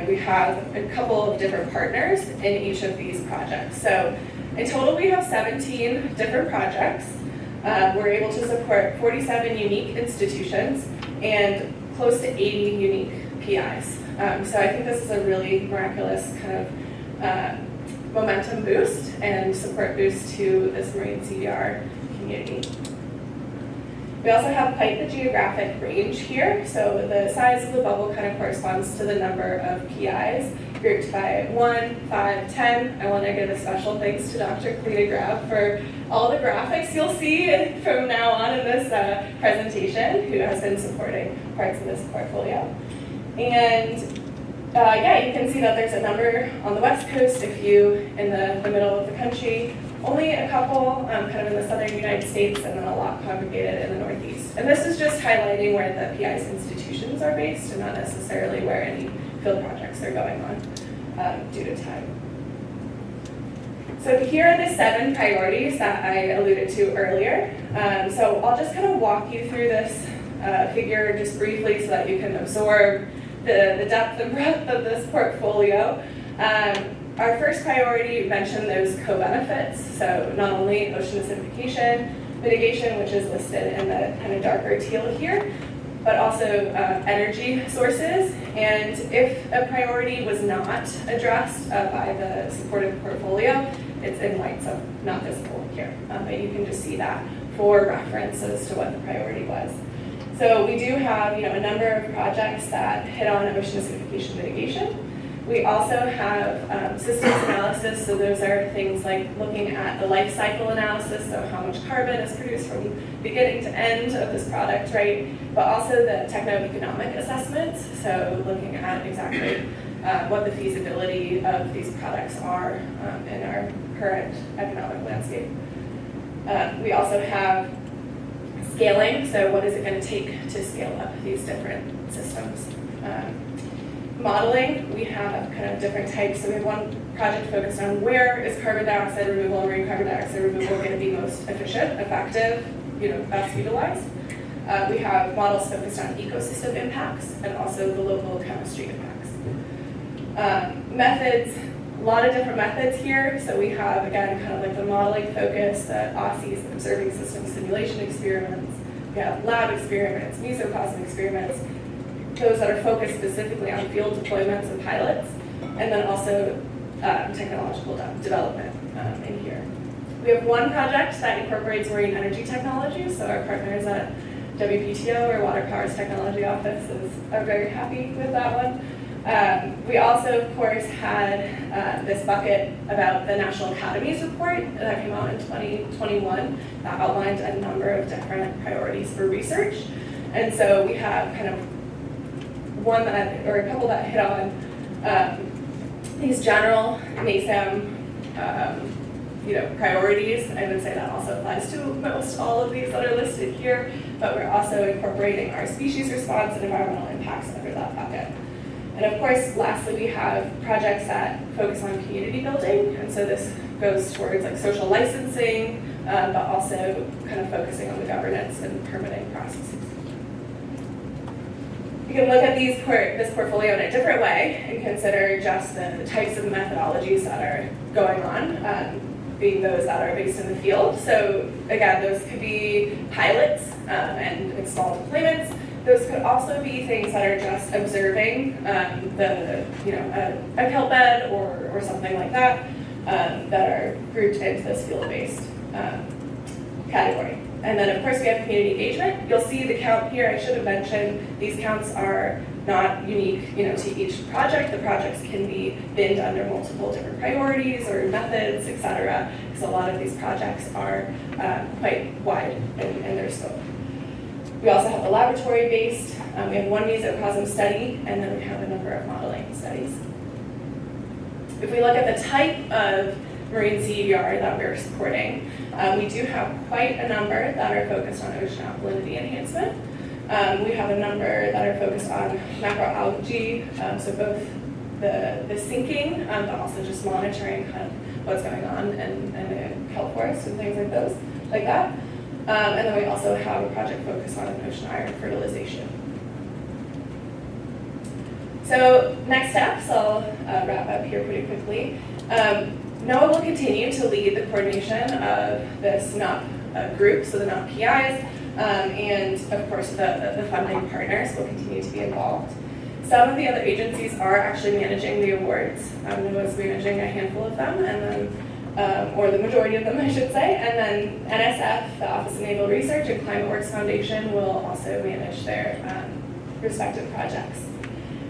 Q: we have a couple of different partners in each of these projects. So in total, we have 17 different projects. We're able to support 47 unique institutions and close to 80 unique PIs. So I think this is a really miraculous kind of momentum boost and support boost to this marine CDR community. We also have quite the geographic range here. So the size of the bubble kind of corresponds to the number of PIs grouped by 1, 5, 10. I want to give a special thanks to Dr. Kalina Grab for all the graphics you'll see from now on in this presentation, who has been supporting parts of this portfolio. And yeah, you can see that there's a number on the West Coast, a few in the middle of the country, only a couple kind of in the southern United States, and then a lot congregated in the Northeast. And this is just highlighting where the PI's institutions are based and not necessarily where any field projects are going on due to time. So here are the 7 priorities that I alluded to earlier. So I'll just kind of walk you through this figure just briefly so that you can absorb the depth and breadth of this portfolio. Our first priority mentioned those co-benefits, so not only ocean acidification mitigation, which is listed in the kind of darker teal here, but also energy sources. And if a priority was not addressed by the supportive portfolio, it's in white, so not visible here. But you can just see that for reference as to what the priority was. So we do have a number of projects that hit on ocean acidification mitigation. We also have systems analysis, so those are things like looking at the life cycle analysis, so how much carbon is produced from beginning to end of this product, right? But also the techno-economic assessments, so looking at exactly what the feasibility of these products are in our current economic landscape. We also have scaling, so what is it going to take to scale up these different systems? Modeling, we have kind of different types. So we have one project focused on where is carbon dioxide removal and marine carbon dioxide removal going to be most efficient, effective, best utilized. We have models focused on ecosystem impacts and also the local chemistry impacts. Methods, a lot of different methods here. So we have, again, kind of like the modeling focus, the OSSIs, the observing system simulation experiments. We have lab experiments, mesocosm experiments, those that are focused specifically on field deployments and pilots, and then also technological development in here. We have one project that incorporates marine energy technology, so our partners at WPTO, or Water Powers Technology Office, are very happy with that one. We also, of course, had this bucket about the National Academies report that came out in 2021 that outlined a number of different priorities for research. And so we have kind of one that, or a couple that hit on these general NASAM priorities. I would say that also applies to most all of these that are listed here, but we're also incorporating our species response and environmental impacts under that bucket. And of course, lastly, we have projects that focus on community building, and so this goes towards like social licensing, but also kind of focusing on the governance and permitting processes. You can look at this portfolio in a different way and consider just the types of methodologies that are going on. being those that are based in the field. So again, those could be pilots and small deployments. Those could also be things that are just observing a kelp bed or something like that that are grouped into this field-based category. And then of course we have community engagement. You'll see the count here. I should have mentioned these counts are not unique, to each project. The projects can be binned under multiple different priorities or methods, etc. Because a lot of these projects are quite wide in their scope. We also have the laboratory-based. We have one mesocosm study, and then we have a number of modeling studies. If we look at the type of marine CEDR that we're supporting, we do have quite a number that are focused on ocean alkalinity enhancement. We have a number that are focused on macroalgae, so both the sinking, but also just monitoring kind of what's going on in the kelp forest and things like that. And then we also have a project focused on ocean iron fertilization. So next steps, I'll wrap up here pretty quickly. NOAA will continue to lead the coordination of this NUP group, so the NUP PIs, and of course the funding partners will continue to be involved. Some of the other agencies are actually managing the awards. NOAA is managing a handful of them, and then or the majority of them, I should say, and then NSF, the Office of Naval Research, and Climate Works Foundation will also manage their respective projects.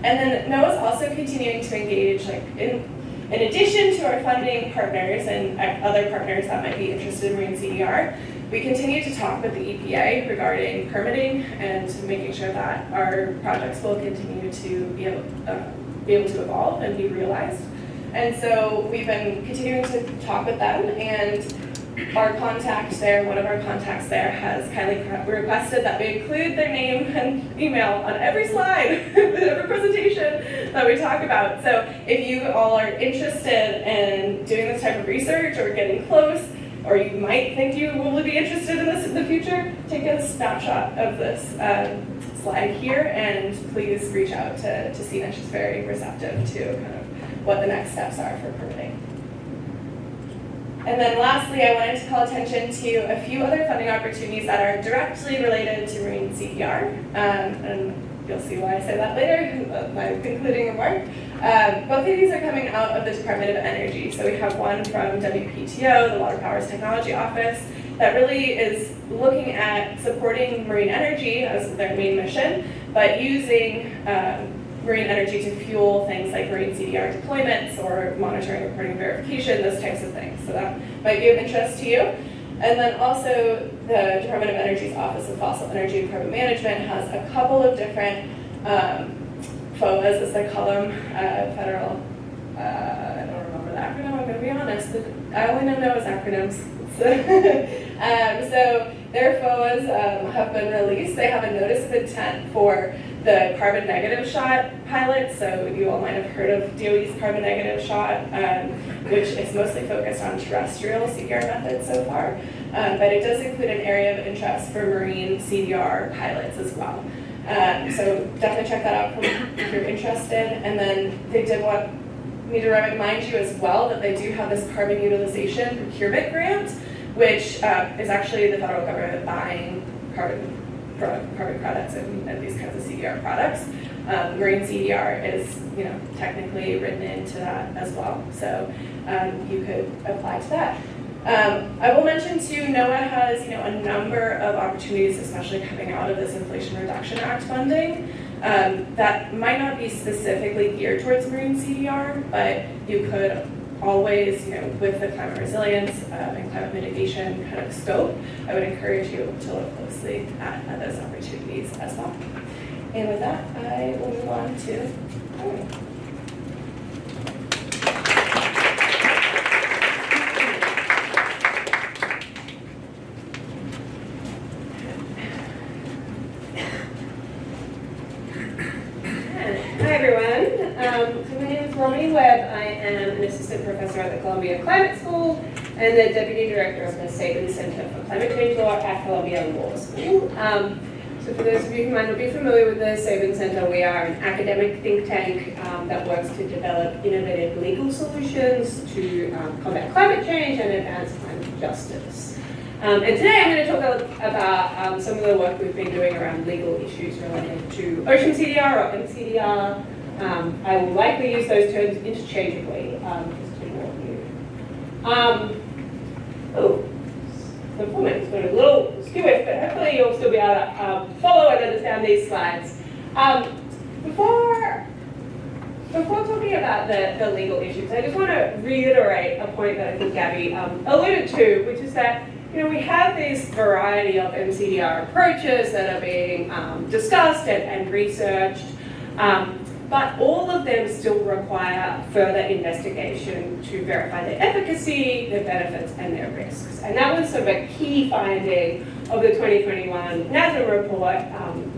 Q: And then NOAA is also continuing to engage, in addition to our funding partners and other partners that might be interested in marine CER, we continue to talk with the EPA regarding permitting and making sure that our projects will continue to be able to evolve and be realized. And so we've been continuing to talk with them, and our contact there, one of our contacts there, has kindly requested that we include their name and email on every slide, every presentation that we talk about. So if you all are interested in doing this type of research or getting close, or you might think you will be interested in this in the future, take a snapshot of this slide here, and please reach out to Sina. She's very receptive to kind of what the next steps are for permitting. And then lastly, I wanted to call attention to a few other funding opportunities that are directly related to marine CER, and you'll see why I say that later in my concluding remark. Both of these are coming out of the Department of Energy. So we have one from WPTO, the Water Powers Technology Office, that really is looking at supporting marine energy as their main mission, but using marine energy to fuel things like marine CDR deployments or monitoring, reporting, verification, those types of things. So that might be of interest to you. And then also the Department of Energy's Office of Fossil Energy and Carbon Management has a couple of different FOAs, as they call them, federal, I don't remember the acronym, I'm going to be honest. I only know NOAA's acronyms. So their FOAs have been released. They have a notice of intent for the carbon negative shot pilot. So you all might have heard of DOE's carbon negative shot, which is mostly focused on terrestrial CDR methods so far. But it does include an area of interest for marine CDR pilots as well. So definitely check that out if you're interested. And then they did want me to remind you as well that they do have this carbon utilization procurement grant, which is actually the federal government buying carbon credits and these kinds of CDR products. Marine CDR is, technically written into that as well. So you could apply to that. I will mention too, NOAA has, a number of opportunities, especially coming out of this Inflation Reduction Act funding, that might not be specifically geared towards marine CDR, but you could always, with the climate resilience and climate mitigation kind of scope, I would encourage you to look closely at those opportunities as well. And with that, I will move on to Carly.
B: Hi everyone. So my name is Romany Webb. I am an assistant professor at the Columbia Climate School and the deputy director of the State Incentive for Climate Change Law at Columbia Law School. So
P: So for those of you who might not be familiar with the Sabin Center, we are an academic think tank that works to develop innovative legal solutions to combat climate change and advance climate justice. And today I'm going to talk about some of the work we've been doing around legal issues related to ocean CDR or MCDR. I will likely use those terms interchangeably, just to warn you. The format's got a little skewish, but hopefully you'll still be able to follow and understand these slides. Before talking about the legal issues, I just want to reiterate a point that I think Gabby alluded to, which is that we have this variety of MCDR approaches that are being discussed and researched, but all of them still require further investigation to verify their efficacy, their benefits, and their risks. And that was sort of a key finding of the 2021 NASM report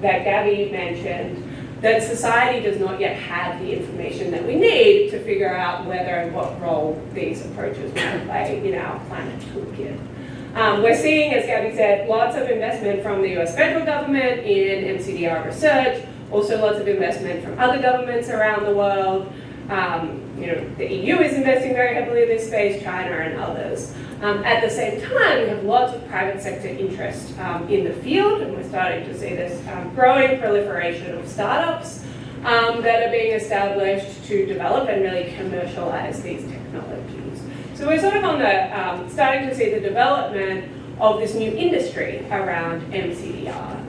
P: that Gabby mentioned, that society does not yet have the information that we need to figure out whether and what role these approaches might play in our climate toolkit. We're seeing, as Gabby said, lots of investment from the US federal government in MCDR research, also lots of investment from other governments around the world. The EU is investing very heavily in this space, China and others. At the same time, we have lots of private sector interest in the field, and we're starting to see this growing proliferation of startups that are being established to develop and really commercialize these technologies. So we're sort of on the, starting to see the development of this new industry around MCDR.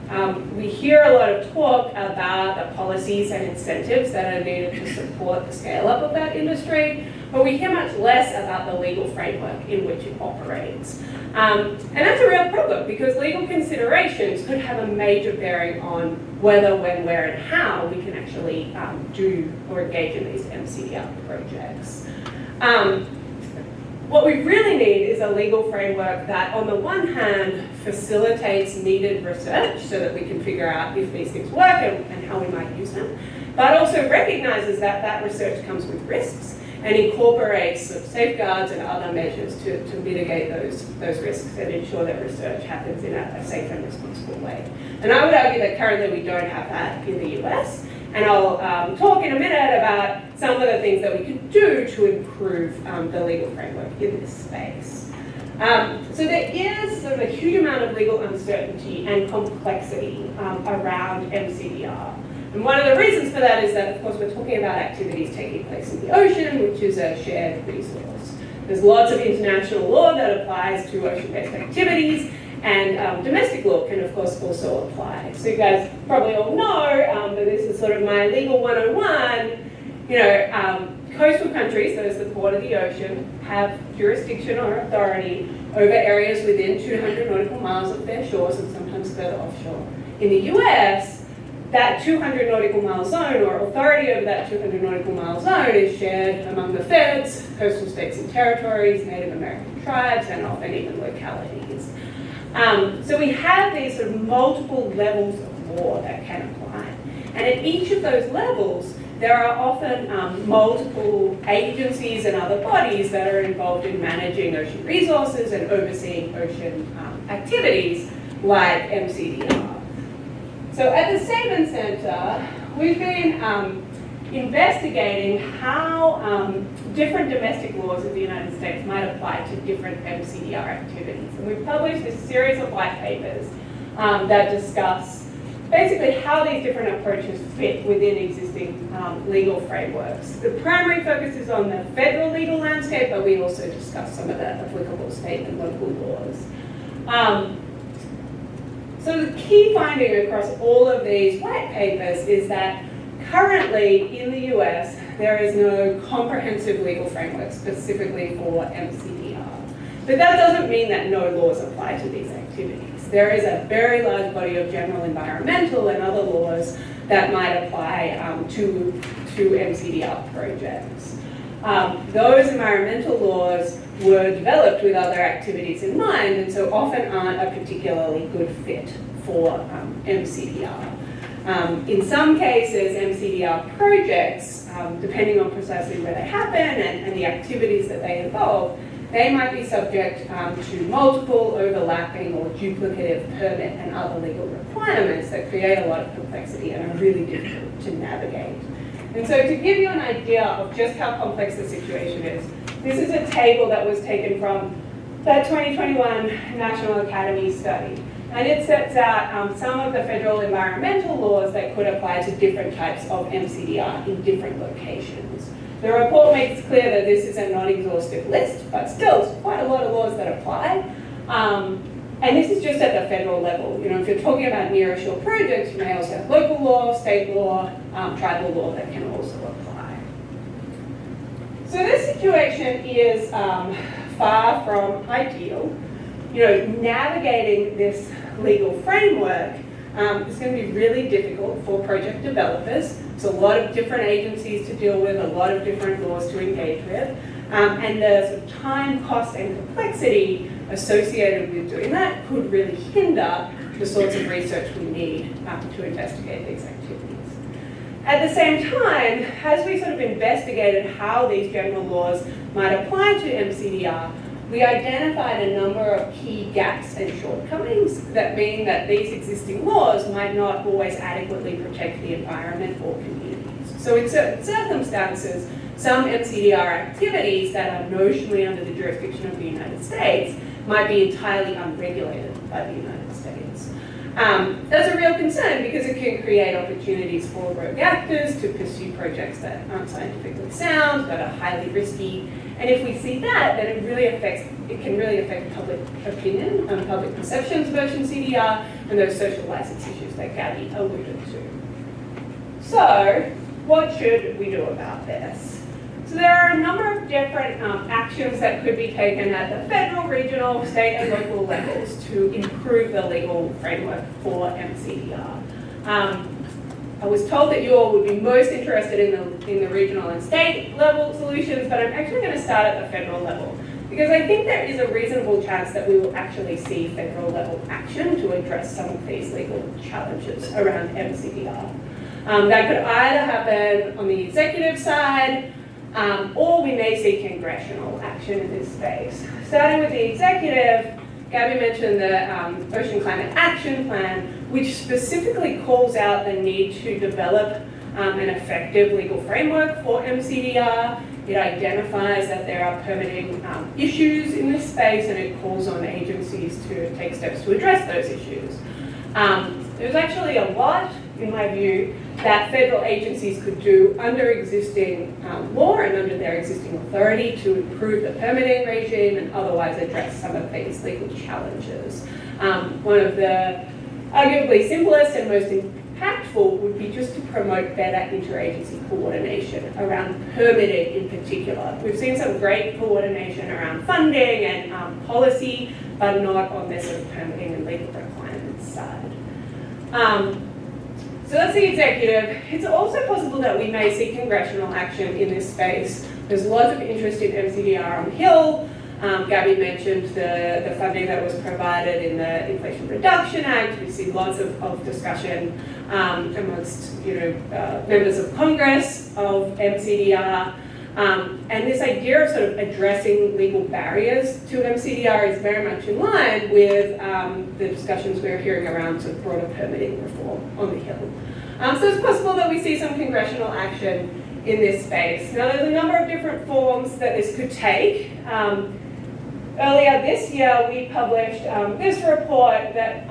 P: We hear a lot of talk about the policies and incentives that are needed to support the scale up of that industry, but we hear much less about the legal framework in which it operates. And that's a real problem because legal considerations could have a major bearing on whether, when, where, and how we can actually do or engage in these MCDR projects. What we really need is a legal framework that, on the one hand, facilitates needed research so that we can figure out if these things work and how we might use them, but also recognizes that that research comes with risks and incorporates sort of safeguards and other measures to mitigate those risks and ensure that research happens in a safe and responsible way. And I would argue that currently we don't have that in the US. And I'll talk in a minute about some of the things that we can do to improve the legal framework in this space. So there is sort of a huge amount of legal uncertainty and complexity around MCDR. And one of the reasons for that is that, of course, we're talking about activities taking place in the ocean, which is a shared resource. There's lots of international law that applies to ocean-based activities, and domestic law can, of course, also apply. So you guys probably all know that this is sort of my legal 101. Coastal countries, those that border the ocean, have jurisdiction or authority over areas within 200 nautical miles of their shores and sometimes further offshore. In the US, that 200 nautical mile zone or authority over that 200 nautical mile zone is shared among the feds, coastal states and territories, Native American tribes, and often even localities. So we have these sort of multiple levels of law that can apply. And at each of those levels, there are often multiple agencies and other bodies that are involved in managing ocean resources and overseeing ocean activities like MCDR. So at the Sabin Center, we've been investigating how different domestic laws of the United States might apply to different MCDR activities. And we've published a series of white papers that discuss basically how these different approaches fit within existing legal frameworks. The primary focus is on the federal legal landscape, but we also discuss some of the applicable state and local laws. So the key finding across all of these white papers is that currently in the US, there is no comprehensive legal framework specifically for MCDR. But that doesn't mean that no laws apply to these activities. There is a very large body of general environmental and other laws that might apply to MCDR projects. Those environmental laws were developed with other activities in mind, and so often aren't a particularly good fit for MCDR. In some cases, MCDR projects, depending on precisely where they happen and the activities that they involve,
A: they might be subject to multiple, overlapping, or duplicative permit and other legal requirements that create a lot of complexity and are really difficult to navigate. And so to give you an idea of just how complex the situation is, this is a table that was taken from the 2021 National Academy study. And it sets out some of the federal environmental laws that could apply to different types of MCDR in different locations. The report makes clear that this is a non-exhaustive list, but still, it's quite a lot of laws that apply. And this is just at the federal level. You know, if you're talking about near-shore projects, you may also have local law, state law, tribal law that can also apply. So this situation is far from ideal. You know, navigating this legal framework is going to be really difficult for project developers. It's a lot of different agencies to deal with, a lot of different laws to engage with, and the sort of time, cost, and complexity associated with doing that could really hinder the sorts of research we need to investigate these activities. At the same time, as we sort of investigated how these general laws might apply to MCDR, we identified a number of key gaps and shortcomings that mean that these existing laws might not always adequately protect the environment or communities. So in certain circumstances, some MCDR activities that are notionally under the jurisdiction of the United States might be entirely unregulated by the United States. That's a real concern because it can create opportunities for rogue actors to pursue projects that aren't scientifically sound, that are highly risky. And if we see that, then it can really affect public opinion and public perceptions of ocean CDR and those social license issues that Gabby alluded to. So, what should we do about this? So there are a number of different actions that could be taken at the federal, regional, state, and local levels to improve the legal framework for MCDR. I was told that you all would be most interested in the regional and state level solutions, but I'm actually going to start at the federal level because I think there is a reasonable chance that we will actually see federal level action to address some of these legal challenges around MCDR. That could either happen on the executive side, or we may see congressional action in this space. Starting with the executive, Gabby mentioned the Ocean Climate Action Plan, which specifically calls out the need to develop an effective legal framework for MCDR. It identifies that there are permitting issues in this space, and it calls on agencies to take steps to address those issues. There's actually a lot, in my view, that federal agencies could do under existing law and under their existing authority to improve the permitting regime and otherwise address some of these legal challenges. One of the arguably simplest and most impactful would be just to promote better interagency coordination around permitting in particular. We've seen some great coordination around funding and policy, but not on this sort of permitting and legal requirements side. So that's the executive. It's also possible that we may see congressional action in this space. There's lots of interest in MCDR on the Hill. Gabby mentioned the funding that was provided in the Inflation Reduction Act. We see lots of discussion amongst members of Congress of MCDR. And this idea of sort of addressing legal barriers to MCDR is very much in line with the discussions we're hearing around sort of broader permitting reform on the Hill. So it's possible that we see some congressional action in this space. Now there's a number of different forms that this could take. Earlier this year, we published this report that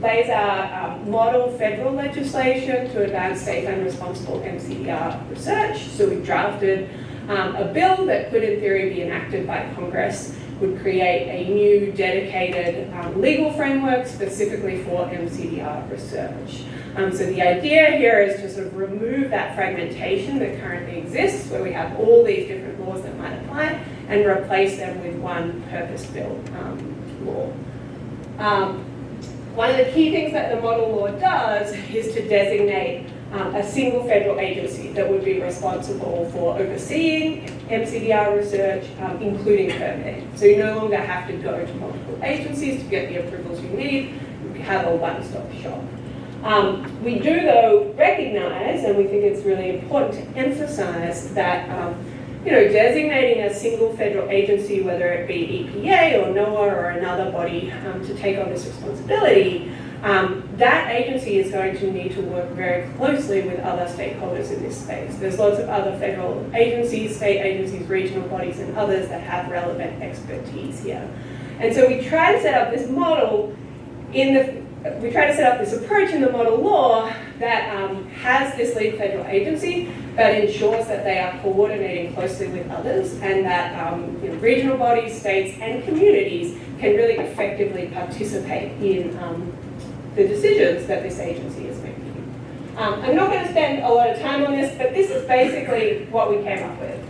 A: lays out model federal legislation to advance safe and responsible MCDR research. So we drafted a bill that could, in theory, be enacted by Congress, would create a new dedicated legal framework specifically for MCDR research. So the idea here is to sort of remove that fragmentation that currently exists, where we have all these different laws that might apply, and replace them with one purpose-built law. One of the key things that the model law does is to designate a single federal agency that would be responsible for overseeing MCDR research, including permitting. So you no longer have to go to multiple agencies to get the approvals you need. You have a one-stop shop. We do, though, recognize, and we think it's really important to emphasize that
Q: designating a single federal agency, whether it be EPA or NOAA or another body, to take on this responsibility, that agency is going to need to work very closely with other stakeholders in this space. There's lots of other federal agencies, state agencies, regional bodies, and others that have relevant expertise here. And so we try to set up this model we try to set up this approach in the model law that has this lead federal agency that ensures that they are coordinating closely with others and that regional bodies, states, and communities can really effectively participate in the decisions that this agency is making. I'm not going to spend a lot of time on this, but this is basically what we came up with.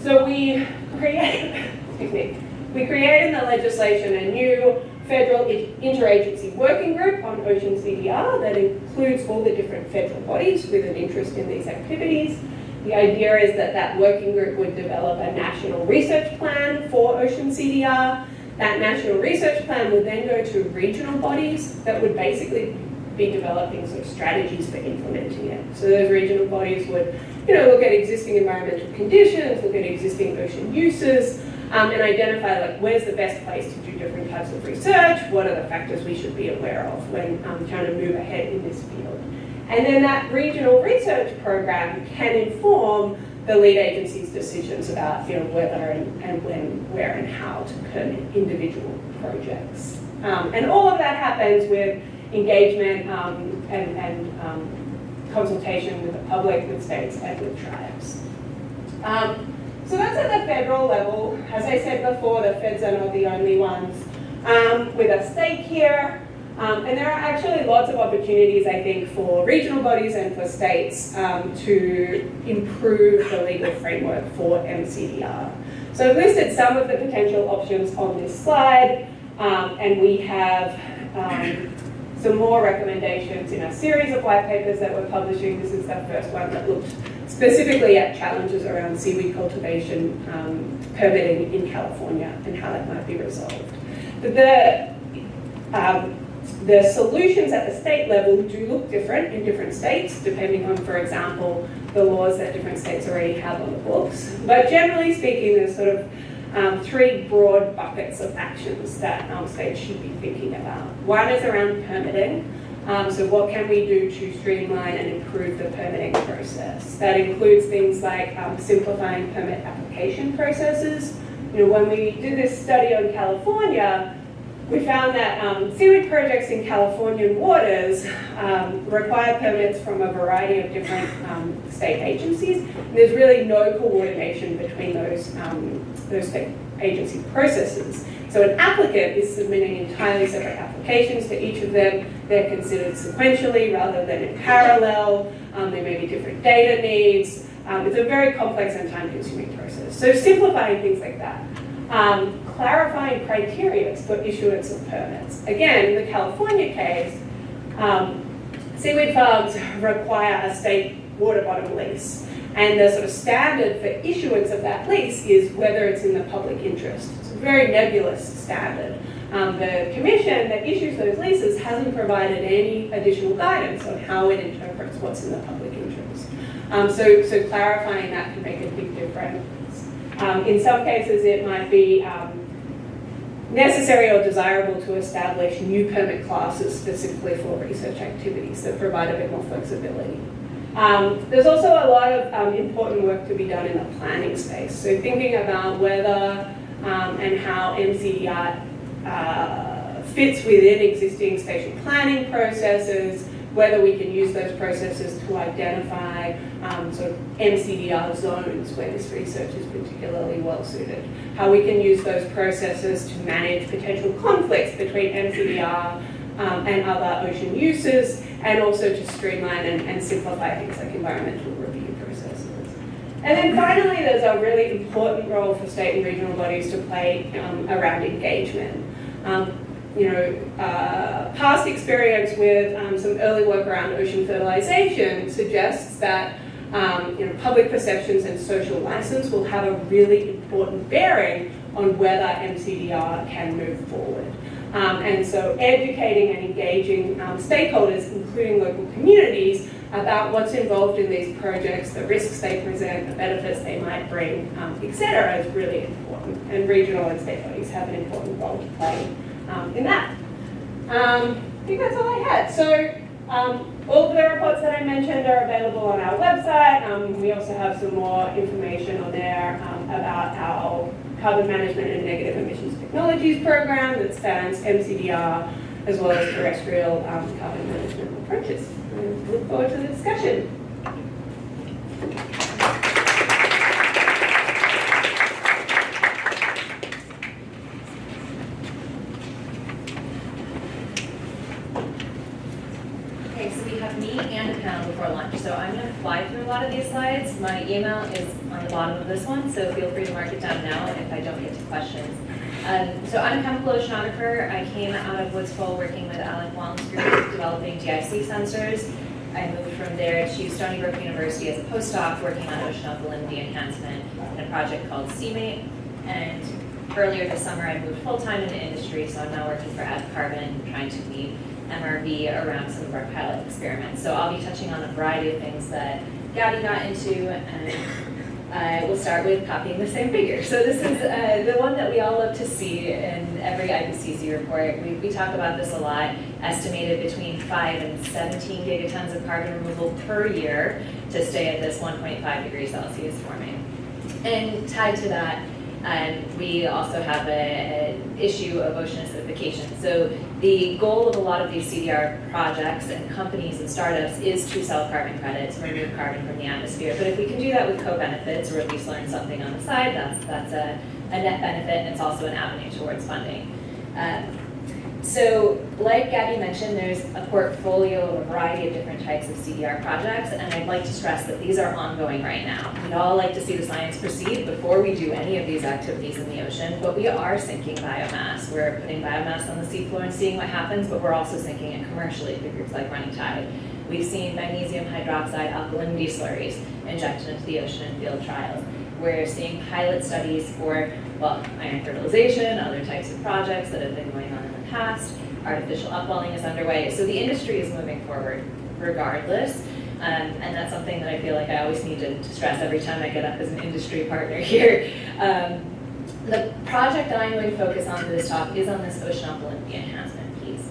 Q: So we created in the legislation a new federal interagency working group on ocean CDR that includes all the different federal bodies with an interest in these activities. The idea is that that working group would develop a national research plan for ocean CDR. That national research plan would then go to regional bodies that would basically be developing sort of strategies for implementing it. So those regional bodies would look at existing environmental conditions, look at existing ocean uses, and identify where's the best place to do different types of research, what are the factors we should be aware of when trying to move ahead in this field. And then that regional research program can inform the lead agency's decisions about whether and when, where, and how to permit individual projects. And all of that happens with engagement and consultation with the public, with states, and with tribes. So that's at the federal level. As I said before, the feds are not the only ones with a stake here. And there are actually lots of opportunities, I think, for regional bodies and for states to improve the legal framework for MCDR. So I've listed some of the potential options on this slide, and we have some more recommendations in a series of white papers that we're publishing. This is the first one that looked specifically at challenges around seaweed cultivation permitting in California and how that might be resolved. But the solutions at the state level do look different in different states, depending on, for example, the laws that different states already have on the books. But generally speaking, there's sort of three broad buckets of actions that states should be thinking about. One is around permitting. So what can we do to streamline and improve the permitting process? That includes things like simplifying permit application processes. When we did this study on California, we found that seaweed projects in Californian waters require permits from a variety of different state agencies. And there's really no coordination between those state agency processes. So an applicant is submitting entirely separate applications to each of them. They're considered sequentially rather than in parallel. There may be different data needs. It's a very complex and time-consuming process. So simplifying things like that. Clarifying criteria for issuance of permits. Again, in the California case, seaweed farms require a state water bottom lease. And the sort of standard for issuance of that lease is whether it's in the public interest. It's a very nebulous standard. The commission that issues those leases hasn't provided any additional guidance on how it interprets what's in the public interest. So clarifying that can make a big difference. In some cases, it might be necessary or desirable to establish new permit classes specifically for research activities that provide a bit more flexibility. There's also a lot of important work to be done in the planning space. So thinking about whether and how MCDR fits within existing spatial planning processes, whether we can use those processes to identify sort of MCDR zones where this research is particularly well suited, how we can use those processes to manage potential conflicts between MCDR and other ocean uses, and also to streamline and simplify things like environmental review processes. And then finally, there's a really important role for state and regional bodies to play around engagement. Past experience with some early work around ocean fertilization suggests that public perceptions and social license will have a really important bearing on whether MCDR can move forward. And so educating and engaging stakeholders, including local communities,
A: about what's involved in these projects, the risks they present, the benefits they might bring, etc. is really important. And regional and state bodies have an important role to play in that. I think that's all I had. So all of the reports that I mentioned are available on our website. We also have some more information on there about our carbon management and negative emissions technologies program that spans MCDR as well as terrestrial carbon management approaches. And look forward to the discussion.
D: Okay, so we have me and a panel before lunch, so I'm going to fly through a lot of these slides. My email is on the bottom of this one, so feel free to mark it down now if I don't get to questions. So I'm a chemical oceanographer. I came out of Woods Hole working with Alec Wong's group developing GIC sensors. I moved from there to Stony Brook University as a postdoc working on ocean alkalinity enhancement in a project called CMATE. And earlier this summer I moved full-time into industry, so I'm now working for Add Carbon, trying to lead MRV around some of our pilot experiments. So I'll be touching on a variety of things that Gabby got into, and we'll start with copying the same figure. So this is the one that we all love to see in every IPCC report. We talk about this a lot, estimated between 5 and 17 gigatons of carbon removal per year to stay at this 1.5 degrees Celsius warming. And tied to that, we also have an issue of ocean acidification. So the goal of a lot of these CDR projects and companies and startups is to sell carbon credits and remove carbon from the atmosphere. But if we can do that with co-benefits, or at least learn something on the side, that's a net benefit, and it's also an avenue towards funding. So like Gabby mentioned, there's a portfolio of a variety of different types of CDR projects, and I'd like to stress that these are ongoing right now. We'd all like to see the science proceed before we do any of these activities in the ocean, but we are sinking biomass. We're putting biomass on the seafloor and seeing what happens, but we're also sinking it commercially through groups like Running Tide. We've seen magnesium hydroxide alkalinity slurries injected into the ocean in field trials. We're seeing pilot studies for, well, iron thermalization, other types of projects that have been going on in the past. Artificial upwelling is underway. So the industry is moving forward regardless. And that's something that I feel like I always need to stress every time I get up as an industry partner here. The project that I'm going to focus on for this talk is on this ocean alkalinity enhancement piece.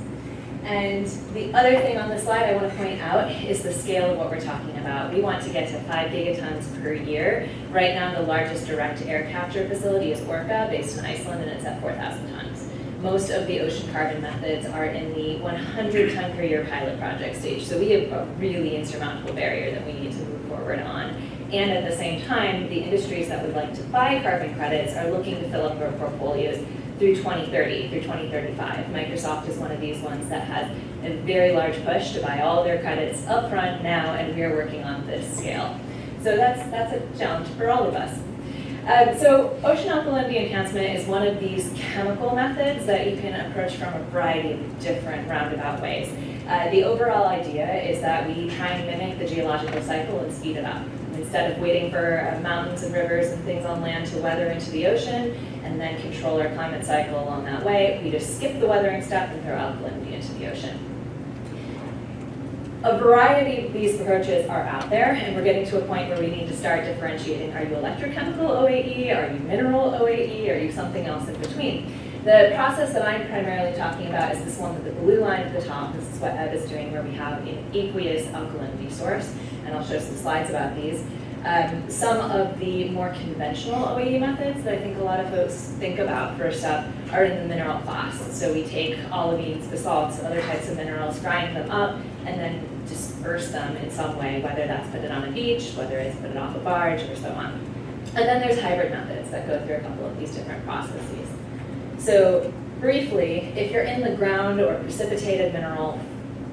D: And the other thing on the slide I want to point out is the scale of what we're talking about. We want to get to 5 gigatons per year. Right now, the largest direct air capture facility is Orca, based in Iceland, and it's at 4,000 tons. Most of the ocean carbon methods are in the 100 ton per year pilot project stage. So we have a really insurmountable barrier that we need to move forward on. And at the same time, the industries that would like to buy carbon credits are looking to fill up their portfolios through 2030, through 2035. Microsoft is one of these ones that has a very large push to buy all their credits upfront now, and we are working on this scale. So that's a challenge for all of us. So ocean alkalinity enhancement is one of these chemical methods that you can approach from a variety of different roundabout ways. The overall idea is that we try and mimic the geological cycle and speed it up. Instead of waiting for mountains and rivers and things on land to weather into the ocean and then control our climate cycle along that way, we just skip the weathering step and throw alkalinity into the ocean. A variety of these approaches are out there, and we're getting to a point where we need to start differentiating. Are you electrochemical OAE? Are you mineral OAE? Are you something else in between? The process that I'm primarily talking about is this one with the blue line at the top. This is what Ed is doing, where we have an aqueous alkalinity source, and I'll show some slides about these. Some of the more conventional OAE methods that I think a lot of folks think about first up are in the mineral class. So we take olivines, basalts, other types of minerals, grind them up, and then disperse them in some way, whether that's put it on a beach, whether it's put it off a barge, or so on. And then there's hybrid methods that go through a couple of these different processes. So briefly, if you're in the ground or precipitated mineral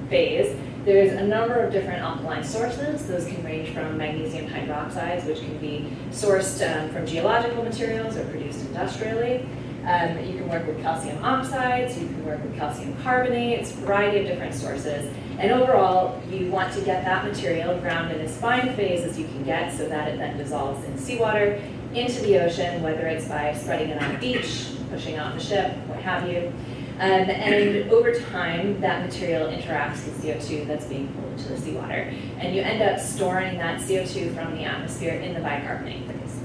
D: phase, there's a number of different alkaline sources. Those can range from magnesium hydroxides, which can be sourced from geological materials or produced industrially. You can work with calcium oxides, you can work with calcium carbonates, a variety of different sources. And overall, you want to get that material ground in as fine a phase as you can get so that it then dissolves in seawater into the ocean, whether it's by spreading it on a beach, pushing out the ship, what have you.
K: And over time, that material interacts with CO2 that's being pulled into the seawater. And you end up storing that CO2 from the atmosphere in the bicarbonate phase.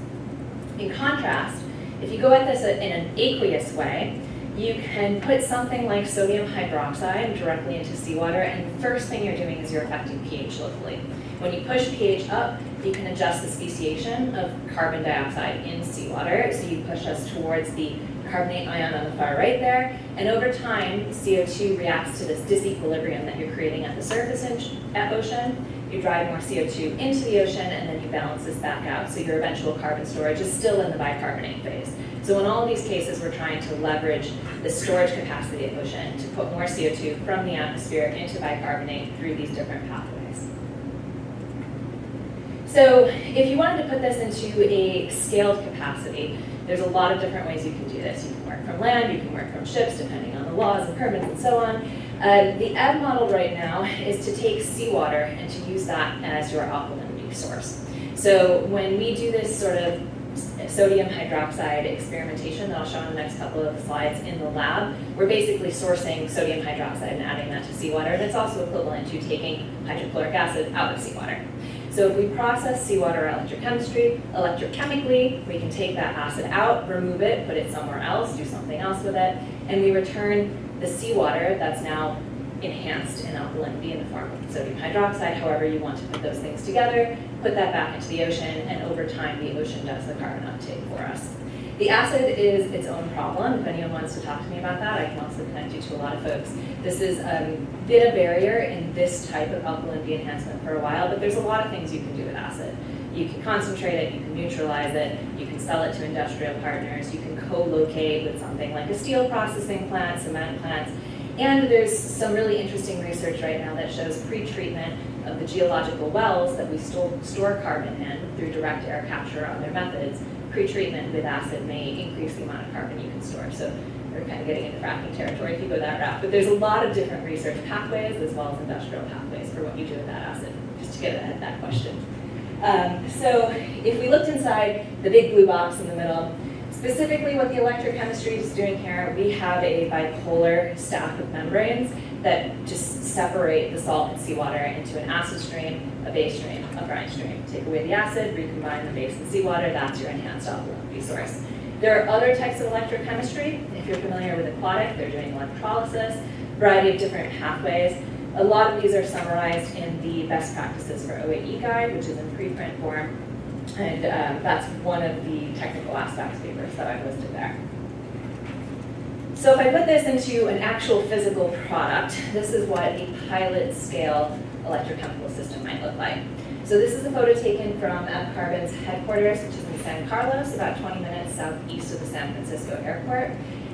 K: In contrast, if you go at this in an aqueous way, you can put something like sodium hydroxide directly into seawater, and the first thing you're doing is you're affecting pH locally. When you push pH up, you can adjust the speciation of carbon dioxide in seawater, so you push us towards the carbonate ion on the far right there, and over time, CO2 reacts to this disequilibrium that you're creating at the surface ocean. You drive more CO2 into the ocean, and then you balance this back out, so your eventual carbon storage is still in the bicarbonate phase. So in all of these cases, we're trying to leverage the storage capacity of ocean to put more CO2 from the atmosphere into bicarbonate through these different pathways. So if you wanted to put this into a scaled capacity, there's a lot of different ways you can do this. You can work from land, you can work from ships, depending on the laws and permits and so on. The ebb model right now is to take seawater and to use that as your alkalinity source. So when we do this sort of sodium hydroxide experimentation that I'll show in the next couple of slides in the lab, we're basically sourcing sodium hydroxide and adding that to seawater, and it's also equivalent to taking hydrochloric acid out of seawater. So if we process seawater electrochemically, we can take that acid out, remove it, put it somewhere else, do something else with it, and we return the seawater that's now enhanced in alkalinity in the form of sodium hydroxide, however you want to put those things together, put that back into the ocean, and over time the ocean does the carbon uptake for us. The acid is its own problem. If anyone wants to talk to me about that, I can also connect you to a lot of folks. This has been a barrier in this type of alkalinity enhancement for a while, but there's a lot of things you can do with acid. You can concentrate it, you can neutralize it, you can sell it to industrial partners, you can co-locate with something like a steel processing plant, cement plants, and there's some really interesting research right now that shows pre-treatment of the geological wells that we store carbon in through direct air capture or other methods. Pre-treatment with acid may increase the amount of carbon you can store. So we're kind of getting into fracking territory if you go that route. But there's a lot of different research pathways as well as industrial pathways for what you do with that acid, just to get at that question. So if we looked inside the big blue box in the middle, specifically what the electrochemistry is doing here, we have a bipolar stack of membranes that just separate the salt and seawater into an acid stream, a base stream, a brine stream. Take away the acid, recombine the base and seawater, that's your enhanced alkalinity source. There are other types of electrochemistry. If you're familiar with aquatic, they're doing electrolysis, a variety of different pathways. A lot of these are summarized in the best practices for OAE guide, which is in preprint form. And that's one of the technical aspects papers that I've listed there. So if I put this into an actual physical product, this is what a pilot scale electrochemical system might look like. So this is a photo taken from Carbon's headquarters, which is in San Carlos, about 20 minutes southeast of the San Francisco airport.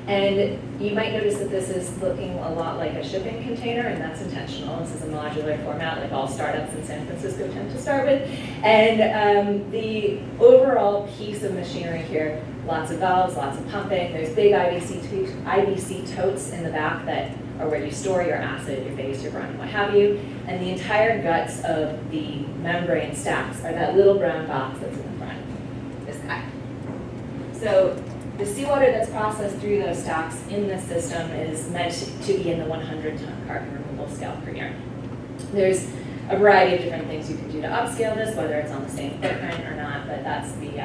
K: And you might notice that this is looking a lot like a shipping container, and that's intentional. This is a modular format, like all startups in San Francisco tend to start with. And the overall piece of machinery here, lots of valves, lots of pumping. There's big IBC totes in the back that are where you store your acid, your base, your brine, what have you. And the entire guts of the membrane stacks are that little brown box that's in the front, this guy. So the seawater that's processed through those stacks in this system is meant to be in the 100-ton carbon removal scale per year. There's a variety of different things you can do to upscale this, whether it's on the same footprint or not, but that's the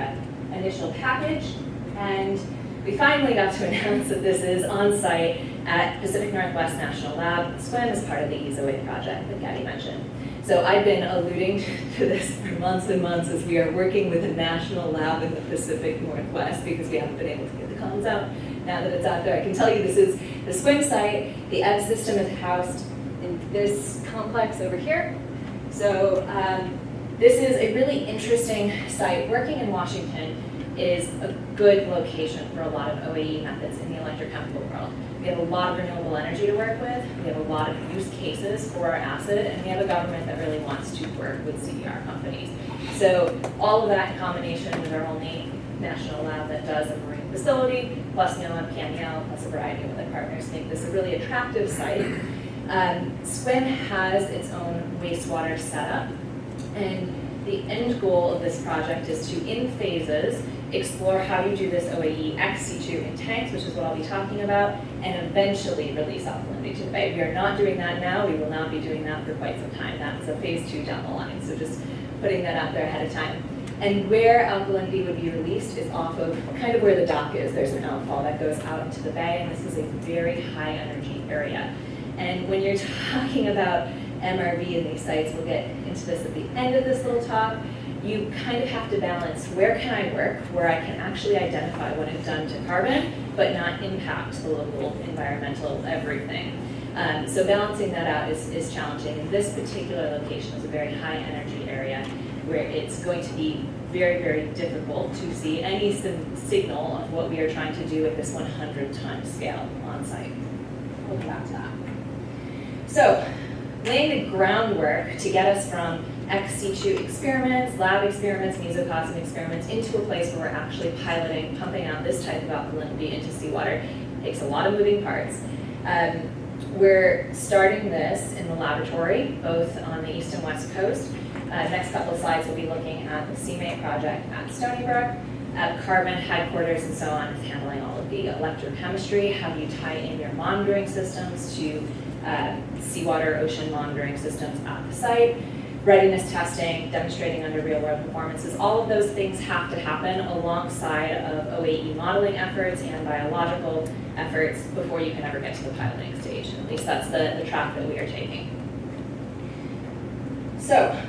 K: initial package. And we finally got to announce that this is on site at Pacific Northwest National Lab. SWIM is part of the EASO project that Gabby mentioned. So I've been alluding to this for months and months as we are working with a national lab in the Pacific Northwest because we haven't been able to get the comms out. Now that it's out there, I can tell you this is the SWIM site. The ebb system is housed in this complex over here. So this is a really interesting site. Working in Washington is a good location for a lot of OAE methods in the electrochemical world. We have a lot of renewable energy to work with, we have a lot of use cases for our acid, and we have a government that really wants to work with CDR companies. So all of that in combination with our only national lab that does a marine facility, plus NOAA, PNEL, plus a variety of other partners, make this a really attractive site. SWIM has its own wastewater setup, and the end goal of this project is to, in phases, explore how you do this OAE ex situ in tanks, which is what I'll be talking about, and eventually release alkalinity to the bay. We are not doing that now. We will not be doing that for quite some time. That's a phase 2 down the line. So just putting that out there ahead of time. And where alkalinity would be released is off of kind of where the dock is. There's an outfall that goes out into the bay, and this is a very high energy area. And when you're talking about MRV in these sites, we'll get into this at the end of this little talk, you kind of have to balance where can I work, where I can actually identify what I've done to carbon, but not impact the local environmental everything. So balancing that out is challenging. And this particular location is a very high energy area where it's going to be very, very difficult to see any signal of what we are trying to do at this 100-ton scale on site. We'll come back to that. So, laying the groundwork to get us from ex situ experiments, lab experiments, mesocosm experiments into a place where we're actually piloting, pumping out this type of alkalinity into seawater takes a lot of moving parts. We're starting this in the laboratory, both on the east and west coast. Next couple of slides we'll be looking at the CMATE project at Stony Brook, at Carbon headquarters and so on, is handling all of the electrochemistry. How do you tie in your monitoring systems to seawater ocean monitoring systems at the site? Readiness testing, demonstrating under real-world performances. All of those things have to happen alongside of OAE modeling efforts and biological efforts before you can ever get to the piloting stage. At least that's the track that we are taking. So,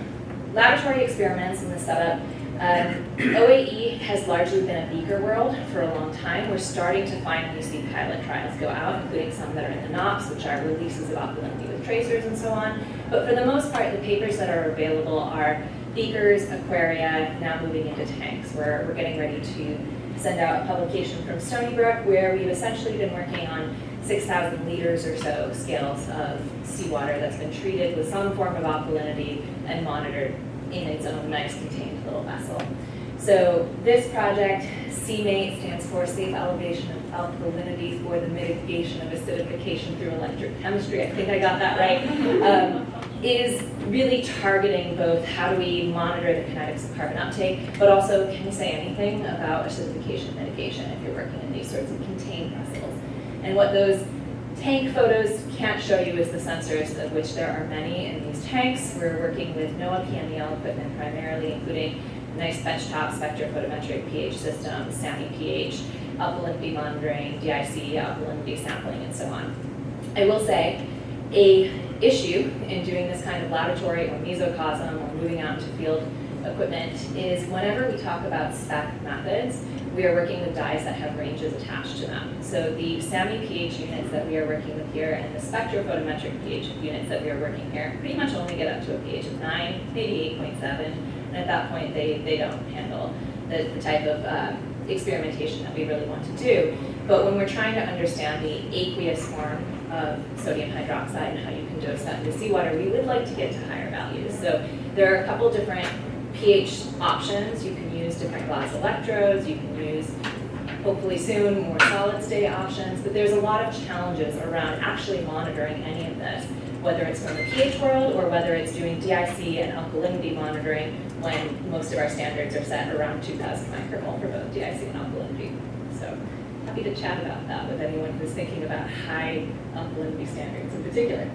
K: laboratory experiments in the setup. OAE has largely been a beaker world for a long time. We're starting to finally see pilot trials go out, including some that are in the NOPS, which are releases of alkalinity with tracers and so on. But for the most part, the papers that are available are beakers, aquaria, now moving into tanks, where we're getting ready to send out a publication from Stony Brook, where we've essentially been working on 6,000 liters or so scales of seawater that's been treated with some form of alkalinity and monitored in its own nice contained little vessel. So this project, CMATE, stands for Safe Elevation of Alkalinity for the Mitigation of Acidification through Electrochemistry. I think I got that right. Is really targeting both how do we monitor the kinetics of carbon uptake, but also can we say anything about acidification mitigation if you're working in these sorts of contained vessels. And what those tank photos can't show you is the sensors, of which there are many in these tanks. We're working with NOAA PMEL equipment primarily, including nice benchtop spectrophotometric pH systems, SAMI pH, alkalinity monitoring, DIC, alkalinity sampling, and so on. I will say, a issue in doing this kind of laboratory or mesocosm or moving out into field equipment is whenever we talk about spec methods, we are working with dyes that have ranges attached to them. So the SAMI pH units that we are working with here and the spectrophotometric pH units that we are working here pretty much only get up to a pH of 9, maybe 8.7, and at that point they don't handle the type of experimentation that we really want to do. But when we're trying to understand the aqueous form of sodium hydroxide and how you can dose that into seawater, we would like to get to higher values. So there are a couple different pH options. You can use different glass electrodes, you can use, hopefully soon, more solid state options, but there's a lot of challenges around actually monitoring any of this, whether it's from the pH world or whether it's doing DIC and alkalinity monitoring when most of our standards are set around 2,000 micromole for both DIC and alkalinity. So happy to chat about that with anyone who's thinking about high alkalinity standards in particular.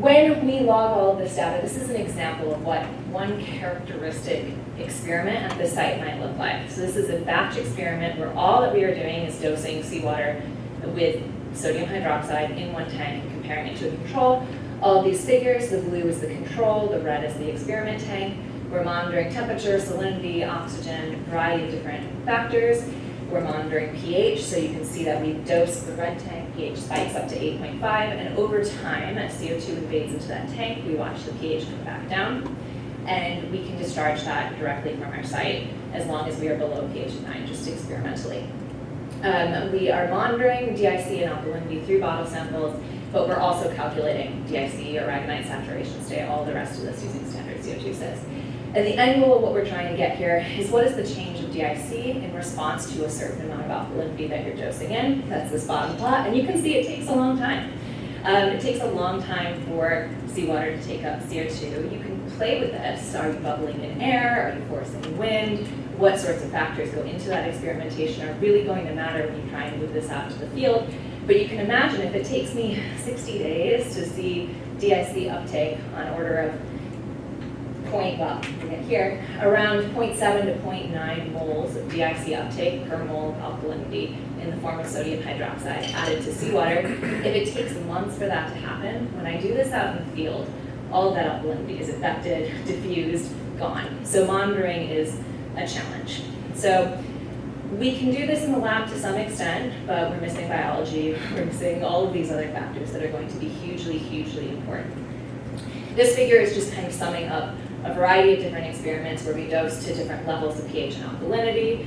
K: When we log all of this data, this is an example of what one characteristic experiment at the site might look like. So this is a batch experiment where all that we are doing is dosing seawater with sodium hydroxide in one tank and comparing it to a control. All of these figures, the blue is the control, the red is the experiment tank. We're monitoring temperature, salinity, oxygen, a variety of different factors. We're monitoring pH, so you can see that we've dosed the red tank, pH spikes up to 8.5, and over time, as CO2 invades into that tank, we watch the pH come back down, and we can discharge that directly from our site as long as we are below pH 9, just experimentally. We are monitoring DIC and alkalinity through bottle samples, but we're also calculating DIC, aragonite saturation state, all the rest of this using standard CO2 sys. And the end goal of what we're trying to get here is what is the change of DIC in response to a certain amount of alkalinity that you're dosing in. That's this bottom plot, and you can see it takes a long time. It takes a long time for seawater to take up CO2. You can play with this. Are you bubbling in air? Are you forcing wind? What sorts of factors go into that experimentation are really going to matter when you try and move this out to the field. But you can imagine if it takes me 60 days to see DIC uptake on order of around 0.7 to 0.9 moles of DIC uptake per mole of alkalinity in the form of sodium hydroxide added to seawater. If it takes months for that to happen, when I do this out in the field, all of that alkalinity is affected, diffused, gone. So monitoring is a challenge. So we can do this in the lab to some extent, but we're missing biology, we're missing all of these other factors that are going to be hugely, hugely important. This figure is just kind of summing up a variety of different experiments where we dose to different levels of pH and alkalinity.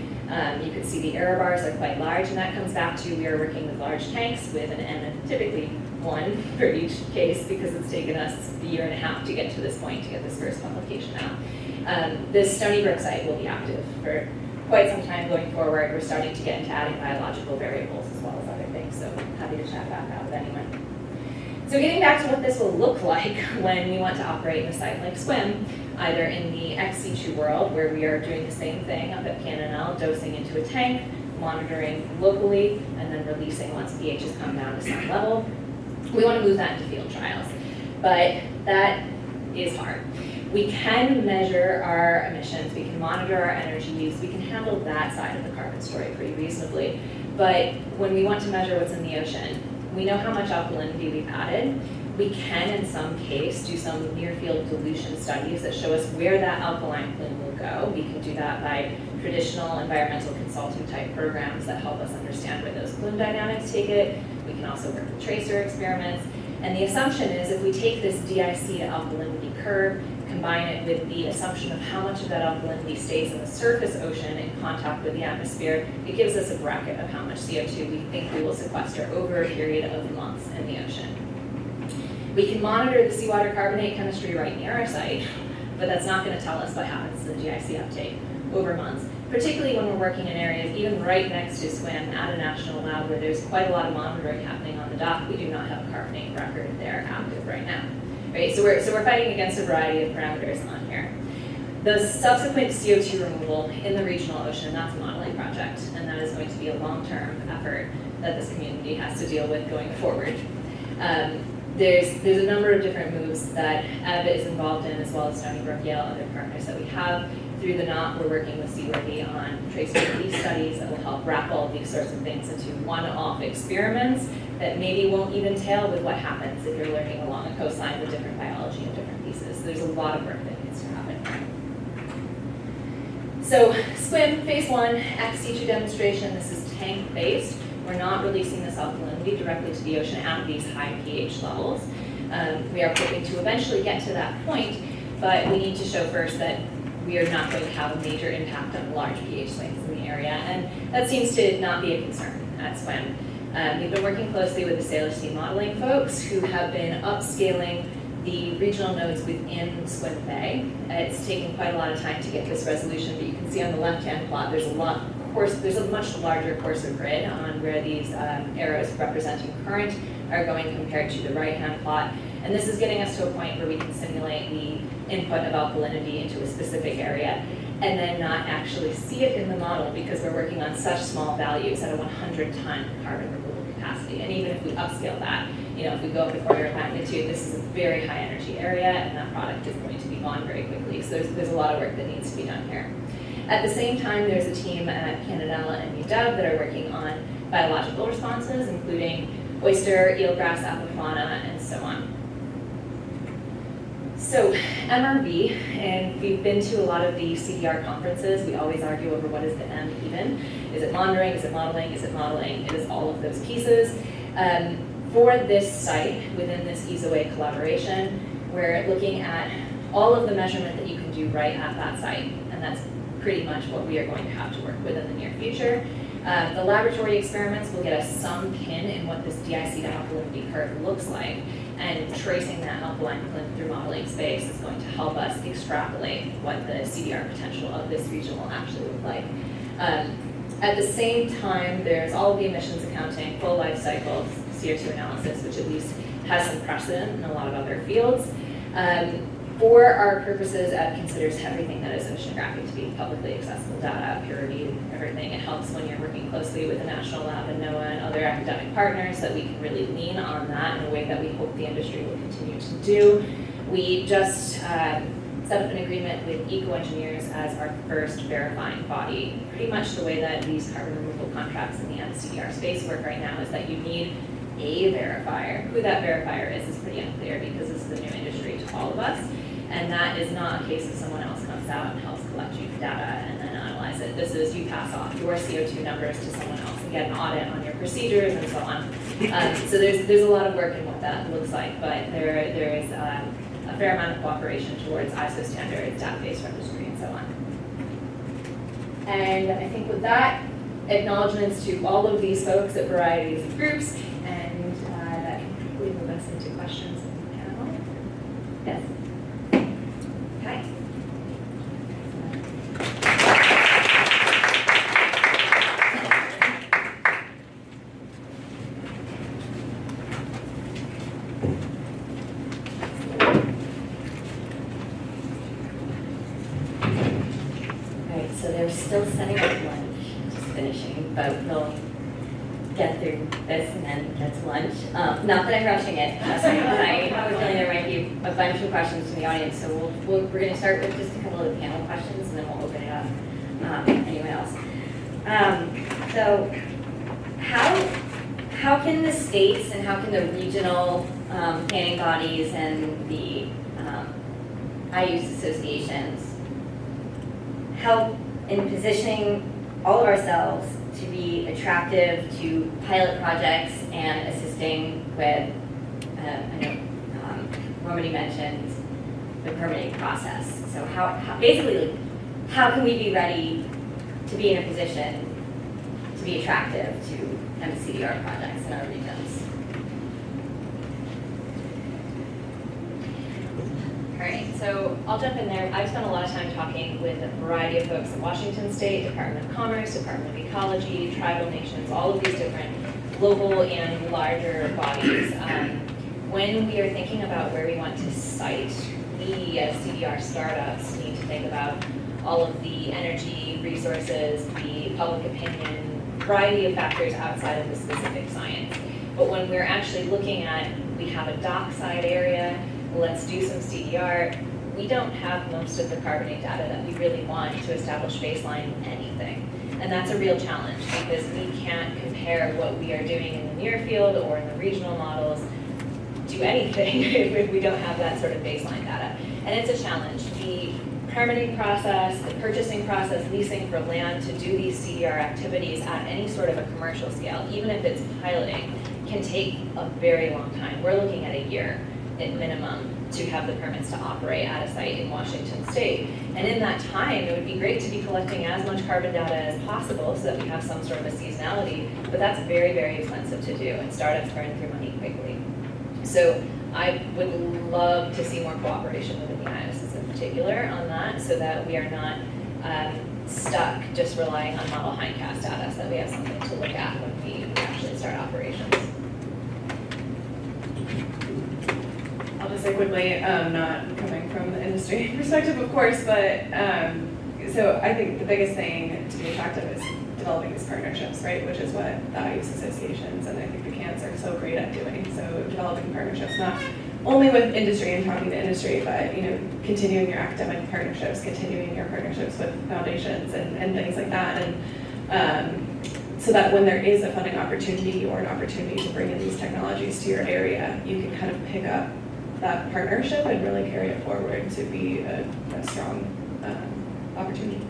K: You can see the error bars are quite large, and that comes back to we are working with large tanks with an N of typically 1 for each case because it's taken us a year and a half to get to this point, to get this first publication out. This Stony Brook site will be active for quite some time going forward. We're starting to get into adding biological variables as well as other things, so happy to chat about that with anyone. So getting back to what this will look like when we want to operate in a site like SWIM, either in the ex situ world where we are doing the same thing up at PNNL, dosing into a tank, monitoring locally, and then releasing once pH has come down to some level. We want to move that into field trials, but that is hard. We can measure our emissions, we can monitor our energy use, we can handle that side of the carbon story pretty reasonably, but when we want to measure what's in the ocean, we know how much alkalinity we've added. We can, in some case, do some near-field dilution studies that show us where that alkaline plume will go. We can do that by traditional environmental consulting type programs that help us understand where those plume dynamics take it. We can also work with tracer experiments. And the assumption is if we take this DIC to alkalinity curve, combine it with the assumption of how much of that alkalinity stays in the surface ocean in contact with the atmosphere, it gives us a bracket of how much CO2 we think we will sequester over a period of months in the ocean. We can monitor the seawater carbonate chemistry right near our site, but that's not going to tell us what happens to the GIC uptake over months, particularly when we're working in areas even right next to SWIM at a national lab where there's quite a lot of monitoring happening on the dock. We do not have a carbonate record there active right now. Right? So we're fighting against a variety of parameters on here. The subsequent CO2 removal in the regional ocean, that's a modeling project, and that is going to be a long-term effort that this community has to deal with going forward. There's a number of different moves that Ebb is involved in, as well as Stony Brook, Yale, other partners that we have. Through the knot, we're working with Seaworthy on tracer release studies that will help wrap all of these sorts of things into one-off experiments that maybe won't even tail with what happens if you're learning along a coastline with different biology and different pieces. There's a lot of work that needs to happen. So SWIM, phase 1, ex situ demonstration. This is tank-based. We're not releasing this alkalinity directly to the ocean at these high pH levels. We are hoping to eventually get to that point, but we need to show first that we are not going to have a major impact on large pH swings in the area, and that seems to not be a concern at SWIM. We've been working closely with the Sailor Sea modeling folks who have been upscaling the regional nodes within SWIM Bay. It's taken quite a lot of time to get this resolution, but you can see on the left-hand plot there's a much larger coarser grid on where these arrows representing current are going compared to the right-hand plot. And this is getting us to a point where we can simulate the input of alkalinity into a specific area and then not actually see it in the model because we're working on such small values at a 100-ton carbon removal capacity. And even if we upscale that, if we go up a order of magnitude, this is a very high energy area and that product is going to be gone very quickly. So there's a lot of work that needs to be done here. At the same time, there's a team at Canada and UW that are working on biological responses, including oyster, eelgrass, apofauna, and so on. So MRV, and we've been to a lot of the CDR conferences. We always argue over what is the M even. Is it monitoring? Is it modeling? Is it modeling? It is all of those pieces. For this site, within this EaseAway collaboration, we're looking at all of the measurement that you can do right at that site, and that's pretty much what we are going to have to work with in the near future. The laboratory experiments will get us some pin in what this DIC to alkalinity curve looks like, and tracing that alkaline plume through modeling space is going to help us extrapolate what the CDR potential of this region will actually look like. At the same time, there's all of the emissions accounting, full life cycle CO2 analysis, which at least
D: has some precedent in a lot of other fields. For our purposes, Ed considers everything that is oceanographic to be publicly accessible data, peer reviewed, everything. It helps when you're working closely with the National Lab and NOAA and other academic partners that we can really lean on that in a way that we hope the industry will continue to do. We just set up an agreement with Eco-Engineers as our first verifying body. Pretty much the way that these carbon removal contracts in the MCDR space work right now is that you need a verifier. Who that verifier is pretty unclear because this is a new industry to all of us. And that is not a case of someone else comes out and helps collect your data and then analyze it. This is you pass off your CO2 numbers to someone else and get an audit on your procedures and so on. So there's a lot of work in what that looks like, but there is a fair amount of cooperation towards ISO standards, database registry, and so on. And I think with that, acknowledgements to all of these folks at varieties of groups, and that can hopefully move us into questions in the panel. Yes? Hi. Right, so they're still setting up lunch, just finishing, but we'll get through this and then get to lunch. Not that I'm rushing it, trust me, I have a feeling there might be a bunch of questions from the audience, so we're going to start with just a couple of the panel questions and then we'll open it up anyone else. So how can the states and how can the regional planning bodies and the IUs associations help in positioning all of ourselves to be attractive to pilot projects and assisting with, I know Romany mentioned the permitting process. So basically, how can we be ready to be in a position to be attractive to MCDR projects in our regions? All right, so I'll jump in there. I've spent a lot of time talking with a variety of folks in Washington State, Department of Commerce, Department of Ecology, tribal nations, all of these different local and larger bodies. When we are thinking about where we want to site, we as CDR startups need to think about all of the energy, resources, the public opinion, variety of factors outside of the specific science. But when we're actually looking at, we have a dockside area, let's do some CDR, we don't have most of the carbonate data that we really want to establish baseline anything. And that's a real challenge because we can't compare what we are doing in the near field or in the regional models to anything if we don't have that sort of baseline data. And it's a challenge. The permitting process, the purchasing process, leasing for land to do these CDR activities at any sort of a commercial scale, even if it's piloting, can take a very long time. We're looking at a year at minimum to have the permits to operate at a site in Washington State. And in that time, it would be great to be collecting as much carbon data as possible so that we have some sort of a seasonality, but that's very, very expensive to do, and startups burn through money quickly. So I would love to see more cooperation within the ISs in particular on that so that we are not stuck just relying on model hindcast data, so that we have something to look at when we actually start operations.
Q: I'll just say quickly, not coming from the industry perspective, of course, but so I think the biggest thing to be attractive is developing these partnerships, right? Which is what the IUS associations and I think the CANs are so great at doing. So developing partnerships, not only with industry and talking to industry, but continuing your academic partnerships, continuing your partnerships with foundations and things like that, and so that when there is a funding opportunity or an opportunity to bring in these technologies to your area, you can kind of pick up that partnership and really carry it forward to be a strong opportunity.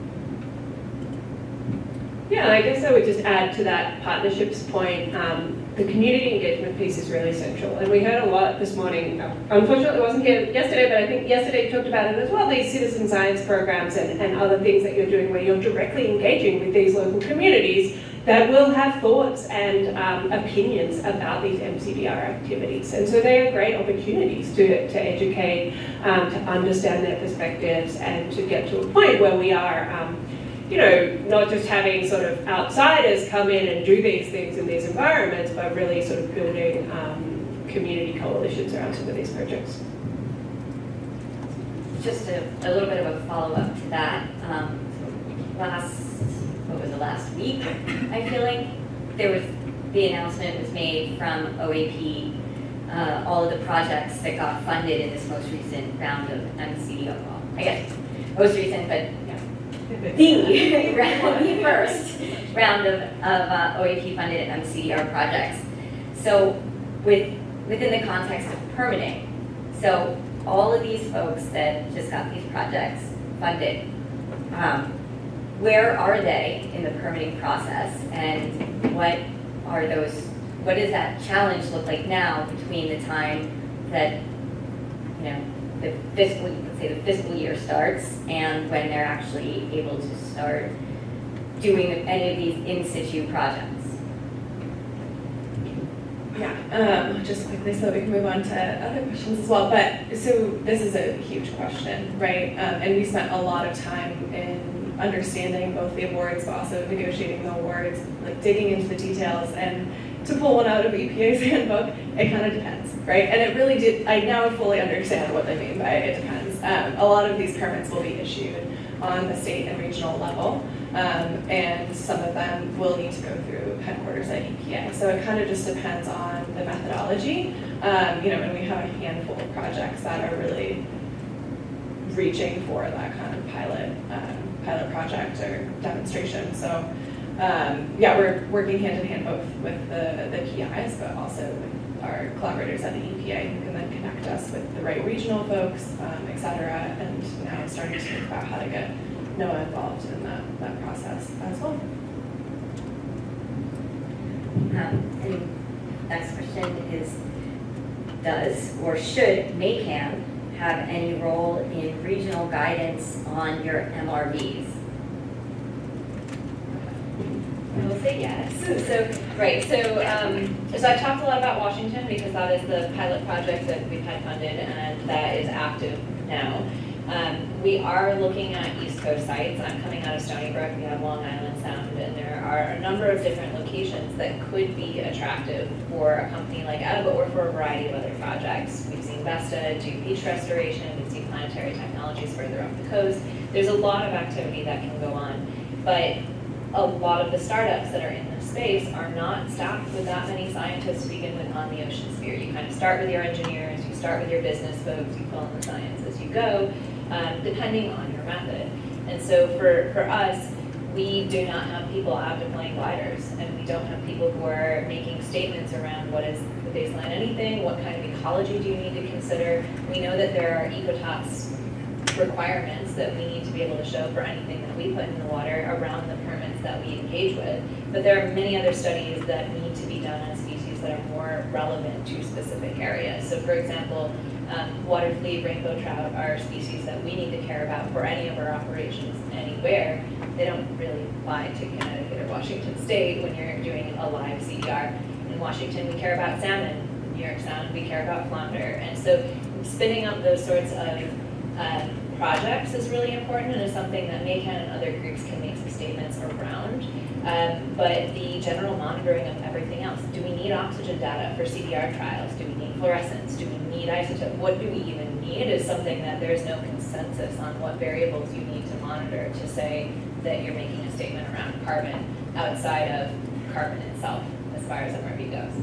F: Yeah, I guess I would just add to that partnerships point, the community engagement piece is really central. And we heard a lot this morning. Unfortunately, I wasn't here yesterday, but I think yesterday you talked about it as well, these citizen science programs and other things that you're doing where you're directly engaging with these local communities that will have thoughts and opinions about these MCDR activities. And so they are great opportunities to educate, to understand their perspectives, and to get to a point where we are not just having sort of outsiders come in and do these things in these environments, but really sort of building
Q: community coalitions around some of these projects.
D: Just a little bit of a follow-up to that. Last week, I feel like the announcement was made from OAP, all of the projects that got funded in this most recent round of MCDR. Well, I guess most recent, but the first round of OAP funded MCDR projects. So within the context of permitting, so all of these folks that just got these projects funded, where are they in the permitting process, and what does that challenge look like now between the time that, the fiscal year starts and when they're actually able to start doing any of these in situ projects?
Q: Yeah, just quickly so we can move on to other questions as well. But so this is a huge question, right? And we spent a lot of time in understanding both the awards, but also negotiating the awards, like digging into the details. And to pull one out of EPA's handbook, it kind of depends, right? And it really did. I now fully understand what they mean by it depends. A lot of these permits will be issued on the state and regional level. And some of them will need to go through headquarters at EPA. So it kind of just depends on the methodology. And we have a handful of projects that are really reaching for that kind of pilot project or demonstration. So we're working hand in hand both with the PIs, but also with our collaborators at the EPA who can then connect us with the right regional folks, et cetera. And now starting to think about how to get NOAA involved in that process as well.
D: And next question is, does or should MACAN have any role in regional guidance on your MRVs?
G: I will say yes. So I've talked a lot about Washington because that is the pilot project that we've had funded and that is active now. We are looking at East Coast sites. I'm coming out of Stony Brook. We have Long Island Sound, and there are a number of different locations that could be attractive for a company like Edible or for a variety of other projects. We've seen Vesta do beach restoration. We've seen Planetary Technologies further up the coast. There's a lot of activity that can go on, but a lot of the startups that are in this space are not staffed with that many scientists to begin with on the ocean sphere. You kind of start with your engineers, you start with your business folks, you fill in the science as you go, depending on your method. And so for us, we do not have people out deploying gliders, and we don't have people who are making statements around what is the baseline anything, what kind of ecology do you need to consider. We know that there are ecotox requirements that we need to be able to show for anything that we put in the water around the permits that we engage with. But there are many other studies that need to be done on species that are more relevant to specific areas. So for example, water flea, rainbow trout are species that we need to care about for any of our operations anywhere. They don't really apply to Connecticut or Washington State when you're doing a live CDR. In Washington, we care about salmon. In New York Sound, we care about flounder. And so spinning up those sorts of projects is really important and is something that MACAN and other groups can make some statements around. But the general monitoring of everything else, do we need oxygen data for CDR trials? Do we need fluorescence? Do we need isotope? What do we even need is something that there's no consensus on what variables you need to monitor to say that you're making a statement around carbon outside of carbon itself as far as MRV goes.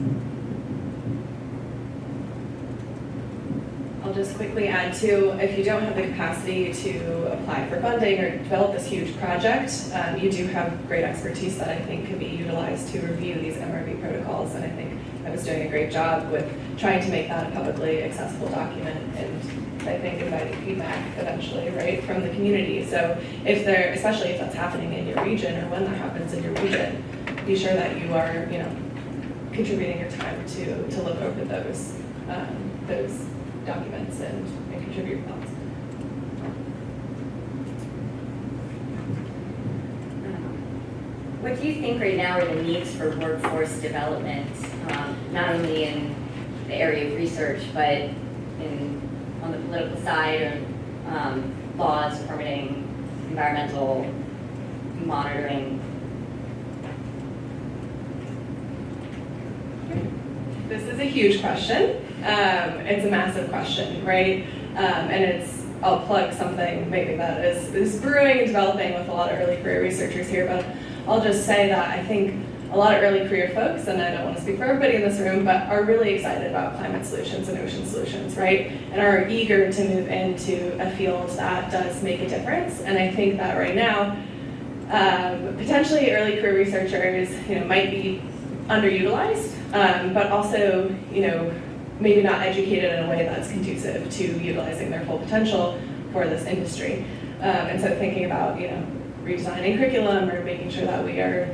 Q: I'll just quickly add too, if you don't have the capacity to apply for funding or develop this huge project, you do have great expertise that I think could be utilized to review these MRV protocols. And I think I was doing a great job with trying to make that a publicly accessible document and I think inviting feedback eventually, right, from the community. So if there, especially if that's happening in your region or when that happens in your region, be sure that you are, contributing your time to look over those documents and contribute your thoughts.
D: What do you think right now are the needs for workforce development, not only in the area of research, but on the political side, or laws, permitting, environmental monitoring?
Q: this is a huge question. It's a massive question, right? And I'll plug something maybe that is brewing and developing with a lot of early career researchers here, but I'll just say that I think a lot of early career folks, and I don't want to speak for everybody in this room, but are really excited about climate solutions and ocean solutions, right? And are eager to move into a field that does make a difference. And I think that right now, potentially early career researchers, might be underutilized, but also, maybe not educated in a way that's conducive to utilizing their full potential for this industry. And so thinking about, redesigning curriculum or making sure that we are,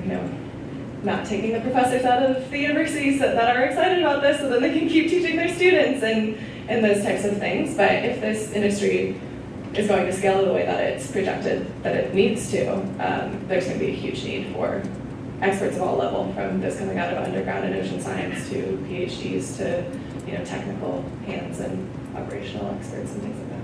Q: not taking the professors out of the universities that are excited about this so that they can keep teaching their students and those types of things. But if this industry is going to scale the way that it's projected that it needs to, there's going to be a huge need for experts of all level, from those coming out of undergrad in ocean science to PhDs to technical hands and operational experts and things like that.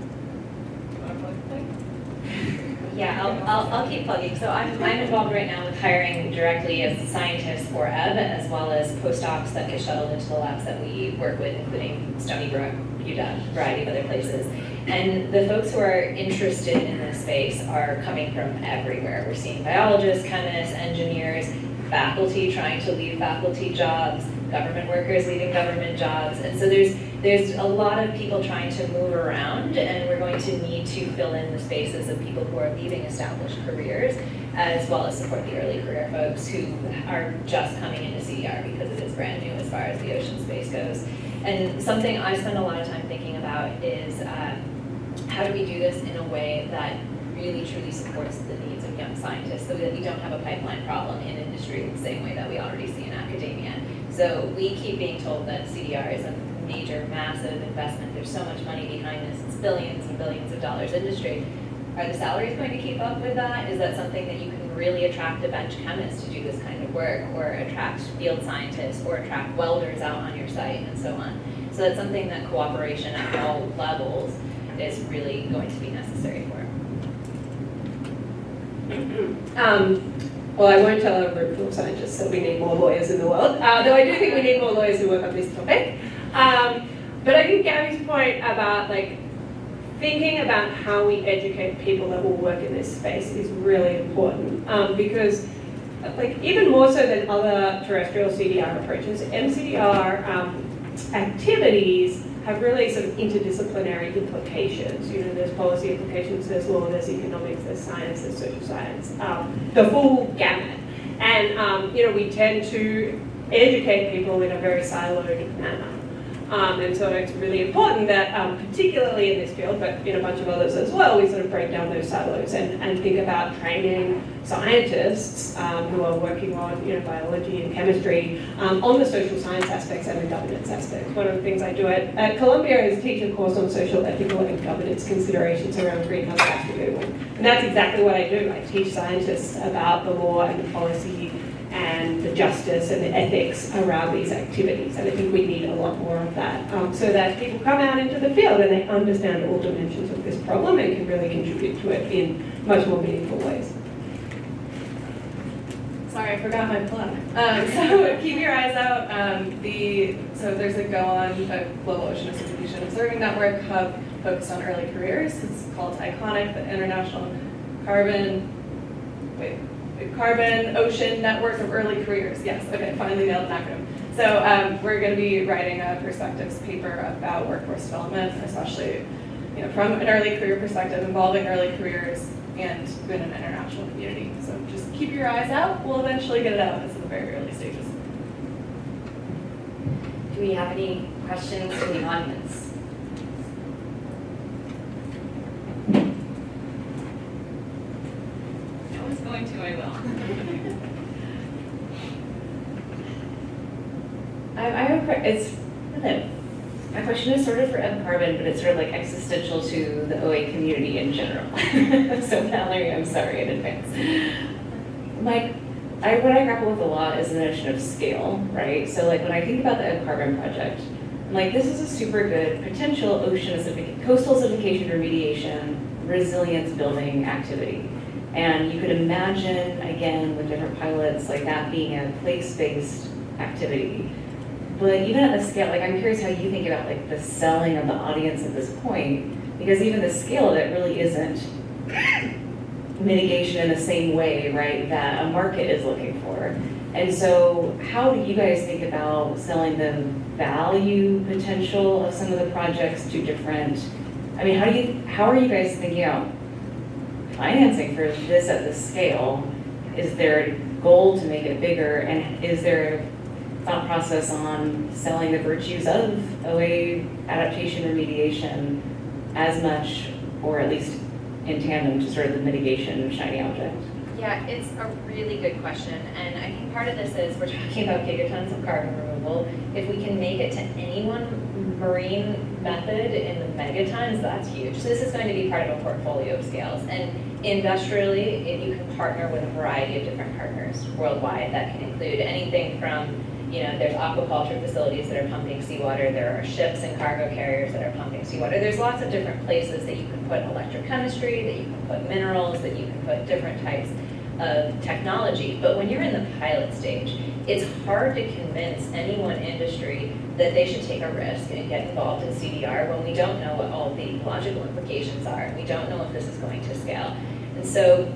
D: Yeah, I'll keep plugging. So I'm involved right now with hiring directly as a scientist for EB, as well as postdocs that get shuttled into the labs that we work with, including Stony Brook, UW, a variety of other places. And the folks who are interested in this space are coming from everywhere. We're seeing biologists, chemists, engineers, faculty trying to leave faculty jobs, government workers leaving government jobs. And so there's a lot of people trying to move around, and we're going to need to fill in the spaces of people who are leaving established careers, as well as support the early career folks who are just coming into CDR because it is brand new as far as the ocean space goes. And something I spend a lot of time thinking about is how do we do this in a way that really truly supports the needs of young scientists, so that we don't have a pipeline problem in industry the same way that we already see in academia. So we keep being told that CDR is a major, massive investment. There's so much money behind this. It's billions and billions of dollars industry. Are the salaries going to keep up with that? Is that something that you can really attract a bench chemist to do this kind of work, or attract field scientists, or attract welders out on your site, and so on? So that's something that cooperation at all levels is really going to be necessary for.
F: Well, I won't tell a group full of scientists that we need more lawyers in the world, though I do think we need more lawyers who work on this topic. But I think Gabby's point about thinking about how we educate people that will work in this space is really important, because even more so than other terrestrial CDR approaches, MCDR activities have really sort of interdisciplinary implications. There's policy implications, there's law, there's economics, there's science, there's social science, the full gamut. And we tend to educate people in a very siloed manner. And so it's really important that, particularly in this field, but in a bunch of others as well, we sort of break down those silos and think about training scientists who are working on biology and chemistry on the social science aspects and the governance aspects. One of the things I do at Columbia is teach a course on social, ethical, and governance considerations around greenhouse gas removal. And that's exactly what I do. I teach scientists about the law and the policy and the justice and the ethics around these activities. And I think we need a lot more of that, so that people come out into the field and they understand all dimensions of this problem and can really contribute to it in much more meaningful ways.
Q: Sorry, I forgot my plug. So keep your eyes out. So there's a a Global Ocean Distribution Observing Network hub focused on early careers. It's called ICONIC, the International Carbon Ocean Network of Early Careers. Yes, okay, finally nailed an acronym. So we're going to be writing a perspectives paper about workforce development, especially from an early career perspective, involving early careers and in an international community. So just keep your eyes out. We'll eventually get it out. It's in the very early stages.
D: Do we have any questions from the audience?
I: Going to, I will.
K: My question is sort of for Ed Carbon, but it's sort of existential to the OA community in general. So Valerie, I'm sorry in advance. What I grapple with a lot is the notion of scale, right? So when I think about the Ed Carbon project, I'm this is a super good potential coastal acidification remediation, resilience building activity. And you could imagine, again, with different pilots, that being a place-based activity. but even at the scale, like I'm curious how you think about like the selling of the audience at this point, because even the scale of it really isn't mitigation in the same way, right, that a market is looking for. And so how do you guys think about selling the value potential of some of the projects to different, I mean, how are you guys thinking about financing for this at this scale? Is there a goal to make it bigger, and is there a thought process on selling the virtues of OA adaptation remediation as much, or at least in tandem to sort of the mitigation shiny object?
D: Yeah, it's a really good question, and I think part of this is we're talking about gigatons of carbon removal. If we can make it to any one marine method in the megatons, that's huge. So this is going to be part of a portfolio of scales, and industrially, you can partner with a variety of different partners worldwide. That can include anything from, there's aquaculture facilities that are pumping seawater, there are ships and cargo carriers that are pumping seawater. There's lots of different places that you can put electrochemistry, that you can put minerals, that you can put different types of technology. But when you're in the pilot stage, it's hard to convince any one industry that they should take a risk and get involved in CDR when we don't know what all the ecological implications are, and we don't know if this is going to scale. And so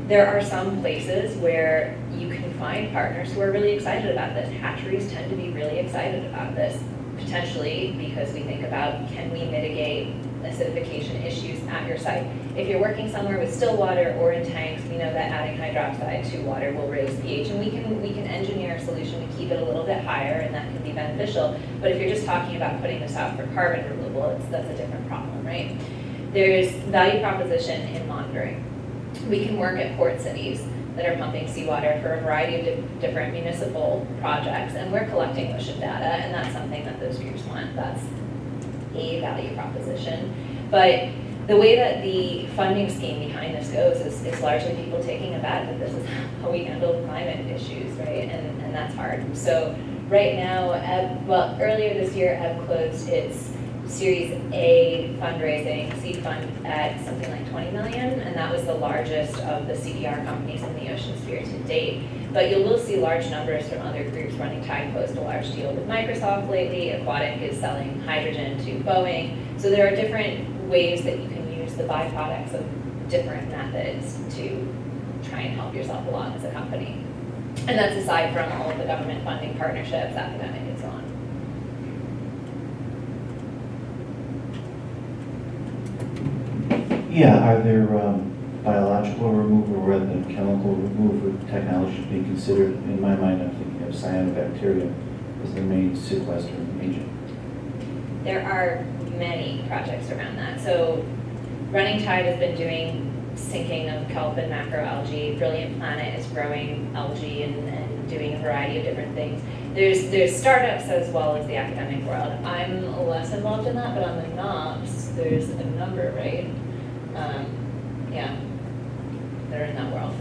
D: there are some places where you can find partners who are really excited about this. Hatcheries tend to be really excited about this, potentially because we think about, can we mitigate acidification issues at your site? If you're working somewhere with still water or in tanks, we know that adding hydroxide to water will raise pH, and we can engineer a solution to keep it a little bit higher, and that can be beneficial. But if you're just talking about putting this out for carbon removal, that's a different problem, right? There's value proposition in monitoring. We can work at port cities that are pumping seawater for a variety of different municipal projects, and we're collecting ocean data, and that's something that those groups want. That's a value proposition. But the way that the funding scheme behind this goes is largely people taking a bet that this is how we handle climate issues, right? And that's hard. So right now, earlier this year, EB closed its Series A fundraising, seed fund, at something like 20 million, and that was the largest of the CDR companies in the ocean sphere to date. But you will see large numbers from other groups. Running Tide closed a large deal with Microsoft lately. Aquatic is selling hydrogen to Boeing. So there are different ways that you can use the byproducts of different methods to try and help yourself along as a company. And that's aside from all of the government funding partnerships, academic, and so on.
M: Yeah, are there biological removal rather than chemical removal technology being considered? In my mind, I'm thinking of cyanobacteria as the main sequestering agent.
D: There are many projects around that. So Running Tide has been doing sinking of kelp and macroalgae. Brilliant Planet is growing algae and doing a variety of different things. There's startups as well as the academic world. I'm less involved in that, but on the NOPS, there's a number, right? Yeah, they're in that world.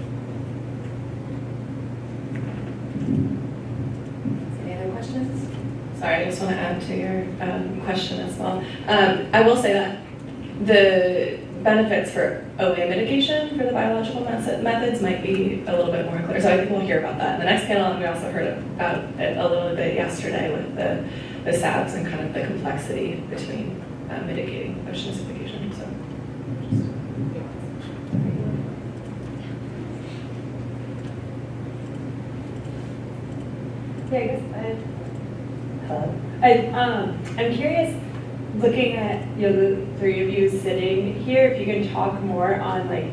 Q: Any other questions? Sorry, I just want to add to your question as well. I will say that the benefits for OA mitigation for the biological methods might be a little bit more clear. So I think we'll hear about that in the next panel, and we also heard about it a little bit yesterday with the SABs and kind of the complexity between mitigating ocean acidification. So.
F: Yeah, I guess I'm curious, looking at the three of you sitting here, if you can talk more on like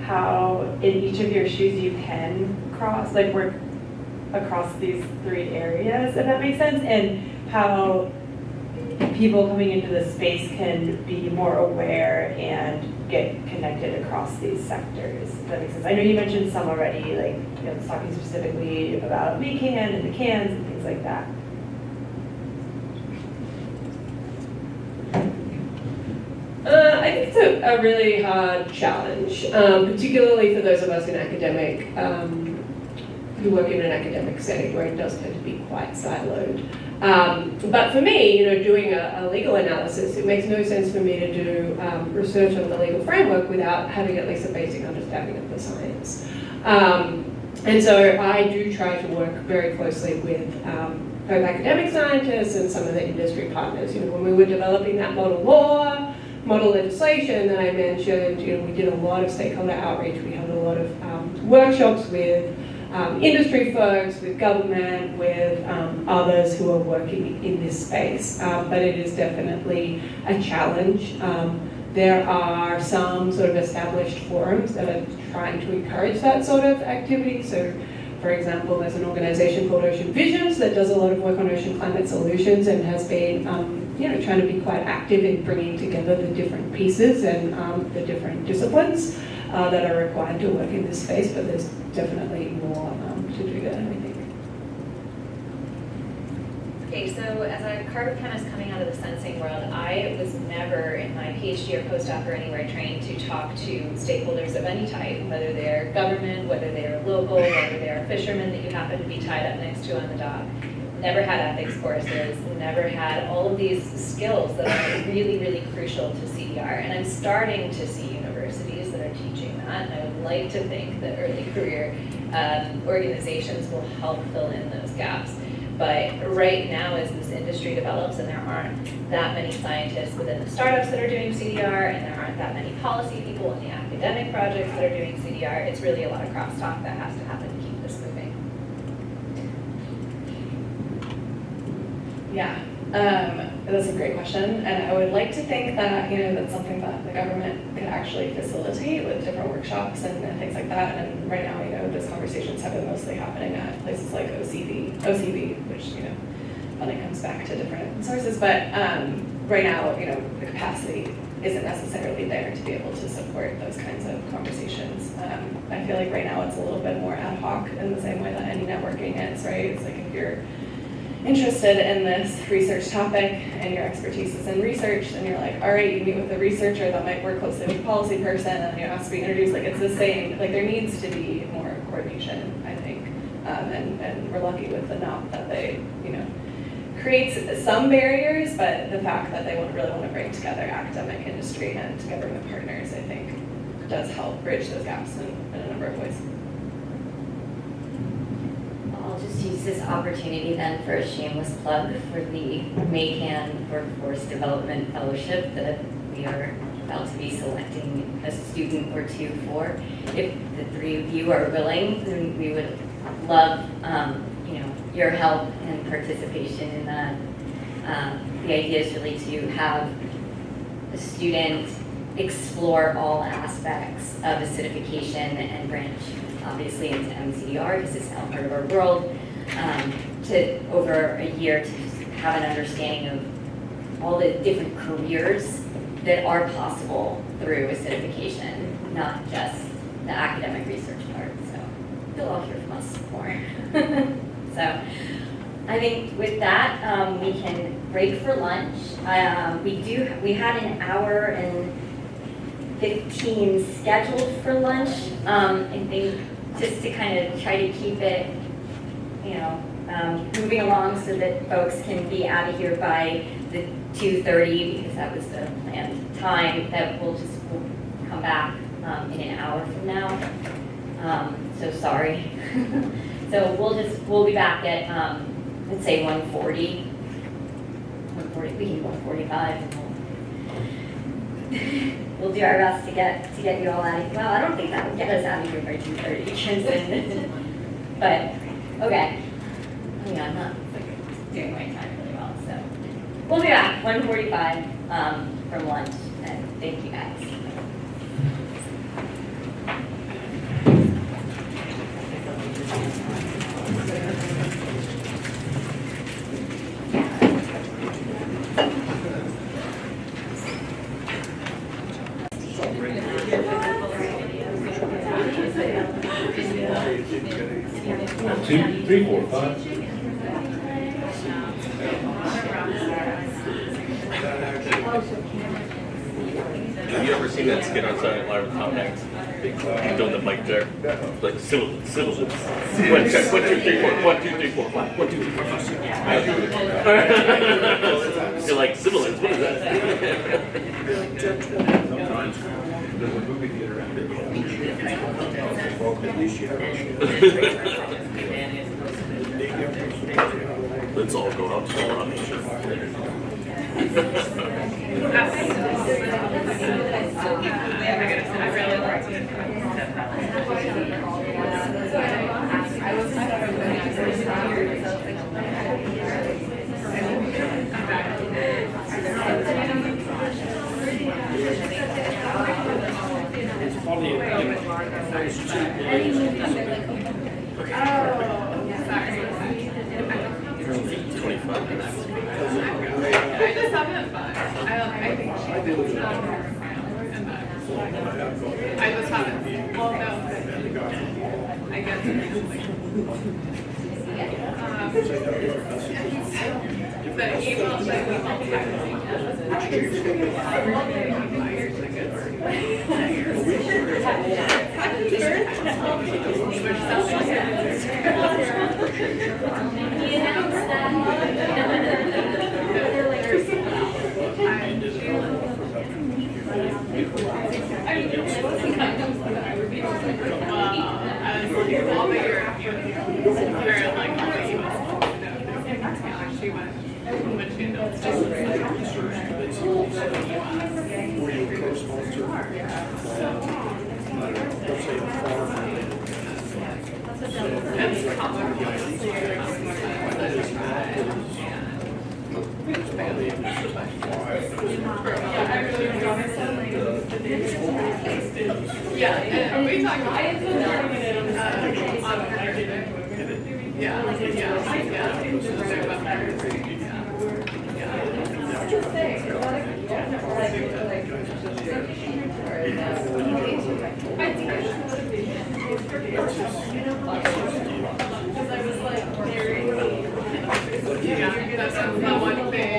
F: how in each of your shoes you can work across these three areas, if that makes sense, and how people coming into the space can be more aware and get connected across these sectors, if that makes sense. I know you mentioned some already, like talking specifically about MACAN and the cans and things like that.
R: I think it's a really hard challenge, particularly for those of us in academic, who work in an academic setting where it does tend to be quite siloed. But for me, doing a legal analysis, it makes no sense for me to do research on the legal framework without having at least a basic understanding of the science. And so I do try to work very closely with both academic scientists and some of the industry partners. You know, when we were developing that model law, model legislation that I mentioned, you know, we did a lot of stakeholder outreach. We held a lot of workshops with industry folks, with government, with others who are working in this space. But it is definitely a challenge. There are some sort of established forums that are trying to encourage that sort of activity. So, for example, there's an organization called Ocean Visions that does a lot of work on ocean climate solutions and has been you know, trying to be quite active in bringing together the different pieces and the different disciplines that are required to work in this space, but there's definitely more to do there, I think.
S: Okay, so as a carbon chemist coming out of the sensing world, I was never in my PhD or postdoc or anywhere trained to talk to stakeholders of any type, whether they're government, whether they're local, whether they're fishermen that you happen to be tied up next to on the dock. Never had ethics courses, never had all of these skills that are really, really crucial to CDR. And I'm starting to see universities that are teaching that, and I would like to think that early career organizations will help fill in those gaps. But right now, as this industry develops and there aren't that many scientists within the startups that are doing CDR, and there aren't that many policy people in the academic projects that are doing CDR, it's really a lot of crosstalk that has to happen to keep this moving.
Q: Yeah, that's a great question, and I would like to think that, you know, that's something that the government could actually facilitate with different workshops and things like that. And right now, you know, those conversations have been mostly happening at places like OCV, which, you know, funding comes back to different sources. But right now, you know, the capacity isn't necessarily there to be able to support those kinds of conversations. I feel like right now it's a little bit more ad hoc in the same way that any networking is, right? It's like if you're interested in this research topic and your expertise is in research, and you're like, all right, you meet with a researcher that might work closely with a policy person, and you ask to be introduced, like it's the same, like there needs to be more coordination, I think, and we're lucky with the NOP that they, you know, creates some barriers, but the fact that they really want to bring together academic, industry, and government partners, I think, does help bridge those gaps in a number of ways.
D: I'll just use this opportunity then for a shameless plug for the MACAN Workforce Development Fellowship that we are about to be selecting a student or two for. If the three of you are willing, then we would love you know, your help and participation in that. The idea is really to have a student explore all aspects of acidification and branch obviously into MCDR because it's now part of our world, to over a year to have an understanding of all the different careers that are possible through acidification, not just the academic research part. So you'll all hear from us more. So I think with that, we can break for lunch. We had an hour and 15 scheduled for lunch. I think just to kind of try to keep it, you know, moving along so that folks can be out of here by the 2:30 because that was the planned time. That we'll come back in an hour from now. So sorry. So we'll be back at let's say 1:40. 1:40. We can do 1:45. We'll do our best to get you all out of here. Well, I don't think that would get us out of here by 2:30. But okay. I mean, I'm not doing my time really well, so we'll be back 1:45 from lunch. And thank you guys.
T: One, two, three, four, five.
U: Have you ever seen that skit on Saturday Night Live with Tom Hanks? Doing the mic there, like syllables. 1, 2, 3, 4. 1, 2, 3, 4, 5. 1, 2, 3, 4, 5. You're like sibilants. What is that?
T: Sometimes there's a movie theater out there. Well, at least you have
U: Let's all go out to the lobby.
I: I just having fun. I think I just haven't. Well, no. I guess. The email yeah, and we talked about it. That's the one thing,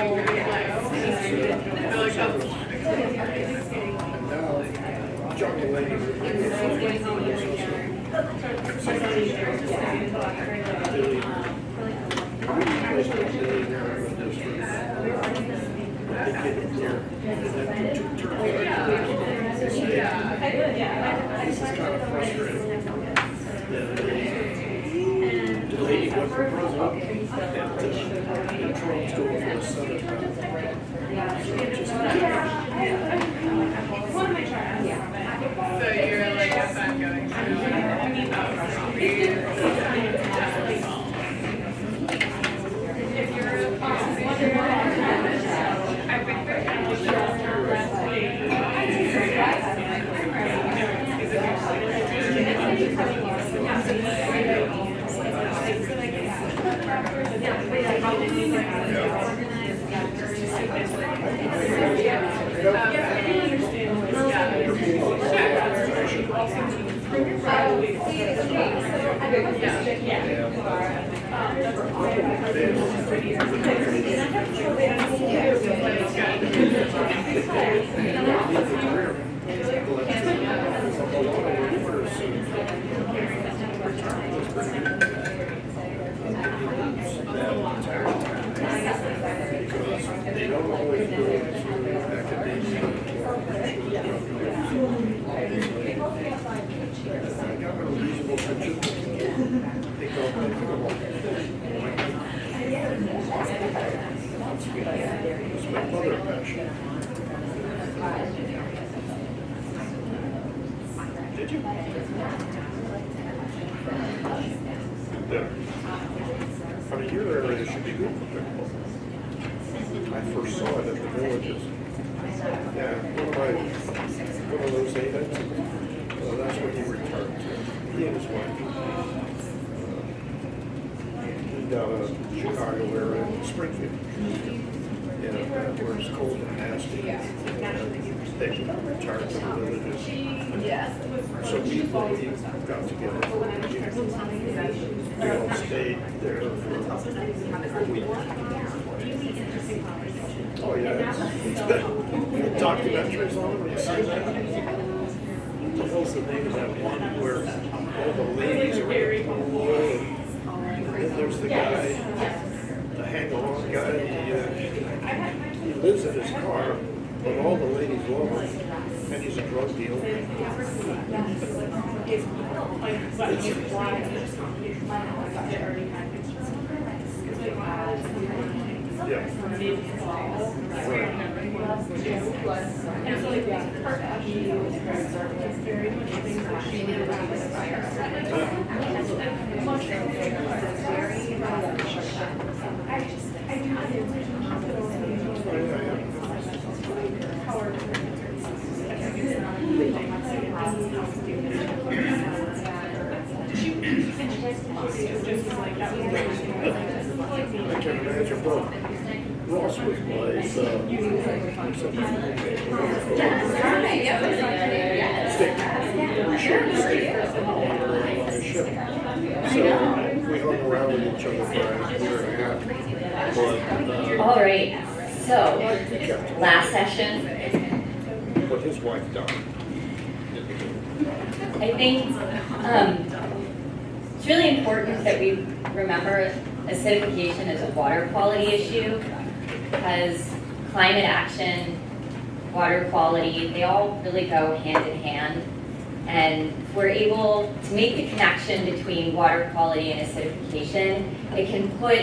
T: Did you? I mean, your area should be good for pickleball. I first saw it at the Villages. Yeah, one of those events. That's when he returned to. He and his wife. Down in Chicago area, Springfield. Yeah, where it's cold and nasty. They retired to the Villages. So we got together. We all stayed there for a week. Oh yeah, it's been documentaries on it. You see that? What was the name of that one where all the ladies are in the pool? And then there's the guy, the hang-along guy. He lives in his car, but all the ladies love him, and he's a drug dealer. I can imagine, well, Ross was my, we shared the state on a ship. So we hung around with each other for a year and a half. But,
D: All right, so last session,
T: what his wife done.
D: I think it's really important that we remember acidification is a water quality issue because climate action, water quality, they all really go hand in hand. And if we're able to make the connection between water quality and acidification, it can put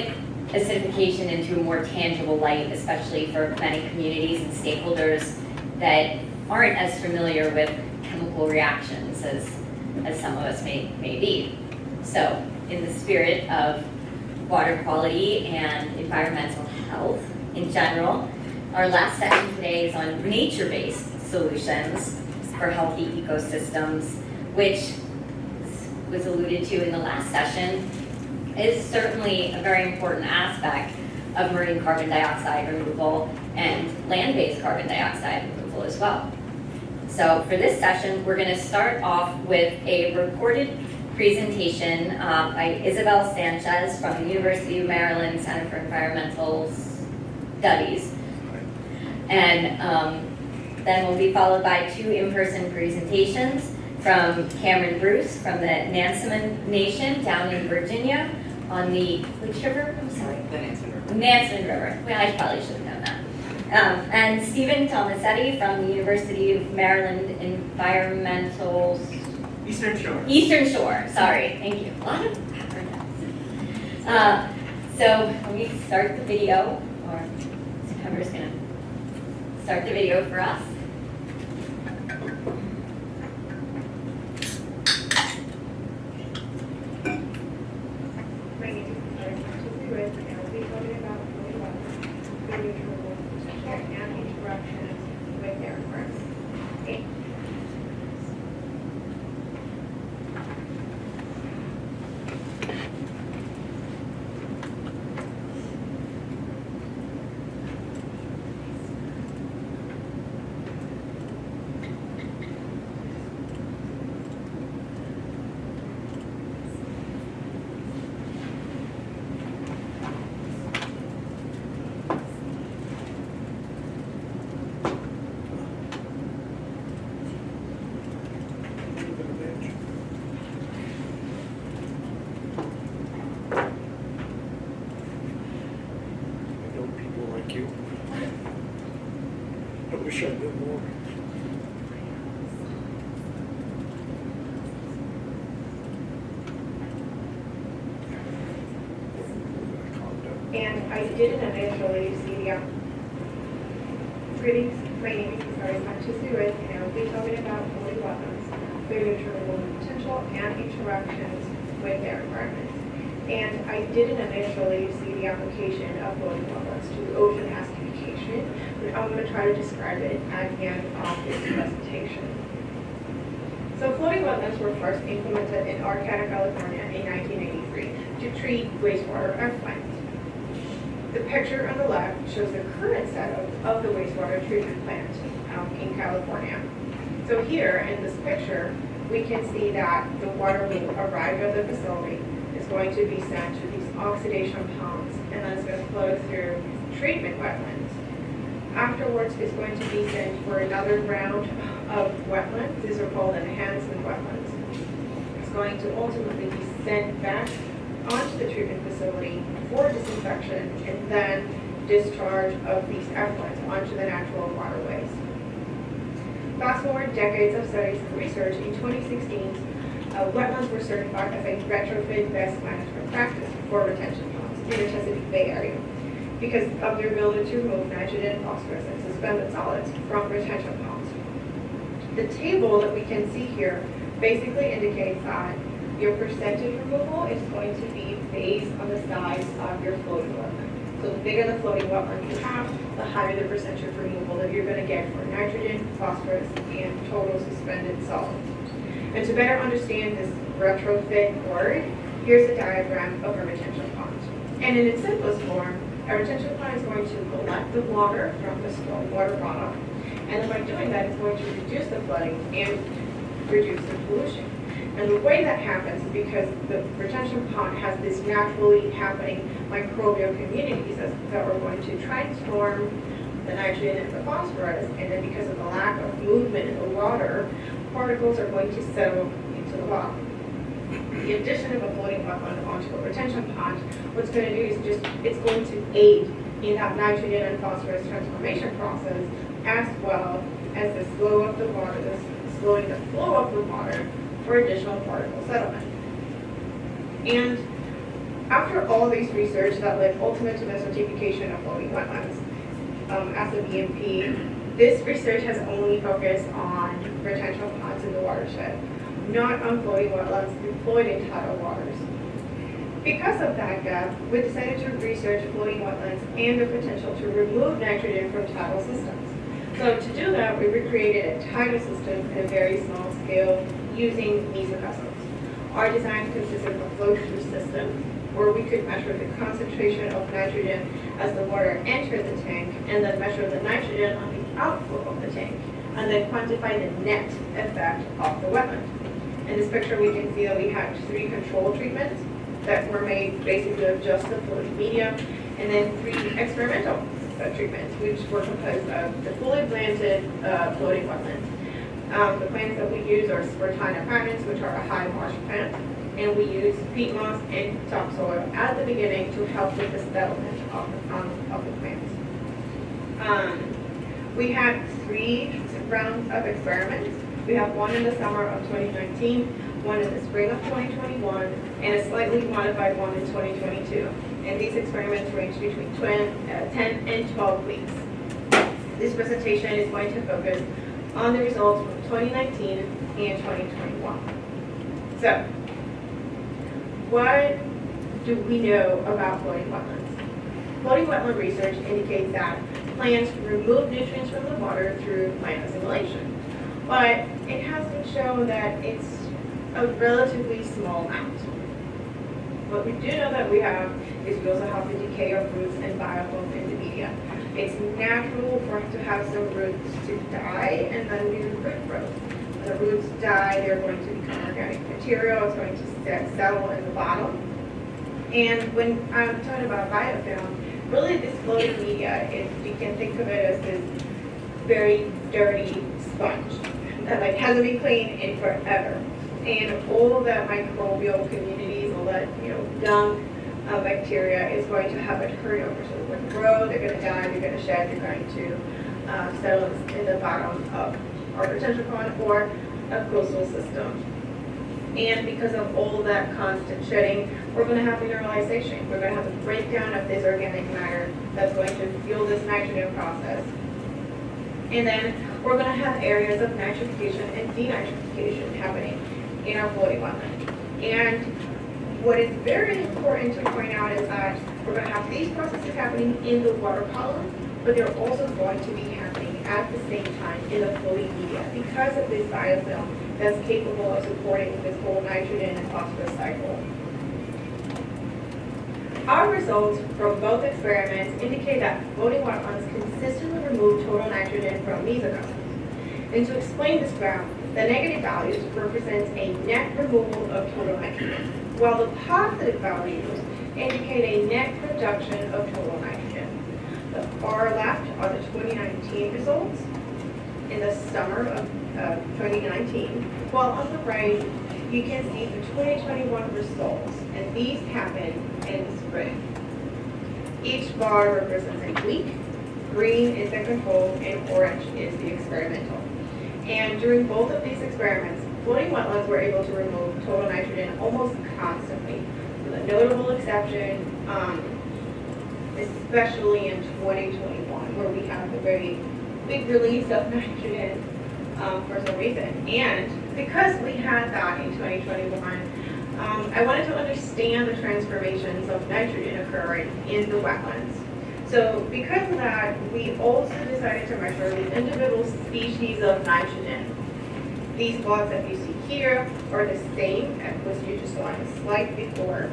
D: acidification into a more tangible light, especially for many communities and stakeholders that aren't as familiar with chemical reactions as some of us may be. So in the spirit of water quality and environmental health in general, our last session today is on nature-based solutions for healthy ecosystems, which was alluded to in the last session, is certainly a very important aspect of marine carbon dioxide removal and land-based carbon dioxide removal as well. So for this session, we're going to start off with a recorded presentation by Isabel Sanchez from the University of Maryland Center for Environmental Studies. And then we'll be followed by 2 in-person presentations from Cameron Bruce from the Nansemond Nation down in Virginia on the, which river? I'm sorry? The Nansemond River. Nansemond River. Well, I probably should have known that. And Stephen Tomasetti from the University of Maryland Environmental...
H: Eastern Shore.
D: Eastern Shore, sorry, thank you. A lot of acronyms. So let me start the video, or whoever's going to start the video for us.
V: My name is Sarah, and I'll be talking about the and interruptions with their firms.
T: I wish I knew more.
V: And I didn't initially see the Greetings, my name is Sarah Sanchez, and I'll be talking about woody wetlands, their nutrient potential and interactions with their environment. And I didn't initially see the application of woody wetlands to ocean acidification, but I'm going to try to describe it at the end of this presentation. So floating wetlands were first implemented in Arcata, California in 1983 to treat wastewater effluent. The picture on the left shows the current setup of the wastewater treatment plant in California. So here in this picture, we can see that the water will arrive at the facility, is going to be sent to these oxidation ponds, and then it's going to flow through treatment wetlands. Afterwards, it's going to be sent for another round of wetlands. These are called enhancement wetlands. It's going to ultimately be sent back onto the treatment facility for disinfection and then discharge of these effluents onto the natural waterways. Fast forward decades of studies and research, in 2016, wetlands were certified as a retrofit best management practice for retention ponds. in the Chesapeake Bay area because of their ability to remove nitrogen, phosphorus, and suspended solids from retention ponds. The table that we can see here basically indicates that your percentage removal is going to be based on the size of your floating wetland. So the bigger the floating wetland you have, the higher the percentage removal that you're going to get for nitrogen, phosphorus, and total suspended solids. And to better understand this retrofit word, here's a diagram of a retention pond. And in its simplest form, a retention pond is going to collect the water from the stormwater runoff, and by doing that, it's going to reduce the flooding and reduce the pollution. And the way that happens is because the retention pond has this naturally happening microbial communities that are going to transform the nitrogen and the phosphorus, and then because of the lack of movement in the water, particles are going to settle into the bottom. The addition of a floating wetland onto a retention pond, what's going to do is it's going to aid in that nitrogen and phosphorus transformation process, as well as the slow of the water, slowing the flow of the water for additional particle settlement. And after all these research that led ultimately to the certification of floating wetlands as a BMP, this research has only focused on retention ponds in the watershed, not on floating wetlands deployed in tidal waters. Because of that gap, we decided to research floating wetlands and the potential to remove nitrogen from tidal systems. So to do that, we recreated a tidal system at a very small scale using mesovessels. Our design consisted of a flow-through system where we could measure the concentration of nitrogen as the water entered the tank, and then measure the nitrogen on the outflow of the tank, and then quantify the net effect of the wetland. In this picture, we can see that we had 3 control treatments that were made basically of just the floating media, and then 3 experimental treatments, which were composed of the fully planted floating wetlands. The plants that we use are Spartina patents, which are a high marsh plant, and we use peat moss and topsoil at the beginning to help with the settlement of the plants. We had 3 rounds of experiments. We have one in the summer of 2019, one in the spring of 2021, and a slightly modified one in 2022. And these experiments range between 10 and 12 weeks. This presentation is going to focus on the results from 2019 and 2021. So, what do we know about floating wetlands? Floating wetland research indicates that plants remove nutrients from the water through plant assimilation. But it has been shown that it's a relatively small amount. What we do know that we have is we also have the decay of roots and biofilm in the media. It's natural for us to have some roots to die and then we root growth. When the roots die, they're going to become organic material. It's going to settle in the bottom. And when I'm talking about biofilm, really this floating media, you can think of it as this very dirty sponge that hasn't been cleaned in forever. And all of that microbial communities, all that gunk bacteria is going to have a turnover. So they're going to grow, they're going to die, they're going to shed, they're going to settle in the bottom of our retention pond or a coastal system. And because of all that constant shedding, we're going to have mineralization. We're going to have a breakdown of this organic matter that's going to fuel this nitrogen process. And then we're going to have areas of nitrification and denitrification happening in our floating wetland. And what is very important to point out is that we're going to have these processes happening in the water column, but they're also going to be happening at the same time in the floating media because of this biofilm that's capable of supporting this whole nitrogen and phosphorus cycle. Our results from both experiments indicate that floating wetlands consistently remove total nitrogen from mesocones. And to explain this graph, the negative values represent a net removal of total nitrogen, while the positive values indicate a net production of total nitrogen. The far left are the 2019 results in the summer of 2019, while on the right you can see the 2021 results, and these happen in the spring. Each bar represents a week, green is the control, and orange is the experimental. And during both of these experiments, floating wetlands were able to remove total nitrogen almost constantly, with a notable exception especially in 2021, where we have a very big release of nitrogen for some reason. And because we had that in 2021, I wanted to understand the transformations of nitrogen occurring in the wetlands. So because of that, we also decided to measure the individual species of nitrogen. These plots that you see here are the same as what you just saw in the slide before.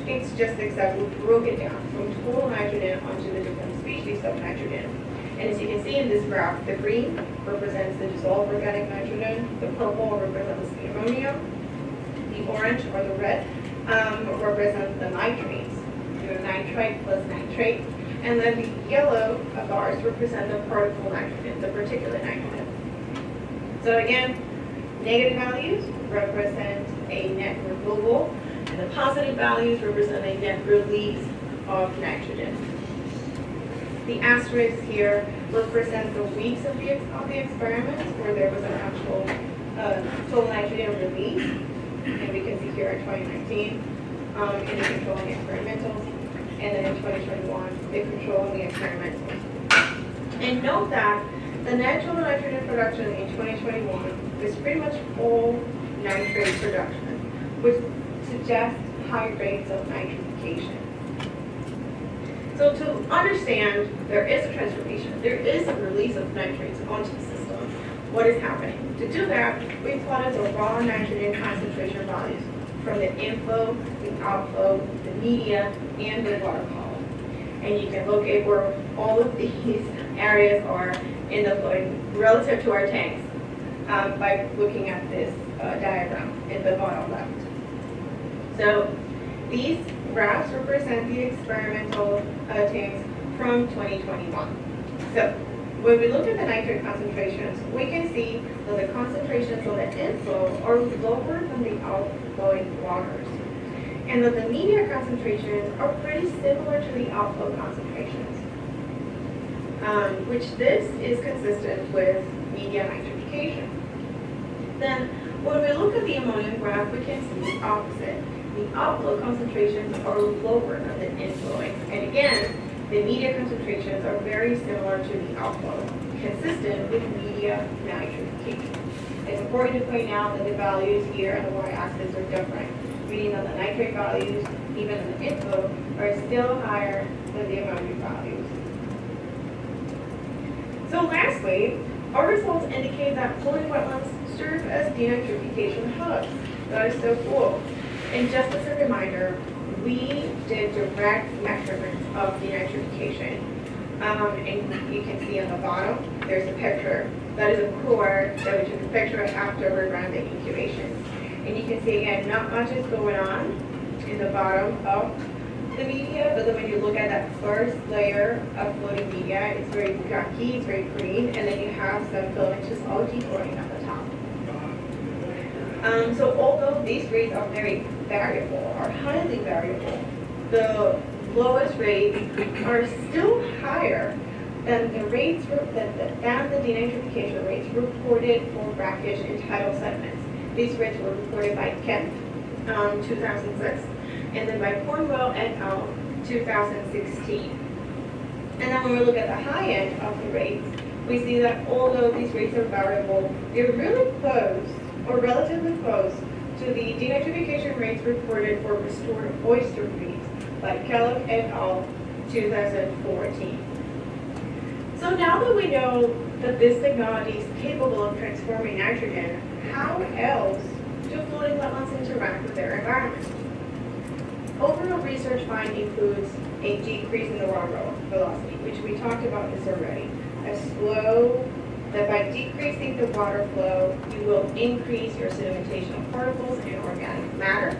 V: It's just except we broke it down from total nitrogen onto the different species of nitrogen. And as you can see in this graph, the green represents the dissolved organic nitrogen, the purple represents the ammonia, the orange or the red represents the nitrates, nitrite plus nitrate, and then the yellow bars represent the particle nitrogen, the particulate nitrogen. So again, negative values represent a net removal, and the positive values represent a net release of nitrogen. The asterisks here represent the weeks of the experiment where there was an actual total nitrogen release, and we can see here in 2019 in the control and the experimentals, and then in 2021 the control and the experimentals. And note that the natural nitrogen production in 2021 is pretty much all nitrate production, which suggests high rates of nitrification. So to understand there is a transformation, there is a release of nitrates onto the system, what is happening? To do that, we plotted the raw nitrogen concentration values from the inflow, the outflow, the media, and the water column. And you can locate where all of these areas are in the flooding relative to our tanks by looking at this diagram in the bottom left. So these graphs represent the experimental tanks from 2021. So when we look at the nitrate concentrations, we can see that the concentrations of the inflow are lower than the outflowing waters, and that the media concentrations are pretty similar to the outflow concentrations, which this is consistent with media nitrification. Then when we look at the ammonia graph, we can see the opposite. The outflow concentrations are lower than the inflowing. And again, the media concentrations are very similar to the outflow, consistent with media nitrification. It's important to point out that the values here on the y-axis are different, meaning that the nitrate values, even in the inflow, are still higher than the ammonia values. So lastly, our results indicate that flooding wetlands serve as denitrification hubs. That is so cool. And just as a reminder, we did direct measurements of denitrification. And you can see on the bottom, there's a picture. That is a core that we took a picture of after we ran the incubation. And you can see again, not much is going on in the bottom of the media, but then when you look at that first layer of floating media, it's very gushy, it's very green, and then you have some filamentous algae growing at the top. So although these rates are very variable, are highly variable, the lowest rates are still higher than the rates than the denitrification rates reported for brackish and tidal sediments. These rates were reported by Kemp, 2006, and then by Cornwell et al. 2016. And then when we look at the high end of the rates, we see that although these rates are variable, they're really close, or relatively close, to the denitrification rates reported for restored oyster reefs by Kellogg et al. 2014. So now that we know that this technology is capable of transforming nitrogen, how else do floating wetlands interact with their environment? Overall research find includes a decrease in the water velocity, which we talked about this already. That by decreasing the water flow, you will increase your sedimentation of particles and organic matter.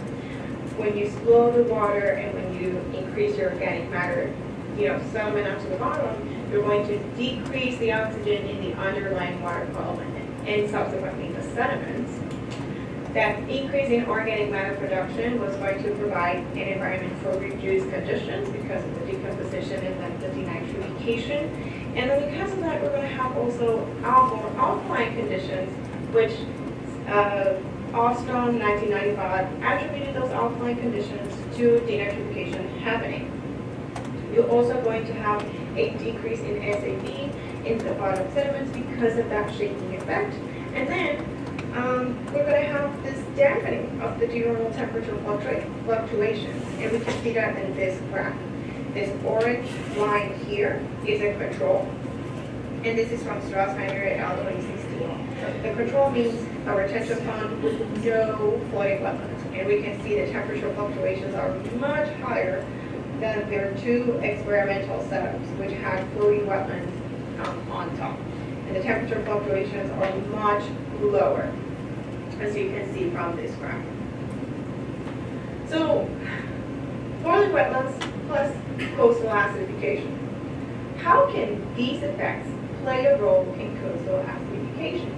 V: When you slow the water and when you increase your organic matter, sediment up to the bottom, you're going to decrease the oxygen in the underlying water column and subsequently the sediments. That increase in organic matter production was going to provide an environment for reduced conditions because of the decomposition and then the denitrification. And then because of that, we're going to have also alkaline conditions, which Ostrom 1995 attributed those alkaline conditions to denitrification happening. You're also going to have a decrease in SAB in the bottom sediments because of that shaking effect. And then we're going to have this dampening of the diurnal temperature fluctuations, and we can see that in this graph. This orange line here is a control, and this is from Strassheimer et al. 2016. The control means a retention pond with no flooding wetlands, and we can see the temperature fluctuations are much higher than their two experimental setups, which had floating wetlands on top. And the temperature fluctuations are much lower, as you can see from this graph. So, flooding wetlands plus coastal acidification. How can these effects play a role in coastal acidification?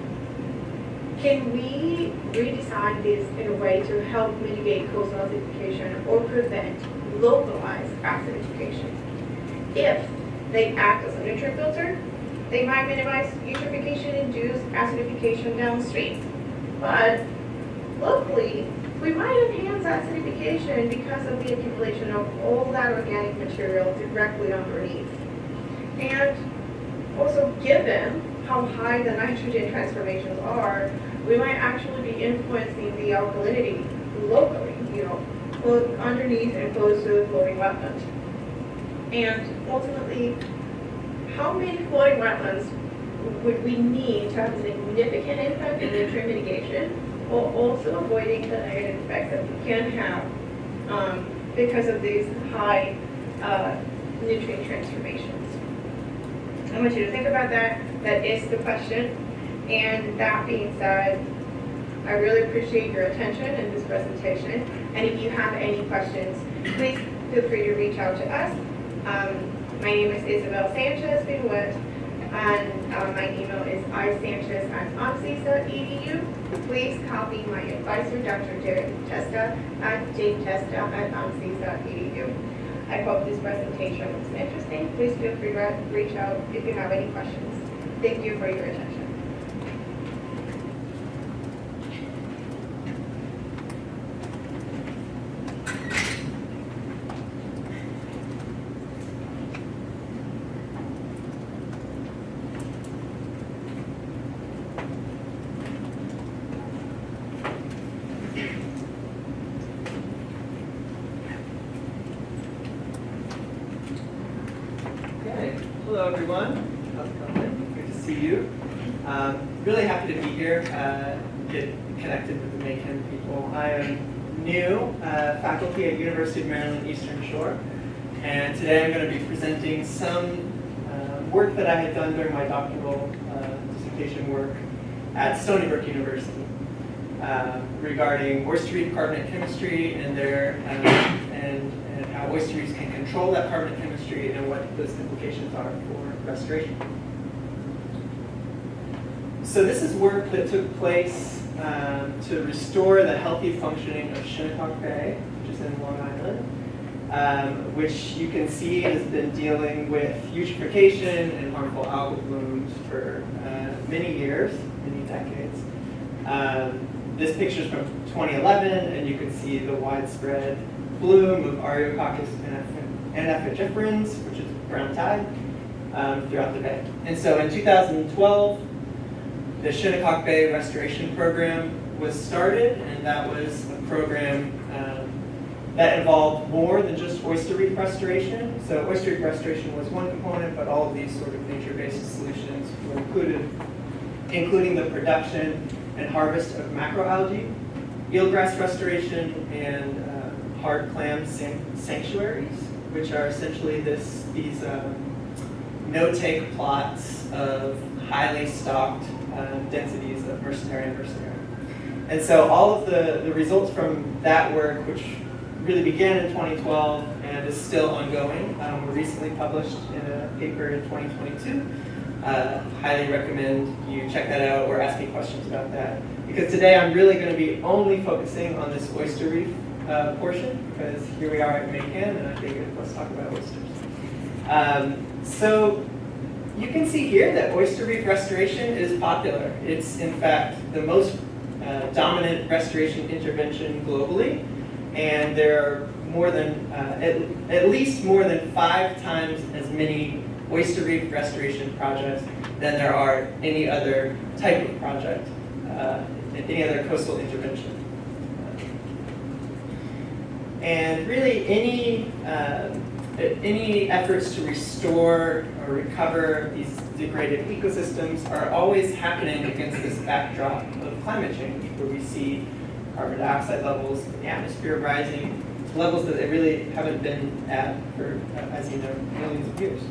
V: Can we redesign this in a way to help mitigate coastal acidification or prevent localized acidification? If they act as a nutrient filter, they might minimize eutrophication-induced acidification downstream. But locally, we might enhance acidification because of the accumulation of all that organic material directly underneath. And also, given how high the nitrogen transformations are, we might actually be influencing the alkalinity locally, underneath and close to the floating wetland. And ultimately, how many floating wetlands would we need to have a significant impact in nutrient mitigation, while also avoiding the negative effects that we can have because of these high nutrient transformations? I want you to think about that. That is the question. And that being said, I really appreciate your attention in this presentation. And if you have any questions, please feel free to reach out to us. My name is Isabel Sanchez Benuet, and my email is isanchez@omcs.edu. Please copy my advisor, Dr. Jared Testa, at jtesta@omcs.edu. I hope this presentation was interesting. Please feel free to reach out if you have any questions. Thank you for your attention.
E: Hello everyone, how's it going? Good to see you. Really happy to be here, get connected with the MACAN people. I am new faculty at University of Maryland Eastern Shore, and today I'm going to be presenting some work that I had done during my doctoral dissertation work at Stony Brook University regarding oyster reef carbonate chemistry and their and how oyster reefs can control that carbonate chemistry and what those implications are for restoration. So this is work that took place to restore the healthy functioning of Shinnecock Bay, which is in Long Island, which you can see has been dealing with eutrophication and harmful algal blooms for many years, many decades. This picture is from 2011, and you can see the widespread bloom of Areococcus anaphigiferans, which is brown tide, throughout the bay. And so in 2012, the Shinnecock Bay Restoration Program was started, and that was a program that involved more than just oyster reef restoration. So oyster reef restoration was one component, but all of these sort of nature-based solutions were included, including the production and harvest of macroalgae, eelgrass restoration, and hard clam sanctuaries, which are essentially these no-take plots of highly stocked densities of Mercenary and Mercenary. And so all of the results from that work, which really began in 2012 and is still ongoing, were recently published in a paper in 2022. Highly recommend you check that out or ask me questions about that. Because today I'm really going to be only focusing on this oyster reef portion, because here we are at MACAN, and I figured let's talk about oysters. So you can see here that oyster reef restoration is popular. It's in fact the most dominant restoration intervention globally, and there are more than, at least more than 5 times as many oyster reef restoration projects than there are any other type of project, any other coastal intervention. And really any efforts to restore or recover these degraded ecosystems are always happening against this backdrop of climate change, where we see carbon dioxide levels in the atmosphere rising to levels that they really haven't been at for, as you know, millions of years.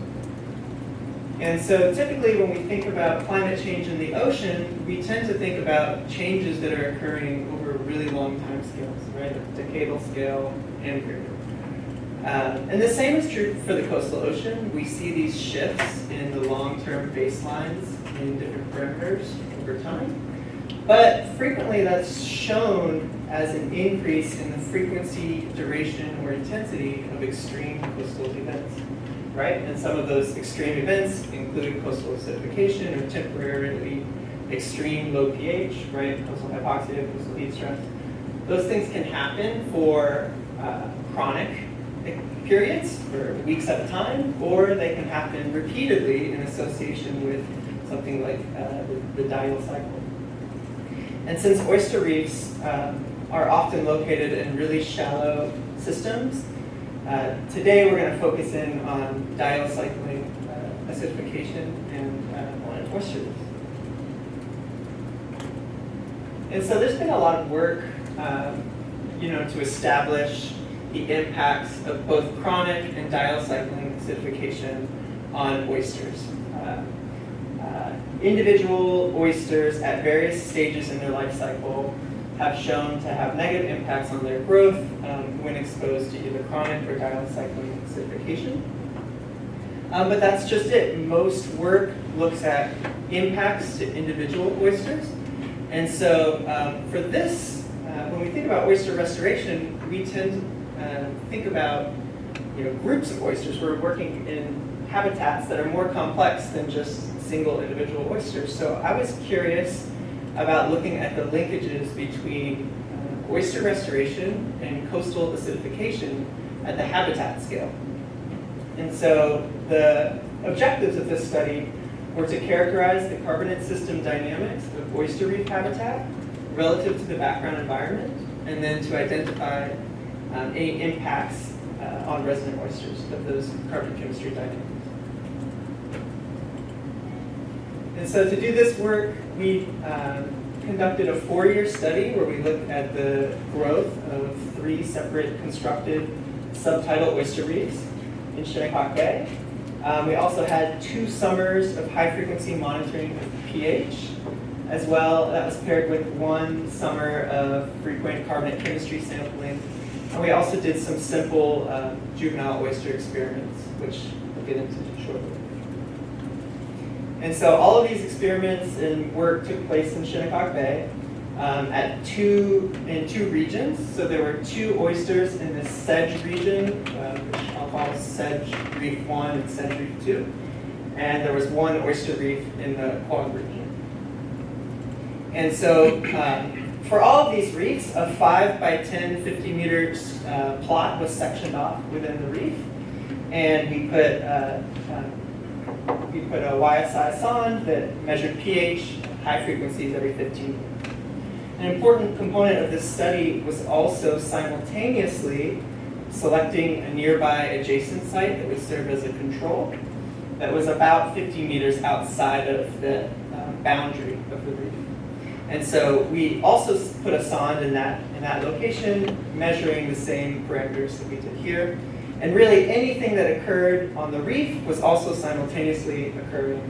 E: And so typically when we think about climate change in the ocean, we tend to think about changes that are occurring over really long time scales, right? Decadal scale and greater. And the same is true for the coastal ocean. We see these shifts in the long-term baselines in different parameters over time. But frequently that's shown as an increase in the frequency, duration, or intensity of extreme coastal events, right? And some of those extreme events include coastal acidification or temporarily extreme low pH, right? Coastal hypoxia, coastal heat stress. Those things can happen for chronic periods, for weeks at a time, or they can happen repeatedly in association with something like the diel cycle. And since oyster reefs are often located in really shallow systems, today we're going to focus in on diel cycling, acidification, and on oyster reefs. And so there's been a lot of work to establish the impacts of both chronic and diel cycling acidification on oysters. Individual oysters at various stages in their life cycle have shown to have negative impacts on their growth when exposed to either chronic or diel cycling acidification. But that's just it. Most work looks at impacts to individual oysters. And so for this, when we think about oyster restoration, we tend to think about groups of oysters. We're working in habitats that are more complex than just single individual oysters. So I was curious about looking at the linkages between oyster restoration and coastal acidification at the habitat scale. And so the objectives of this study were to characterize the carbonate system dynamics of oyster reef habitat relative to the background environment, and then to identify any impacts on resident oysters of those carbon chemistry dynamics. And so to do this work, we conducted a 4-year study where we looked at the growth of 3 separate constructed subtidal oyster reefs in Shinnecock Bay. We also had 2 summers of high-frequency monitoring of pH, as well. That was paired with 1 summer of frequent carbonate chemistry sampling. And we also did some simple juvenile oyster experiments, which we'll get into shortly. And so all of these experiments and work took place in Shinnecock Bay in 2 regions. So there were 2 oysters in the sedge region, which I'll call sedge reef 1 and sedge reef 2. And there was 1 oyster reef in the quag region. And so for all of these reefs, a 5 by 10, 50 meters plot was sectioned off within the reef. And we put a YSI sonde that measured pH high frequencies every 15 minutes. An important component of this study was also simultaneously selecting a nearby adjacent site that would serve as a control that was about 50 meters outside of the boundary of the reef. And so we also put a sonde in that location, measuring the same parameters that we did here. And really anything that occurred on the reef was also simultaneously occurring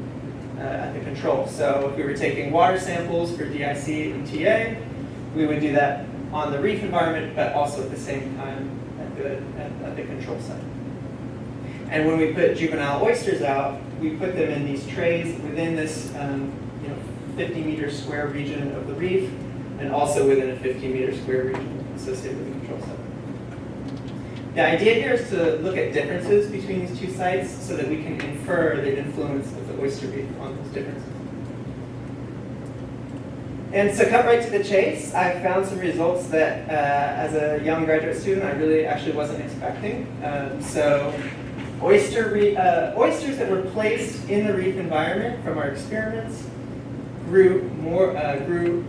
E: at the control. So if we were taking water samples for DIC and TA, we would do that on the reef environment, but also at the same time at the control site. And when we put juvenile oysters out, we put them in these trays within this 50-meter square region of the reef, and also within a 50-meter square region associated with the control site. The idea here is to look at differences between these 2 sites so that we can infer the influence of the oyster reef on those differences. And to cut right to the chase, I found some results that, as a young graduate student, I really actually wasn't expecting. So oysters that were placed in the reef environment from our experiments grew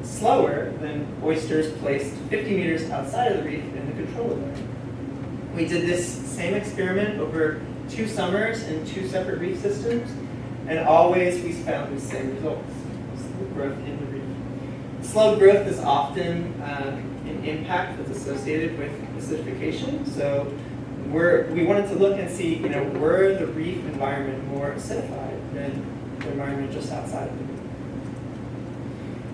E: slower than oysters placed 50 meters outside of the reef in the control environment. We did this same experiment over 2 summers in 2 separate reef systems, and always we found the same results: slow growth in the reef. Slow growth is often an impact that's associated with acidification. So we wanted to look and see, were the reef environment more acidified than the environment just outside of the reef?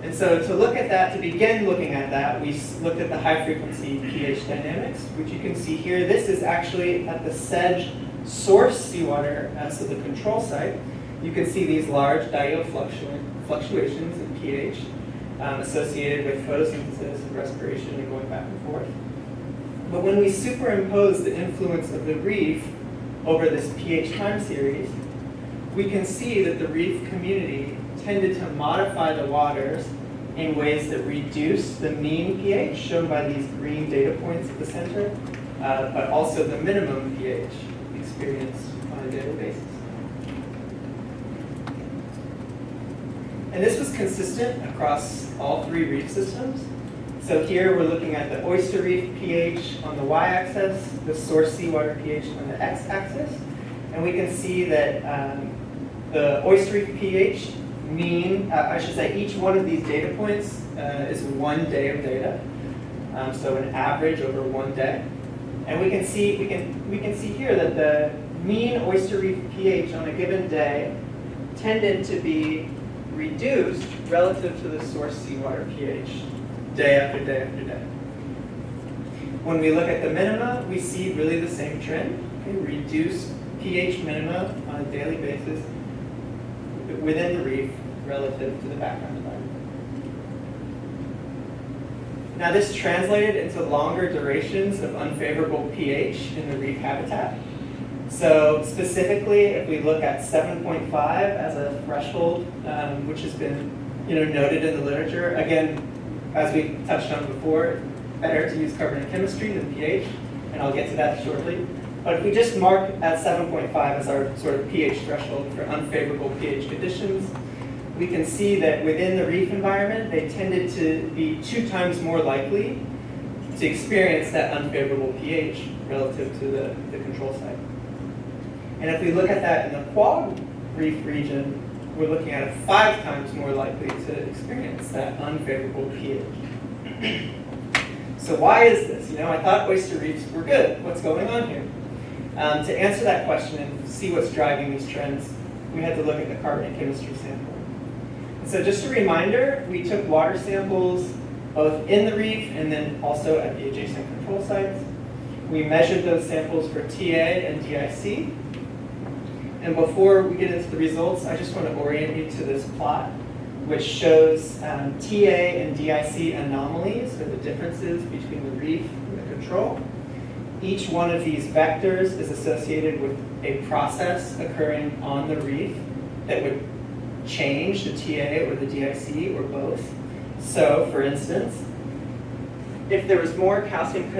E: And so to look at that, to begin looking at that, we looked at the high frequency pH dynamics, which you can see here. This is actually at the sedge source seawater, so the control site. You can see these large diode fluctuations in pH associated with photosynthesis and respiration and going back and forth. But when we superimpose the influence of the reef over this pH time series, we can see that the reef community tended to modify the waters in ways that reduce the mean pH, shown by these green data points at the center, but also the minimum pH experienced on a daily basis. And this was consistent across all 3 reef systems. So here we're looking at the oyster reef pH on the y-axis, the source seawater pH on the x-axis, and we can see that the oyster reef pH mean, each one of these data points is 1 day of data, so an average over 1 day. And we can see here that the mean oyster reef pH on a given day tended to be reduced relative to the source seawater pH day after day after day. When we look at the minima, we see really the same trend, reduced pH minima on a daily basis within the reef relative to the background environment. Now this translated into longer durations of unfavorable pH in the reef habitat. So specifically, if we look at 7.5 as a threshold, which has been noted in the literature, again, as we touched on before, better to use carbon chemistry than pH, and I'll get to that shortly. But if we just mark at 7.5 as our sort of pH threshold for unfavorable pH conditions, we can see that within the reef environment, they tended to be 2 times more likely to experience that unfavorable pH relative to the control site. And if we look at that in the quad reef region, we're looking at it 5 times more likely to experience that unfavorable pH. So why is this? I thought oyster reefs were good. What's going on here? To answer that question and see what's driving these trends, we had to look at the carbonate chemistry sample. And so just a reminder, we took water samples both in the reef and then also at the adjacent control sites. We measured those samples for TA and DIC. And before we get into the results, I just want to orient you to this plot, which shows TA and DIC anomalies, or the differences between the reef and the control. Each one of these vectors is associated with a process occurring on the reef that would change the TA or the DIC or both. So, for instance, if there was more calcium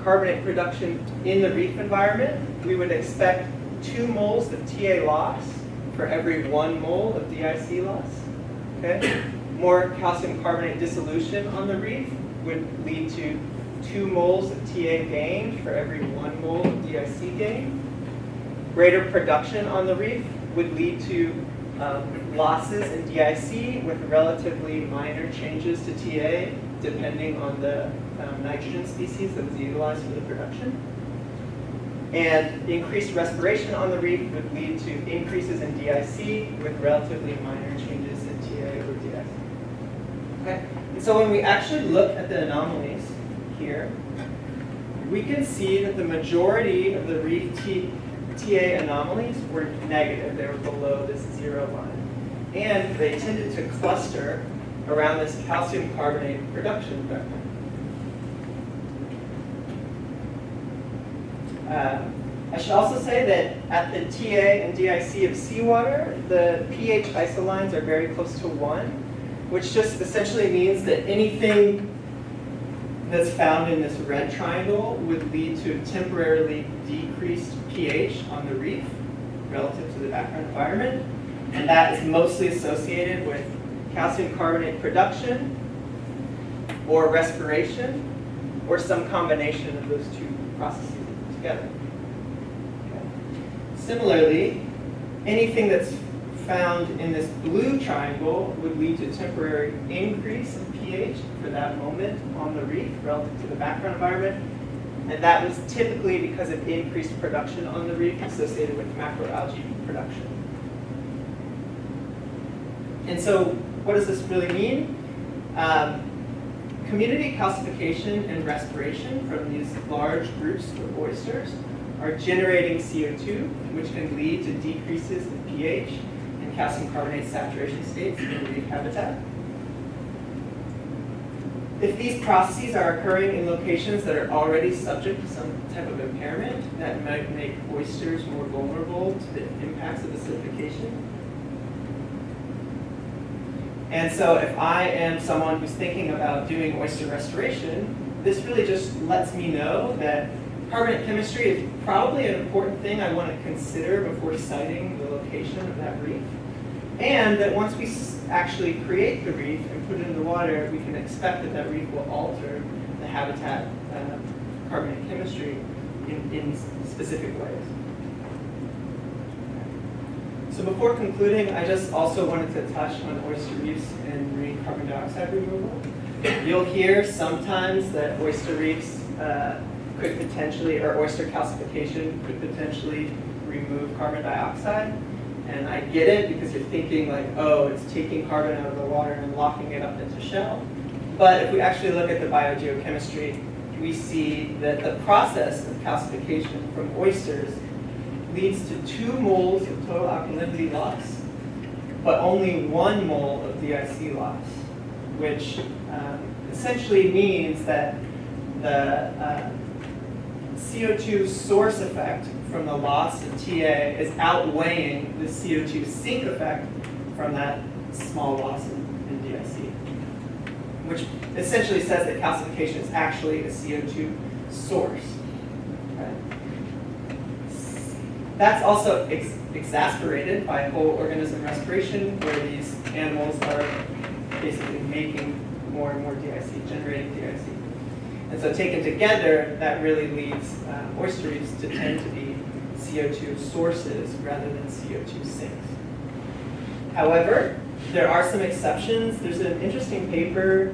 E: carbonate production in the reef environment, we would expect 2 moles of TA loss for every 1 mole of DIC loss. Okay? More calcium carbonate dissolution on the reef would lead to 2 moles of TA gained for every 1 mole of DIC gained. Greater production on the reef would lead to losses in DIC with relatively minor changes to TA depending on the nitrogen species that was utilized for the production. And increased respiration on the reef would lead to increases in DIC with relatively minor changes in TA over DIC. Okay? And so when we actually look at the anomalies here, we can see that the majority of the reef TA anomalies were negative. They were below this 0 line. And they tended to cluster around this calcium carbonate production vector. I should also say that at the TA and DIC of seawater, the pH isolines are very close to 1, which just essentially means that anything that's found in this red triangle would lead to temporarily decreased pH on the reef relative to the background environment. And that is mostly associated with calcium carbonate production or respiration, or some combination of those two processes together. Okay. Similarly, anything that's found in this blue triangle would lead to temporary increase in pH for that moment on the reef relative to the background environment. And that was typically because of increased production on the reef associated with macroalgae production. And so what does this really mean? Community calcification and respiration from these large groups of oysters are generating CO2, which can lead to decreases in pH and calcium carbonate saturation states in the reef habitat. If these processes are occurring in locations that are already subject to some type of impairment, that might make oysters more vulnerable to the impacts of acidification. And so if I am someone who's thinking about doing oyster restoration, this really just lets me know that carbonate chemistry is probably an important thing I want to consider before siting the location of that reef. And that once we actually create the reef and put it in the water, we can expect that that reef will alter the habitat carbonate chemistry in specific ways. So before concluding, I just also wanted to touch on oyster reefs and marine carbon dioxide removal. You'll hear sometimes that oyster reefs could potentially, or oyster calcification could potentially remove carbon dioxide. And I get it because you're thinking like, oh, it's taking carbon out of the water and locking it up into shell. But if we actually look at the biogeochemistry, we see that the process of calcification from oysters leads to 2 moles of total alkalinity loss, but only 1 mole of DIC loss, which essentially means that the CO2 source effect from the loss of TA is outweighing the CO2 sink effect from that small loss in DIC, which essentially says that calcification is actually a CO2 source. Right? That's also exacerbated by whole organism respiration, where these animals are basically making more and more DIC, generating DIC. And so taken together, that really leads oyster reefs to tend to be CO2 sources rather than CO2 sinks. However, there are some exceptions. There's an interesting paper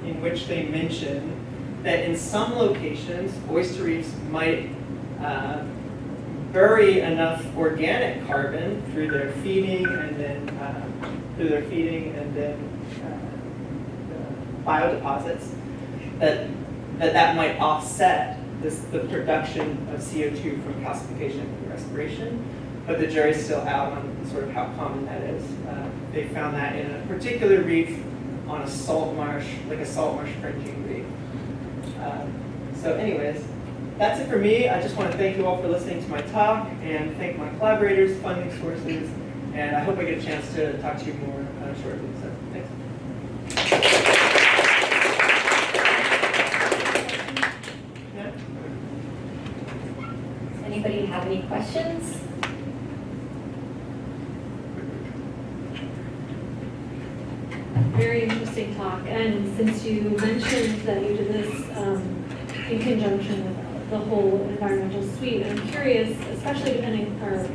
E: in which they mention that in some locations, oyster reefs might bury enough organic carbon through their feeding and then biodeposits that might offset the production of CO2 from calcification and respiration, but the jury's still out on sort of how common that is. They found that in a particular reef on a salt marsh, like a salt marsh fringing reef. So anyways, that's it for me. I just want to thank you all for listening to my talk and thank my collaborators, funding sources, and I hope I get a chance to talk to you more shortly. So thanks.
D: Does anybody have any questions?
G: Very interesting talk, and since you mentioned that you did this in conjunction with the whole environmental suite, I'm curious, especially depending, or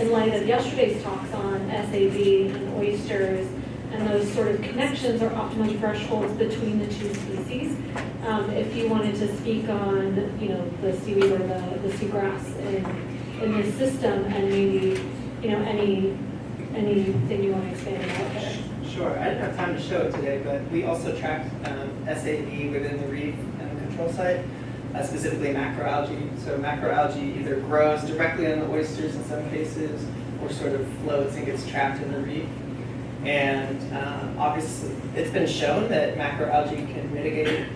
G: in light of yesterday's talks on SAB and oysters, and those sort of connections or optimum thresholds between the two species. If you wanted to speak on, you know, the seaweed or the seagrass in this system, and maybe, you know, anything you want to expand about there.
E: Sure. I didn't have time to show it today, but we also tracked SAB within the reef and the control site, specifically macroalgae. So macroalgae either grows directly on the oysters in some cases, or sort of floats and gets trapped in the reef. And obviously, it's been shown that macroalgae can mitigate,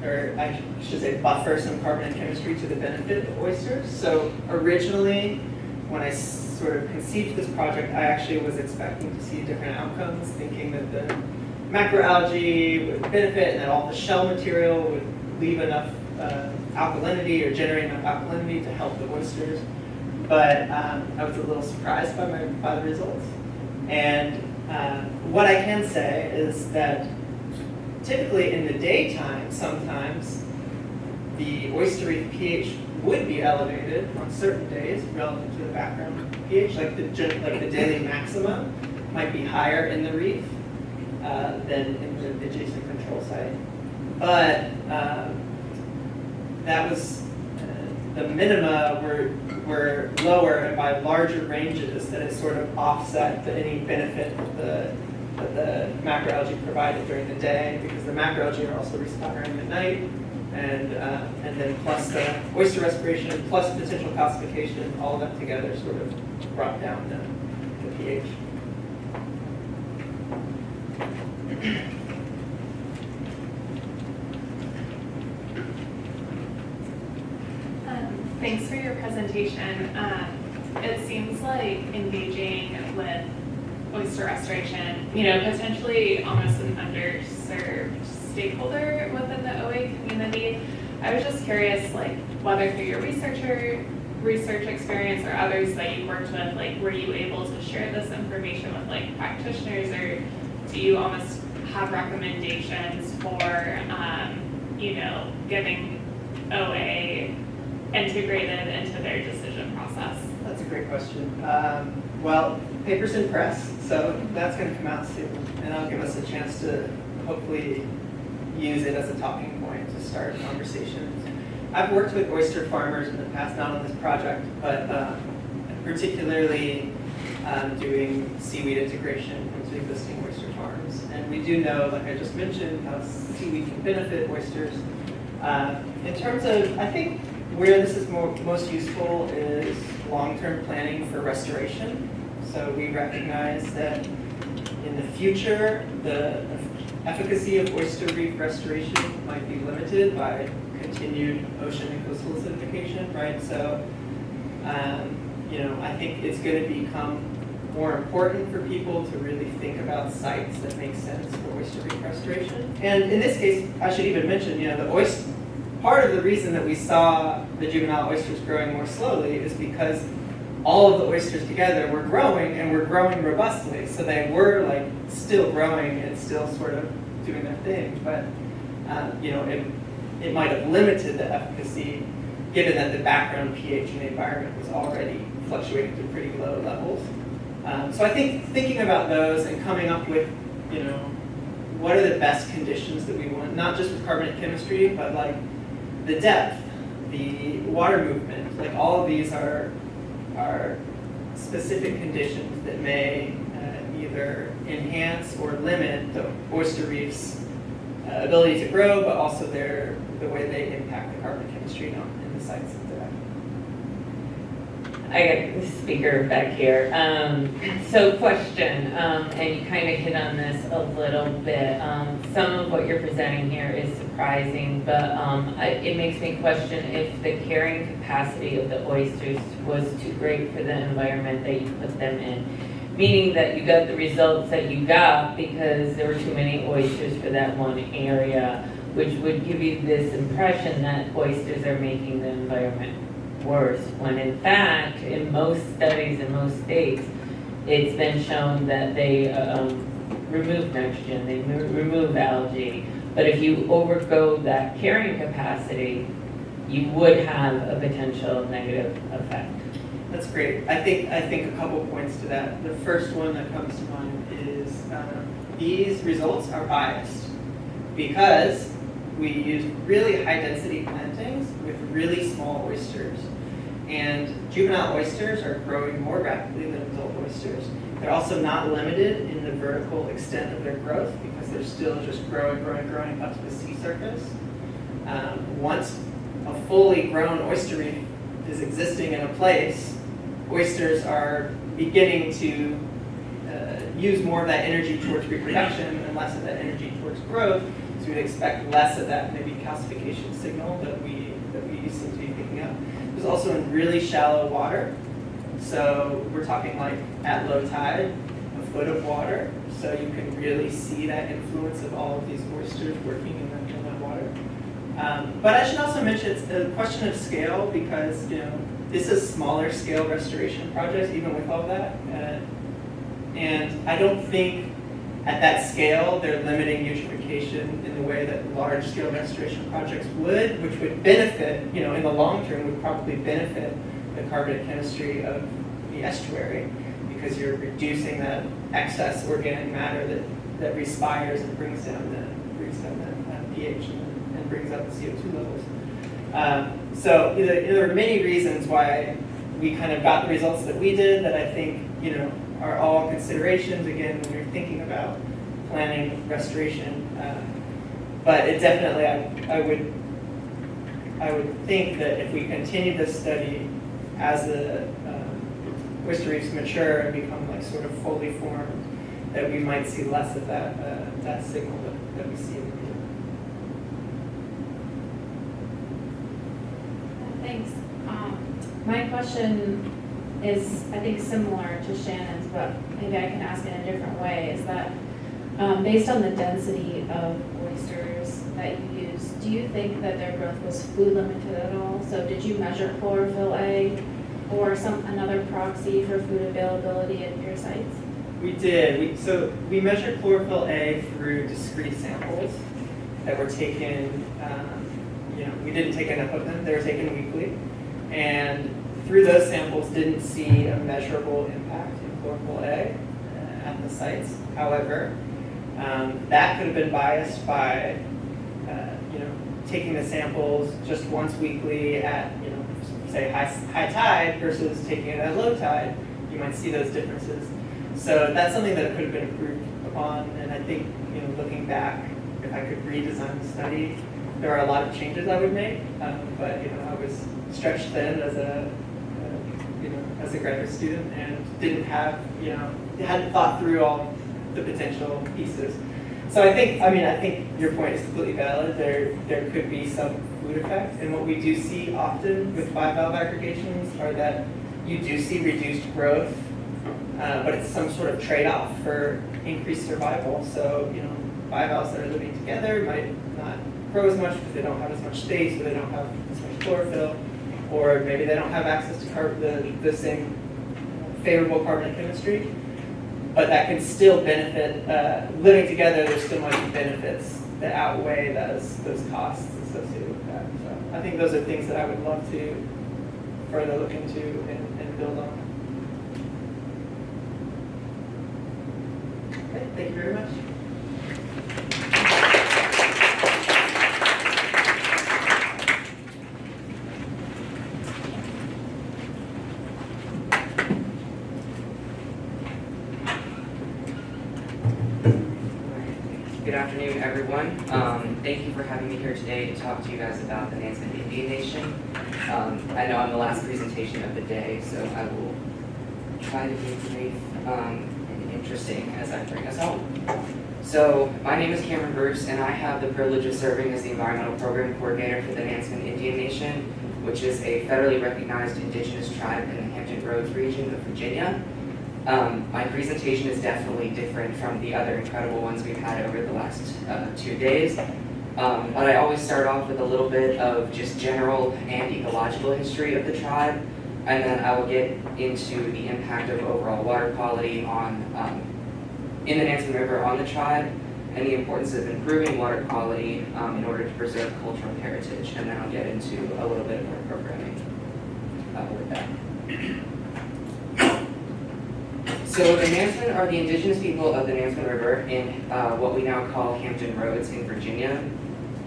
E: or I should say buffer some carbonate chemistry to the benefit of oysters. So originally, when I sort of conceived this project, I actually was expecting to see different outcomes, thinking that the macroalgae would benefit and that all the shell material would leave enough alkalinity or generate enough alkalinity to help the oysters. But I was a little surprised by the results. And what I can say is that typically in the daytime, sometimes the oyster reef pH would be elevated on certain days relative to the background pH, like the daily maxima might be higher in the reef than in the adjacent control site. But that was, the minima were lower and by larger ranges that it sort of offset any benefit that the macroalgae provided during the day, because the macroalgae are also respiring at night, and then plus the oyster respiration, plus potential calcification, all of that together sort of brought down the pH.
V: Thanks for your presentation. It seems like engaging with oyster restoration, potentially almost an underserved stakeholder within the OA community. I was just curious, whether through your research experience or others that you worked with, were you able to share this information with practitioners, or do you almost have recommendations for, getting OA integrated into their decision process?
E: That's a great question. Well, paper's in press, so that's going to come out soon, and that'll give us a chance to hopefully use it as a talking point to start conversations. I've worked with oyster farmers in the past, not on this project, but particularly doing seaweed integration into existing oyster farms. And we do know, like I just mentioned, how seaweed can benefit oysters. In terms of, I think, where this is most useful is long-term planning for restoration. So we recognize that in the future, the efficacy of oyster reef restoration might be limited by continued ocean and coastal acidification, right? So, I think it's going to become more important for people to really think about sites that make sense for oyster reef restoration. And in this case, I should even mention, the oyster. Part of the reason that we saw the juvenile oysters growing more slowly is because all of the oysters together were growing, and were growing robustly. So they were still growing and still sort of doing their thing. But it might have limited the efficacy, given that the background pH in the environment was already fluctuating to pretty low levels. So I think thinking about those and coming up with, what are the best conditions that we want, not just with carbonate chemistry, but the depth, the water movement, all of these are specific conditions that may either enhance or limit the oyster reef's ability to grow, but also the way they impact the carbon chemistry in the sites that they're at.
D: I got the speaker back here. So question, and you kind of hit on this a little bit. Some of what you're presenting here is surprising, but it makes me question if the carrying capacity of the oysters was too great for the environment that you put them in. Meaning that you got the results that you got because there were too many oysters for that one area, which would give you this impression that oysters are making the environment worse, when in fact, in most studies in most states, it's been shown that they remove nitrogen, they remove algae. But if you overgo that carrying capacity, you would have a potential negative effect.
E: That's great. I think a couple points to that. The first one that comes to mind is these results are biased because we use really high density plantings with really small oysters. And juvenile oysters are growing more rapidly than adult oysters. They're also not limited in the vertical extent of their growth because they're still just growing up to the sea surface. Once a fully grown oyster reef is existing in a place, oysters are beginning to use more of that energy towards reproduction and less of that energy towards growth. So we'd expect less of that maybe calcification signal that we seem to be picking up. There's also in really shallow water, So we're talking like at low tide, a foot of water. So you can really see that influence of all of these oysters working in that water. But I should also mention it's a question of scale because, you know, this is smaller scale restoration projects, even with all that. And I don't think at that scale they're limiting eutrophication in the way that large scale restoration projects would, which would benefit, you know, in the long term would probably benefit the carbonate chemistry of the estuary because you're reducing that excess organic matter that respires and brings down the pH and brings up the CO2 levels. So there are many reasons why we kind of got the results that we did that I think, you know, are all considerations, again, when you're thinking about planning restoration. But it definitely, I would think that if we continue this study as the oyster reefs mature and become like sort of fully formed, that we might see less of that signal that we see in the field.
L: Thanks. My question is, I think, similar to Shannon's, but maybe I can ask it in a different way, is that based on the density of oysters that you use, do you think that their growth was food limited at all? So did you measure chlorophyll A or another proxy for food availability at your sites?
E: We did. So we measured chlorophyll A through discrete samples that were taken, you know, we didn't take enough of them, they were taken weekly. And through those samples didn't see a measurable impact in chlorophyll A at the sites. However, that could have been biased by, you know, taking the samples just once weekly at, you know, say high tide versus taking it at low tide. You might see those differences. So that's something that could have been improved upon. And I think, you know, looking back, if I could redesign the study, there are a lot of changes I would make. But you know, I was stretched thin as a as a graduate student and didn't have, you know, hadn't thought through all the potential pieces. So I think your point is completely valid. There could be some food effect, and what we do see often with bivalve aggregations are that you do see reduced growth, but it's some sort of trade-off for increased survival. So, you know, bivalves that are living together might not grow as much because they don't have as much space, or they don't have as much chlorophyll, or maybe they don't have access to the same favorable carbonate chemistry. But that can still benefit, living together, there still might be benefits that outweigh those costs associated with that. So I think those are things that I would love to further look into and build on. Okay, thank you very much.
C: Good afternoon, everyone. Thank you for having me here today to talk to you guys about the Nansen Indian Nation. I know I'm the last presentation of the day, so I will try to be brief and interesting as I bring us home. So, my name is Cameron Bruce, and I have the privilege of serving as the Environmental Program Coordinator for the Nansen Indian Nation, which is a federally recognized indigenous tribe in the Hampton Roads region of Virginia. My presentation is definitely different from the other incredible ones we've had over the last 2 days. But I always start off with a little bit of just general and ecological history of the tribe, and then I will get into the impact of overall water quality on in the Nansen River on the tribe, and the importance of improving water quality in order to preserve cultural heritage, and then I'll get into a little bit of our programming with that. So the Nansen are the indigenous people of the Nansen River in what we now call Hampton Roads in Virginia.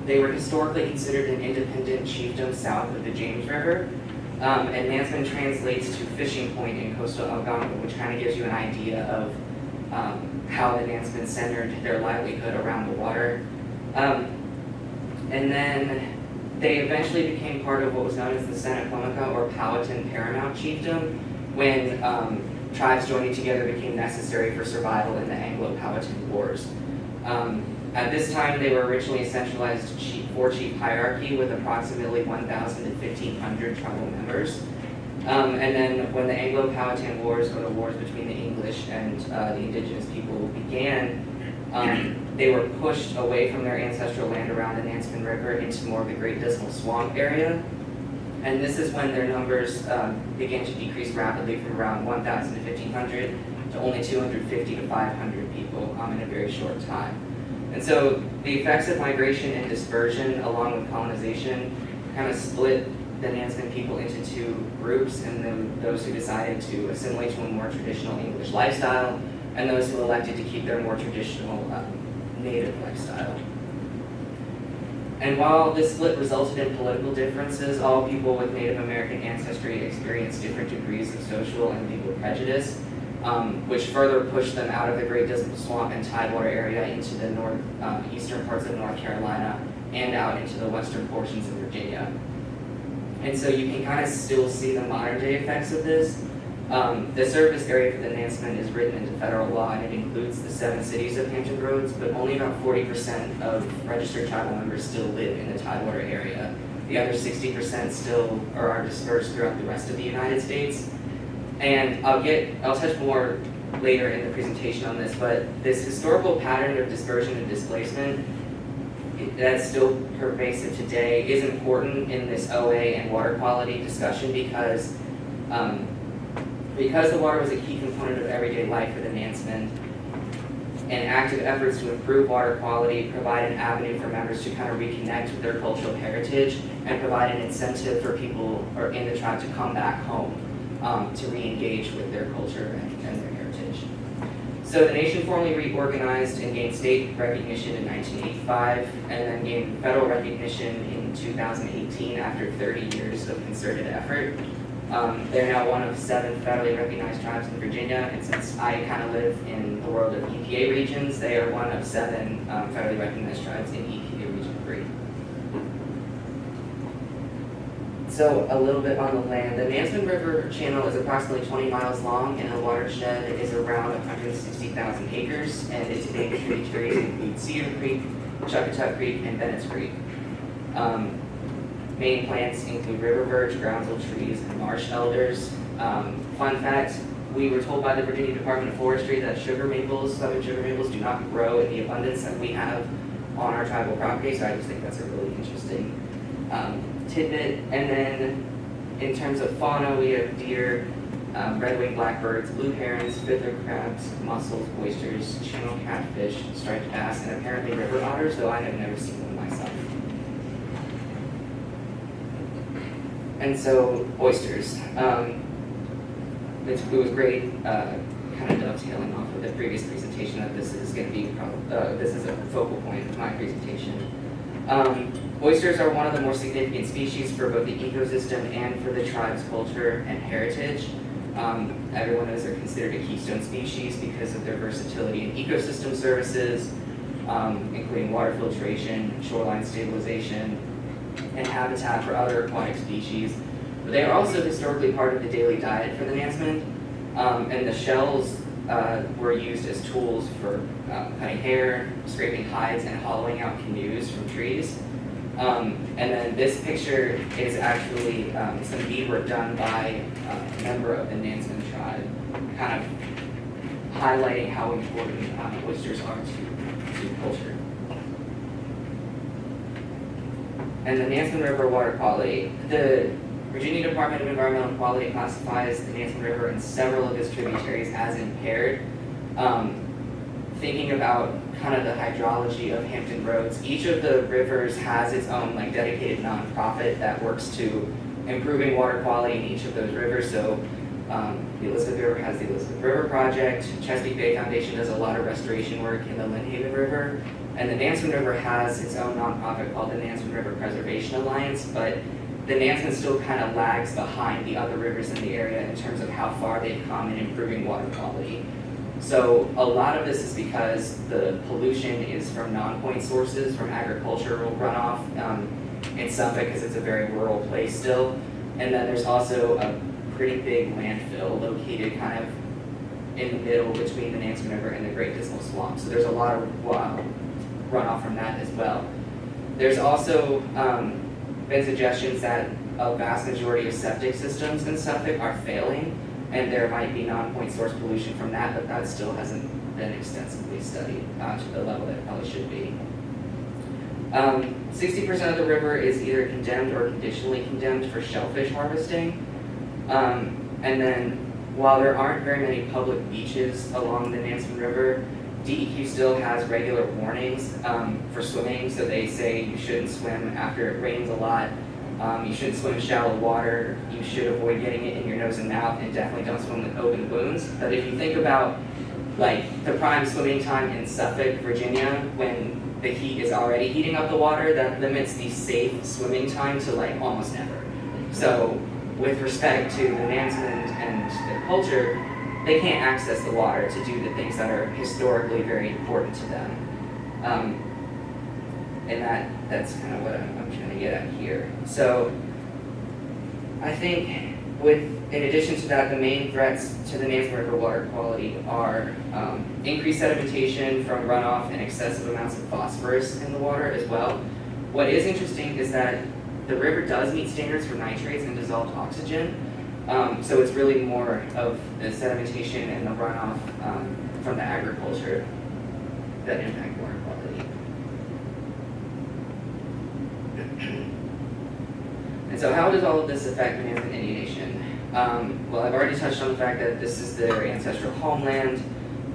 C: They were historically considered an independent chiefdom south of the James River, and Nansen translates to fishing point in coastal Algonquin, which kind of gives you an idea of how the Nansen centered their livelihood around the water. And then they eventually became part of what was known as the Seneca or Powhatan Paramount Chiefdom when tribes joining together became necessary for survival in the Anglo-Powhatan Wars. At this time, they were originally a centralized four-chief hierarchy with approximately 1,000 to 1,500 tribal members. And then when the Anglo-Powhatan Wars, or the wars between the English and the indigenous people began, they were pushed away from their ancestral land around the Nansemond River into more of the Great Dismal Swamp area. And this is when their numbers began to decrease rapidly from around 1,000 to 1,500 to only 250 to 500 people in a very short time. And so the effects of migration and dispersion along with colonization kind of split the Nansemond people into two groups, and then those who decided to assimilate to a more traditional English lifestyle, and those who elected to keep their more traditional native lifestyle. And while this split resulted in political differences, all people with Native American ancestry experienced different degrees of social and legal prejudice, which further pushed them out of the Great Dismal Swamp and Tidewater area into the eastern parts of North Carolina and out into the western portions of Virginia. And so you can kind of still see the modern day effects of this. The service area for the Nansemond is written into federal law, and it includes the 7 cities of Hampton Roads, but only about 40% of registered tribal members still live in the Tidewater area. The other 60% still are dispersed throughout the rest of the United States. And I'll touch more later in the presentation on this, but this historical pattern of dispersion and displacement that's still pervasive today is important in this OA and water quality discussion because the water was a key component of everyday life for the Nansemond, and active efforts to improve water quality provide an avenue for members to kind of reconnect with their cultural heritage and provide an incentive for people or in the tribe to come back home to re-engage with their culture and their heritage. So the nation formally reorganized and gained state recognition in 1985, and then gained federal recognition in 2018 after 30 years of concerted effort. They're now one of 7 federally recognized tribes in Virginia, and since I kind of live in the world of EPA regions, they are one of 7 federally recognized tribes in EPA Region 3. So a little bit on the land. The Nansemond River channel is approximately 20 miles long, and the watershed is around 160,000 acres, and its main tributaries include Cedar Creek, Chuckatuck Creek, and Bennett's Creek. Main plants include river birch, groundsel trees, and marsh elders. Fun fact, we were told by the Virginia Department of Forestry that southern sugar maples do not grow in the abundance that we have on our tribal property, so I just think that's a really interesting tidbit. And then in terms of fauna, we have deer, red-winged blackbirds, blue herons, fiddler crabs, mussels, oysters, channel catfish, striped bass, and apparently river otters, though I have never seen them myself. And so, oysters. It was great, kind of dovetailing off of the previous presentation that this is going to be, this is a focal point of my presentation. Oysters are one of the more significant species for both the ecosystem and for the tribe's culture and heritage. Everyone knows they're considered a keystone species because of their versatility in ecosystem services, including water filtration, shoreline stabilization, and habitat for other aquatic species. But they are also historically part of the daily diet for the Nansemond, and the shells were used as tools for cutting hair, scraping hides, and hollowing out canoes from trees. And then this picture is actually some beadwork done by a member of the Nansemond tribe, kind of highlighting how important oysters are to culture. And the Nansemond River water quality. The Virginia Department of Environmental Quality classifies the Nansemond River and several of its tributaries as impaired. Thinking about kind of the hydrology of Hampton Roads, each of the rivers has its own dedicated nonprofit that works to improving water quality in each of those rivers. So the Elizabeth River has the Elizabeth River Project, Chesapeake Bay Foundation does a lot of restoration work in the Lynnhaven River, and the Nansemond River has its own nonprofit called the Nansemond River Preservation Alliance, but the Nansemond still kind of lags behind the other rivers in the area in terms of how far they've come in improving water quality. So a lot of this is because the pollution is from non-point sources, from agricultural runoff in Suffolk because it's a very rural place still. And then there's also a pretty big landfill located kind of in the middle between the Nansemond River and the Great Dismal Swamp. So there's a lot of runoff from that as well. There's also been suggestions that a vast majority of septic systems in Suffolk are failing, and there might be non-point source pollution from that, but that still hasn't been extensively studied to the level that it probably should be. 60% of the river is either condemned or conditionally condemned for shellfish harvesting. And then, while there aren't very many public beaches along the Nansemond River, DEQ still has regular warnings for swimming. So they say you shouldn't swim after it rains a lot. You shouldn't swim in shallow water. You should avoid getting it in your nose and mouth, and definitely don't swim with open wounds. But if you think about like the prime swimming time in Suffolk, Virginia, when the heat is already heating up the water, that limits the safe swimming time to like almost never. So with respect to the Nansemond and their culture, they can't access the water to do the things that are historically very important to them. And that's kind of what I'm trying to get at here. So I think in addition to that, the main threats to the Nansemond River water quality are increased sedimentation from runoff and excessive amounts of phosphorus in the water as well. What is interesting is that the river does meet standards for nitrates and dissolved oxygen, so it's really more of the sedimentation and the runoff from the agriculture that impact water quality. And so how does all of this affect the Nansemond Indian Nation? Well, I've already touched on the fact that this is their ancestral homeland,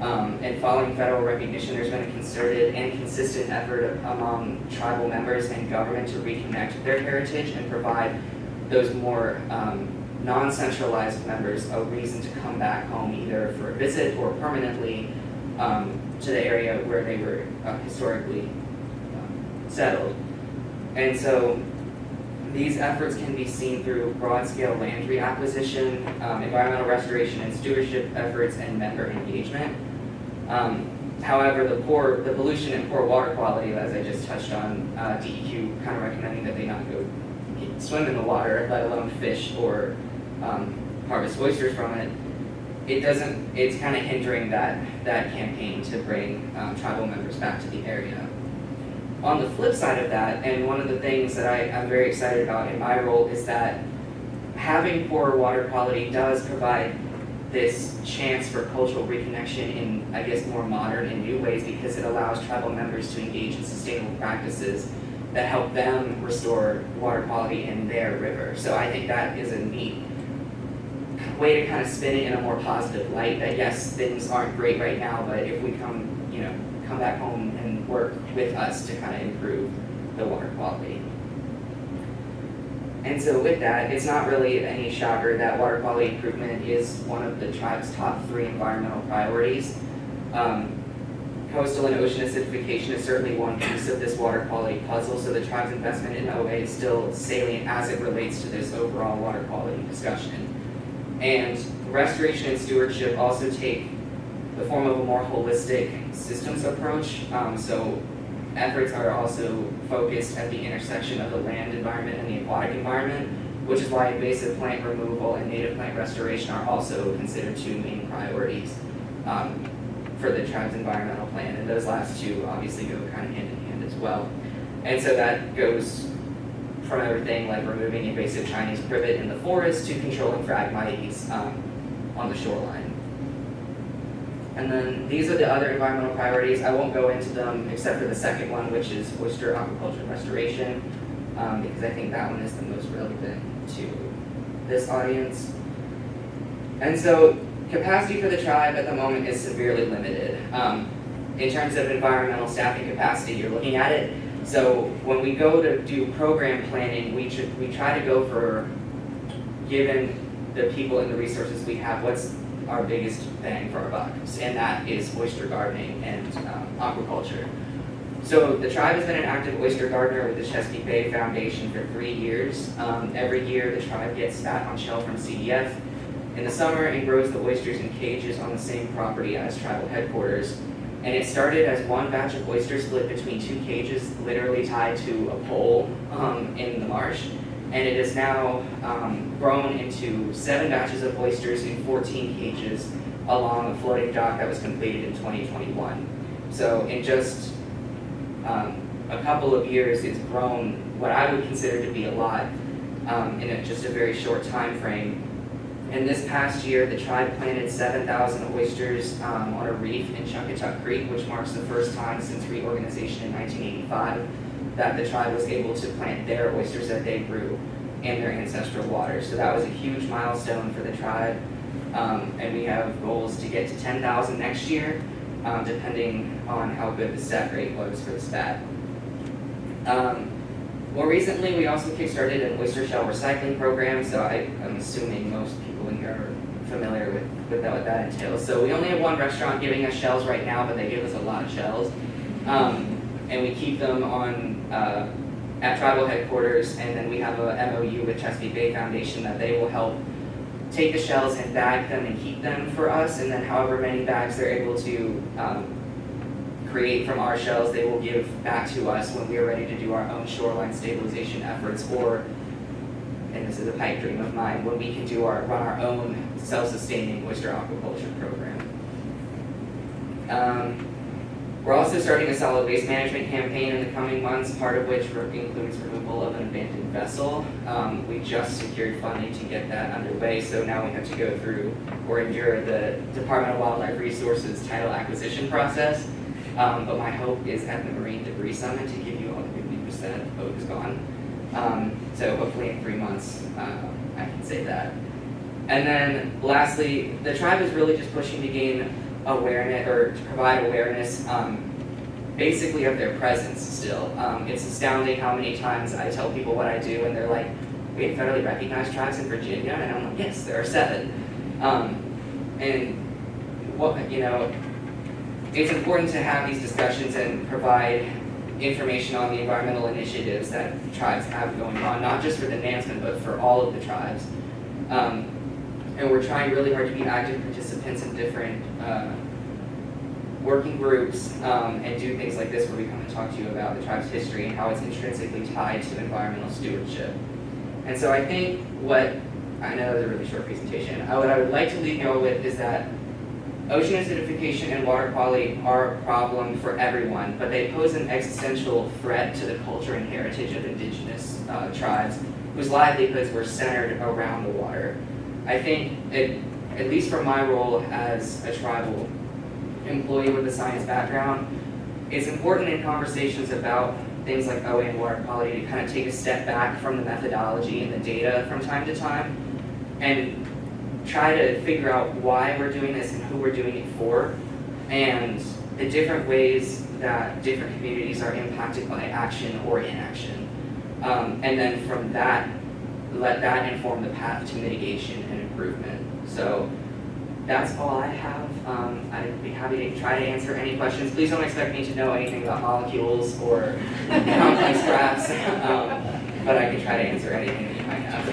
C: and following federal recognition, there's been a concerted and consistent effort among tribal members and government to reconnect their heritage and provide those more non-centralized members a reason to come back home, either for a visit or permanently to the area where they were historically settled. And so these efforts can be seen through broad-scale land reacquisition, environmental restoration and stewardship efforts, and member engagement. However, the pollution and poor water quality, as I just touched on, DEQ kind of recommending that they not go swim in the water, let alone fish or harvest oysters from it. It's kind of hindering that campaign to bring tribal members back to the area. On the flip side of that, and one of the things that I'm very excited about in my role is that having poor water quality does provide this chance for cultural reconnection in, I guess, more modern and new ways, because it allows tribal members to engage in sustainable practices that help them restore water quality in their river. So I think that is a neat way to kind of spin it in a more positive light, that yes, things aren't great right now, but if we come back home and work with us to kind of improve the water quality. And so with that, it's not really any shocker that water quality improvement is one of the tribe's top 3 environmental priorities. Coastal and ocean acidification is certainly one piece of this water quality puzzle, so the tribe's investment in OA is still salient as it relates to this overall water quality discussion. And restoration and stewardship also take the form of a more holistic systems approach. So efforts are also focused at the intersection of the land environment and the aquatic environment, which is why invasive plant removal and native plant restoration are also considered 2 main priorities for the tribe's environmental plan. And those last 2 obviously go kind of hand in hand as well. And so that goes from everything like removing invasive Chinese privet in the forest to controlling phragmites on the shoreline. And then these are the other environmental priorities. I won't go into them except for the second one, which is oyster aquaculture restoration, because I think that one is the most relevant to this audience. And so capacity for the tribe at the moment is severely limited. In terms of environmental staffing capacity, you're looking at it. So when we go to do program planning, we try to go for, given the people and the resources we have, what's our biggest bang for our buck, and that is oyster gardening and aquaculture. So the tribe has been an active oyster gardener with the Chesapeake Bay Foundation for 3 years. Every year the tribe gets spat on shell from CDF in the summer and grows the oysters in cages on the same property as tribal headquarters. And it started as one batch of oysters split between 2 cages, literally tied to a pole in the marsh. And it is now grown into 7 batches of oysters in 14 cages along a floating dock that was completed in 2021. So in just a couple of years, it's grown what I would consider to be a lot in just a very short time frame. And this past year, the tribe planted 7,000 oysters on a reef in Chuckatuck Creek, which marks the first time since reorganization in 1985 that the tribe was able to plant their oysters that they grew in their ancestral waters. So that was a huge milestone for the tribe. And we have goals to get to 10,000 next year, depending on how good the set rate was for the spat. More recently, we also kickstarted an oyster shell recycling program, so I'm assuming most people in here are familiar with what that entails. So we only have one restaurant giving us shells right now, but they give us a lot of shells. And we keep them on at tribal headquarters, and then we have a MOU with Chesapeake Bay Foundation that they will help take the shells and bag them and keep them for us, and then however many bags they're able to create from our shells, they will give back to us when we are ready to do our own shoreline stabilization efforts, or, and this is a pipe dream of mine, when we can run our own self-sustaining oyster aquaculture program. We're also starting a solid waste management campaign in the coming months, part of which includes removal of an abandoned vessel. We just secured funding to get that underway, so now we have to go through or endure the Department of Wildlife Resources title acquisition process. But my hope is at the Marine Debris Summit to give you all the good news that the boat is gone. So hopefully in 3 months, I can say that. And then lastly, the tribe is really just pushing to gain awareness, or to provide awareness, basically of their presence still. It's astounding how many times I tell people what I do and they're like, we have federally recognized tribes in Virginia? And I'm like, yes, there are 7. And what, you know, it's important to have these discussions and provide information on the environmental initiatives that tribes have going on, not just for the Nansen, but for all of the tribes. And we're trying really hard to be active participants in different working groups and do things like this where we come and talk to you about the tribe's history and how it's intrinsically tied to environmental stewardship. And so I think I know it's a really short presentation, what I would like to leave you all with is that ocean acidification and water quality are a problem for everyone, but they pose an existential threat to the culture and heritage of indigenous tribes whose livelihoods were centered around the water. I think, at least from my role as a tribal employee with a science background, it's important in conversations about things like OA and water quality to kind of take a step back from the methodology and the data from time to time and try to figure out why we're doing this and who we're doing it for, and the different ways that different communities are impacted by action or inaction. And then from that, let that inform the path to mitigation and improvement. So that's all I have. I'd be happy to try to answer any questions. Please don't expect me to know anything about molecules or complex graphs, but I can try to answer anything that you might have.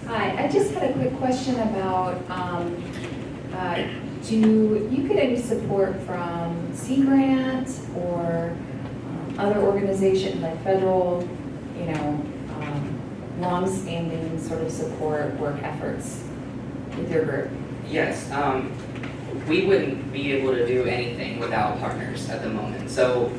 H: Hi, I just had a quick question about, do you get any support from Sea Grant or other organizations like federal, long-standing sort of support work efforts with your group?
C: Yes, we wouldn't be able to do anything without partners at the moment. So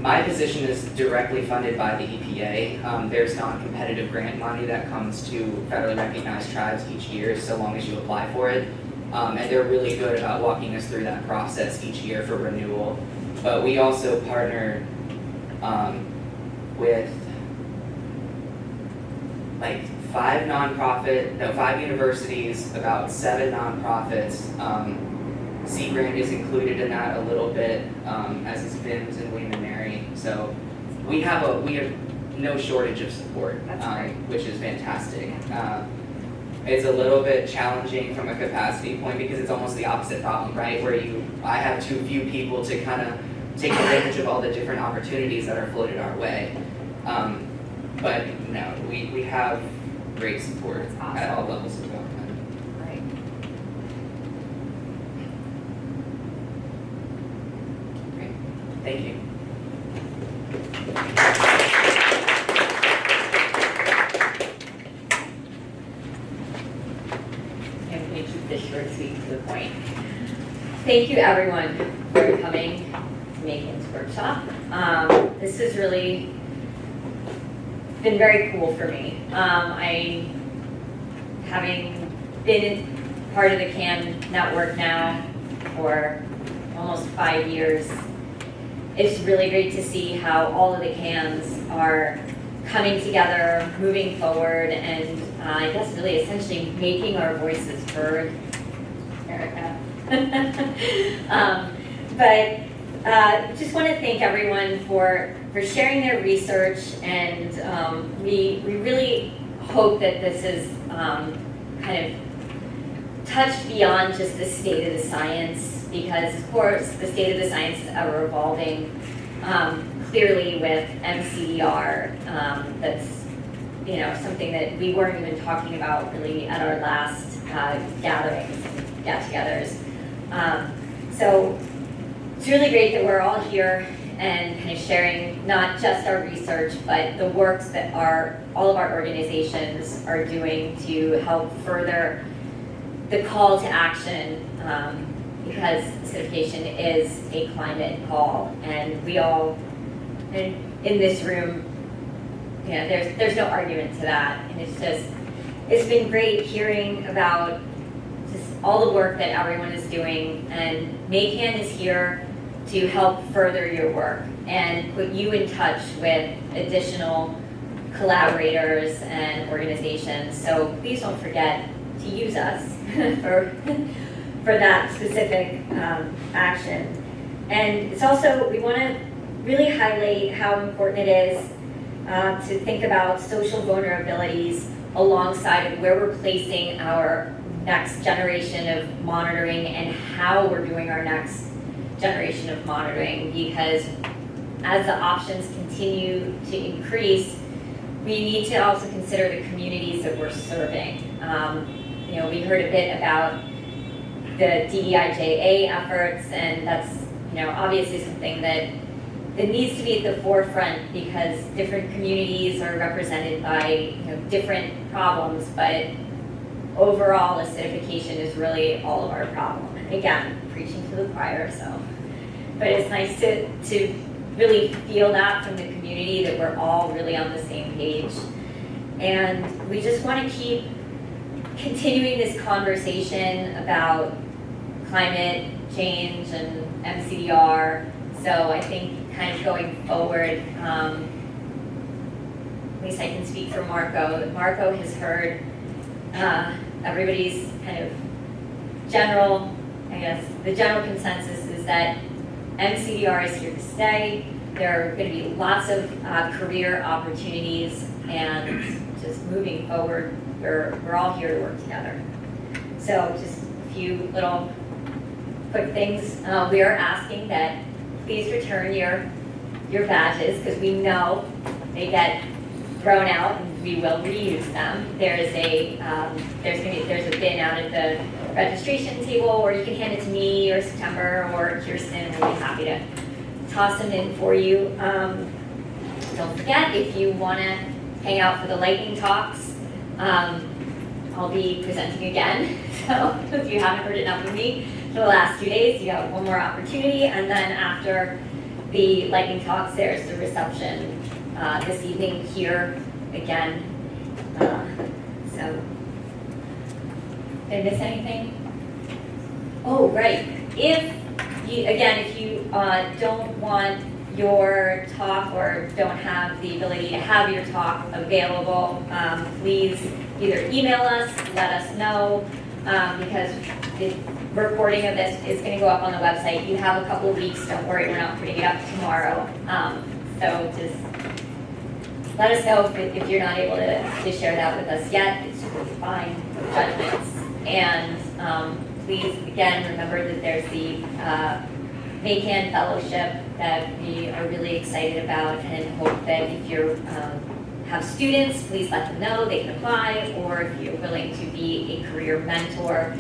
C: my position is directly funded by the EPA. There's non-competitive grant money that comes to federally recognized tribes each year, so long as you apply for it. And they're really good about walking us through that process each year for renewal. But we also partner with like 5 universities, about 7 nonprofits. Sea Grant is included in that a little bit, as is VIMS and William and Mary. So we have no shortage of support, which is fantastic. It's a little bit challenging from a capacity point because it's almost the opposite problem, right? Where I have too few people to kind of take advantage of all the different opportunities that are floated our way. But no, we have great support at all levels of government.
H: Right.
C: Thank you.
D: sweet and to the point. Thank you everyone for coming to MACAN's workshop. This has really been very cool for me. Having been part of the CAN network now for almost 5 years, it's really great to see how all of the CANs are coming together, moving forward, and I guess really essentially making our voices heard. Erica. Just want to thank everyone for sharing their research, and we really hope that this is kind of touched beyond just the state of the science, because of course the state of the science is ever evolving. Clearly with MCDR, that's something that we weren't even talking about really at our last gatherings, get-togethers. So it's really great that we're all here and kind of sharing not just our research, but the works that all of our organizations are doing to help further the call to action, because acidification is a climate call, and we all in this room, there's no argument to that, and it's been great hearing about just all the work that everyone is doing, and MACAN is here to help further your work and put you in touch with additional collaborators and organizations. So please don't forget to use us for that specific action. And it's also, we want to really highlight how important it is to think about social vulnerabilities alongside of where we're placing our next generation of monitoring and how we're doing our next generation of monitoring, because as the options continue to increase, we need to also consider the communities that we're serving. We heard a bit about the DEIJA efforts, and that's obviously something that needs to be at the forefront, because different communities are represented by different problems, but overall acidification is really all of our problem. Again, preaching to the choir, but it's nice to really feel that from the community, that we're all really on the same page. And we just want to keep continuing this conversation about climate change and MCDR. So I think kind of going forward, at least I can speak for Marco, that Marco has heard everybody's kind of the general consensus is that MCDR is here to stay. There are going to be lots of career opportunities, and just moving forward, we're all here to work together. So just a few little quick things. We are asking that please return your badges, because we know they get thrown out and we will reuse them. There's a bin out at the registration table, or you can hand it to me or September or Kirsten, and we'll be happy to toss them in for you. Don't forget, if you want to hang out for the lightning talks, I'll be presenting again. So if you haven't heard enough of me for the last 2 days, you have one more opportunity, and then after the lightning talks, there's the reception this evening here again. So, did I miss anything? Oh, right. If you don't want your talk or don't have the ability to have your talk available, please either email us, let us know, because the recording of this is going to go up on the website. You have a couple of weeks, don't worry, we're not putting it up tomorrow. So just let us know if you're not able to share that with us yet. It's fine judgments. And please, again, remember that there's the MACAN Fellowship that we are really excited about, and hope that if you have students, please let them know they can apply, or if you're willing to be a career mentor,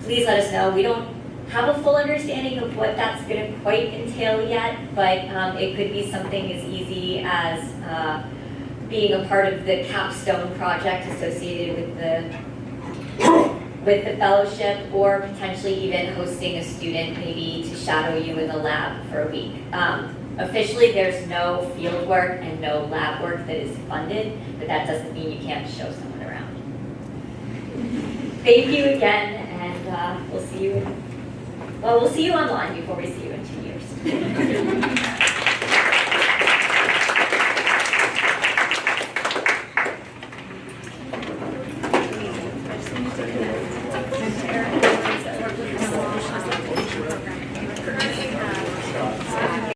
D: please let us know. We don't have a full understanding of what that's going to quite entail yet, but it could be something as easy as being a part of the capstone project associated with the with the fellowship, or potentially even hosting a student maybe to shadow you in the lab for a week. Officially, there's no field work and no lab work that is funded, but that doesn't mean you can't show someone around. Thank you again, and we'll see you online before we see you in 2 years.